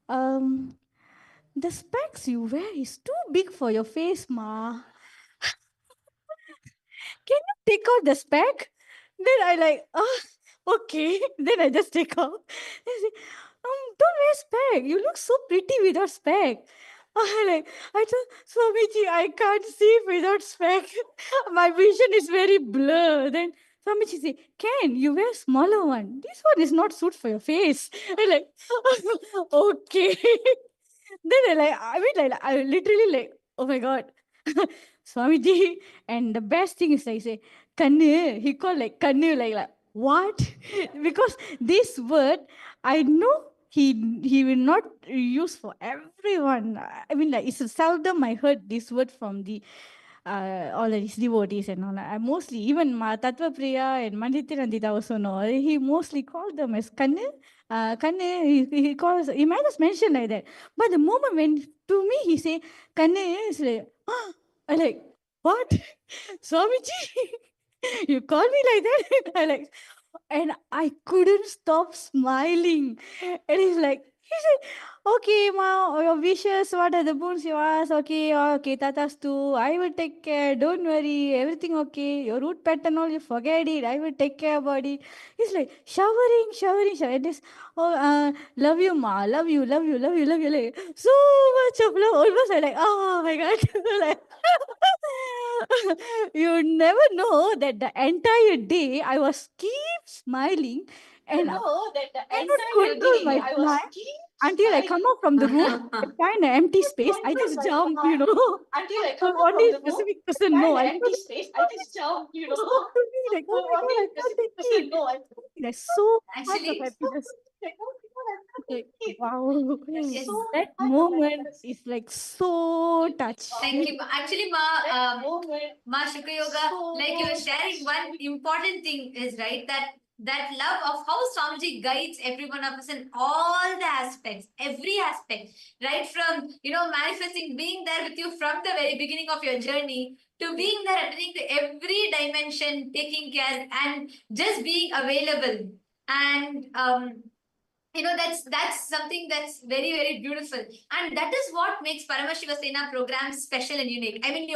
the specs you wear is too big for your face, ma. Can you take out the spec?" Then I like, okay. Then I just take out. Then I say, don't wear spec. You look so pretty without spec. I told Swamiji, I can't see without spec. My vision is very blur. Then Swamiji say, "Can you wear smaller one? This one is not suit for your face." I like, okay. Then I literally like, oh my God, Swamiji. And the best thing is like say, "Kannu." He called like Kannu, like what? Because this word, I know he will not use for everyone. I mean, like it's seldom I heard this word from the all his devotees and all. I mostly, even Tattva Priya and Manditirandita also know. He mostly called them as Kannu. Kannu, he calls, he might just mention like that. But the moment when to me he say Kannu, is like, I like, what? Swamiji, you call me like that? I like, and I couldn't stop smiling. And he's like, he said, "Okay, ma, your wishes, what are the boons you ask? Okay, okay, tatas too. I will take care. Don't worry, everything okay. Your root pattern, all you forget it. I will take care about it." He's like showering. And this, love you, ma, love you. Like, so much of love. Almost I like, oh my God, like. You never know that the entire day I was keep smiling, and I cannot control my smile until I come out from the room, I find an empty space, I just jump, until I come out from the specific person, no, I empty space, I just jump, like, oh my God, I can't take it. There's so much of happiness. Like, wow, that moment is like so touching. Thank you. Actually, Ma Shukra Yoga, like you were sharing, one important thing is right that that love of how Swamiji guides every one of us in all the aspects, every aspect, right from, manifesting, being there with you from the very beginning of your journey to being there, attending to every dimension, taking care and just being available. And, that's something that's very, very beautiful. And that is what makes Paramashiva Sena programs special and unique. I mean,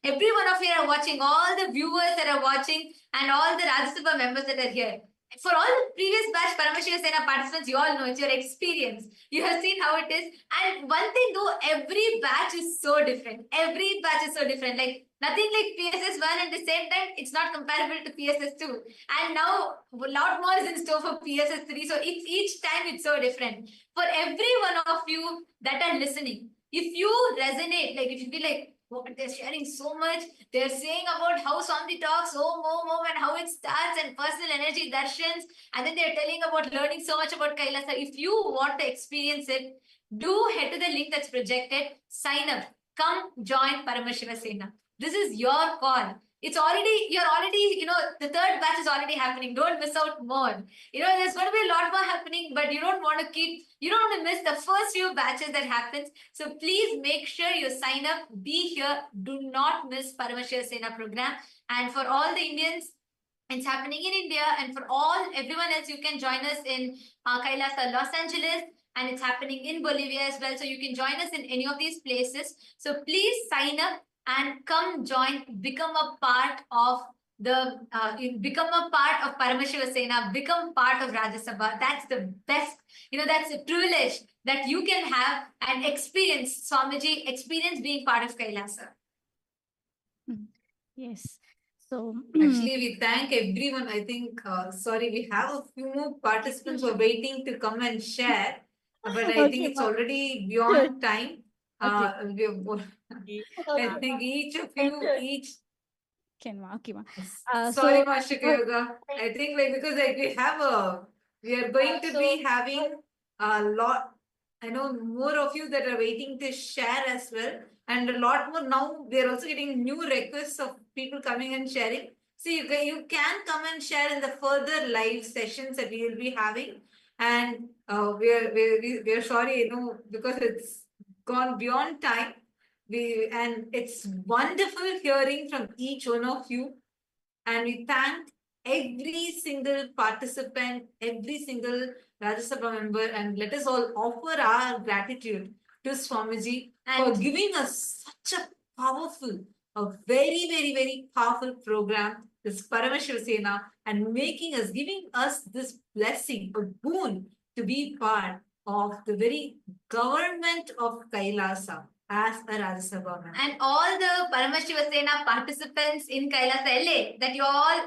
every one of you are watching, all the viewers that are watching, and all the Rajya Sabha members that are here. For all the previous batch Paramashiva Sena participants, you all know it's your experience. You have seen how it is. And one thing though, every batch is so different. Every batch is so different. Like nothing like PSS 1, at the same time, it's not comparable to PSS 2. And now a lot more is in store for PSS 3. So each time it's so different. For every one of you that are listening, if you resonate, like if you feel like, oh, they're sharing so much, they're saying about how Swami talks, and how it starts, and personal energy darshans, and then they're telling about learning so much about Kailasa. If you want to experience it, do head to the link that's projected, sign up, come join Paramashiva Sena. This is your call. You're already, the third batch is already happening. Don't miss out more. There's going to be a lot more happening, but you don't want to miss the first few batches that happens. So please make sure you sign up, be here. Do not miss Paramashiva Sena program. And for all the Indians, it's happening in India. And for everyone else, you can join us in Kailasa, Los Angeles. And it's happening in Bolivia as well. So you can join us in any of these places. So please sign up and come join, become a part of Paramashiva Sena, become part of Rajya Sabha. That's the best, that's a privilege that you can have and experience Swamiji, experience being part of Kailasa. Yes. So actually, we thank everyone. I think, we have a few more participants who are waiting to come and share, but I think it's already beyond time. I think each of you, sorry, Master Yoga. I think because we are going to be having a lot. I know more of you that are waiting to share as well, and a lot more now. We are also getting new requests of people coming and sharing. So you can come and share in the further live sessions that we will be having, and we are sorry, because it's gone beyond time. And it's wonderful hearing from each one of you. And we thank every single participant, every single Rajya Sabha member, and let us all offer our gratitude to Swamiji for giving us such a very, very, very powerful program, this Paramashiva Sena, and giving us this blessing, a boon to be part of the very government of Kailasa as a Rajya Sabha member. And all the Paramashiva Sena participants in Kailasa LA, that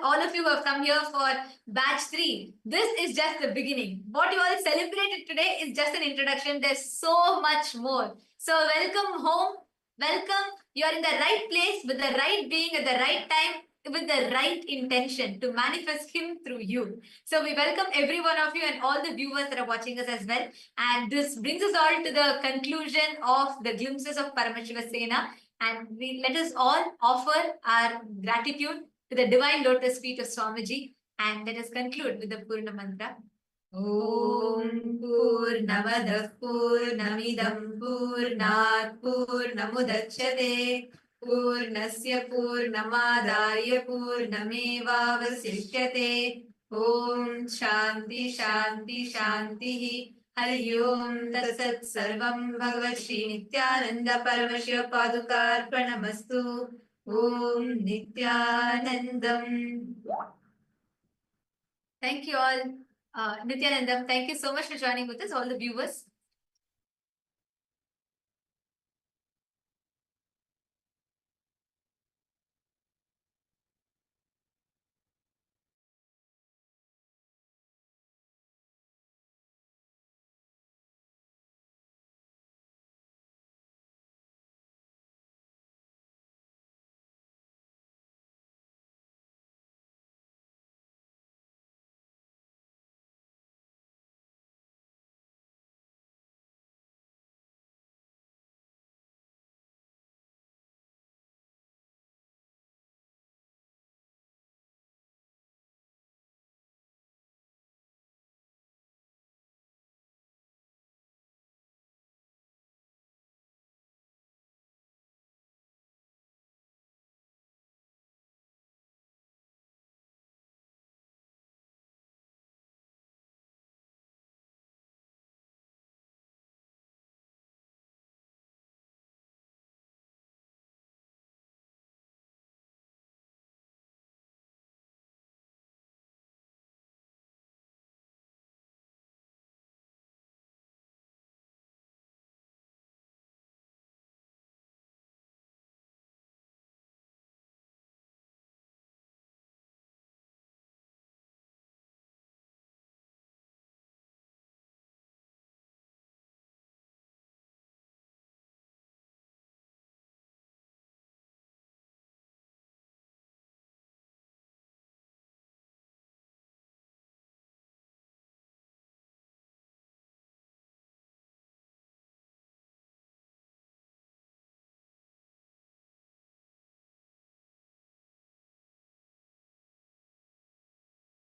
all of you have come here for batch 3. This is just the beginning. What you all celebrated today is just an introduction. There's so much more. So welcome home. Welcome. You're in the right place with the right being at the right time, with the right intention to manifest him through you. So we welcome every one of you and all the viewers that are watching us as well. And this brings us all to the conclusion of the glimpses of Paramashiva Sena. And let us all offer our gratitude to the divine lotus feet of Swamiji. And let us conclude with the Purna Mantra. Om Purnamadah Purnamidam Purnat Purnamudachyate Purnasya Purnamadaya Purnamevavasishyate. Om Shanti Shanti Shanti. Hari Om Tatsat Sarvam Bhagavad Shri Nityananda Paramashiva Padukarpanamastu. Om Nityanandam. Thank you all. Nityanandam, thank you so much for joining with us, all the viewers.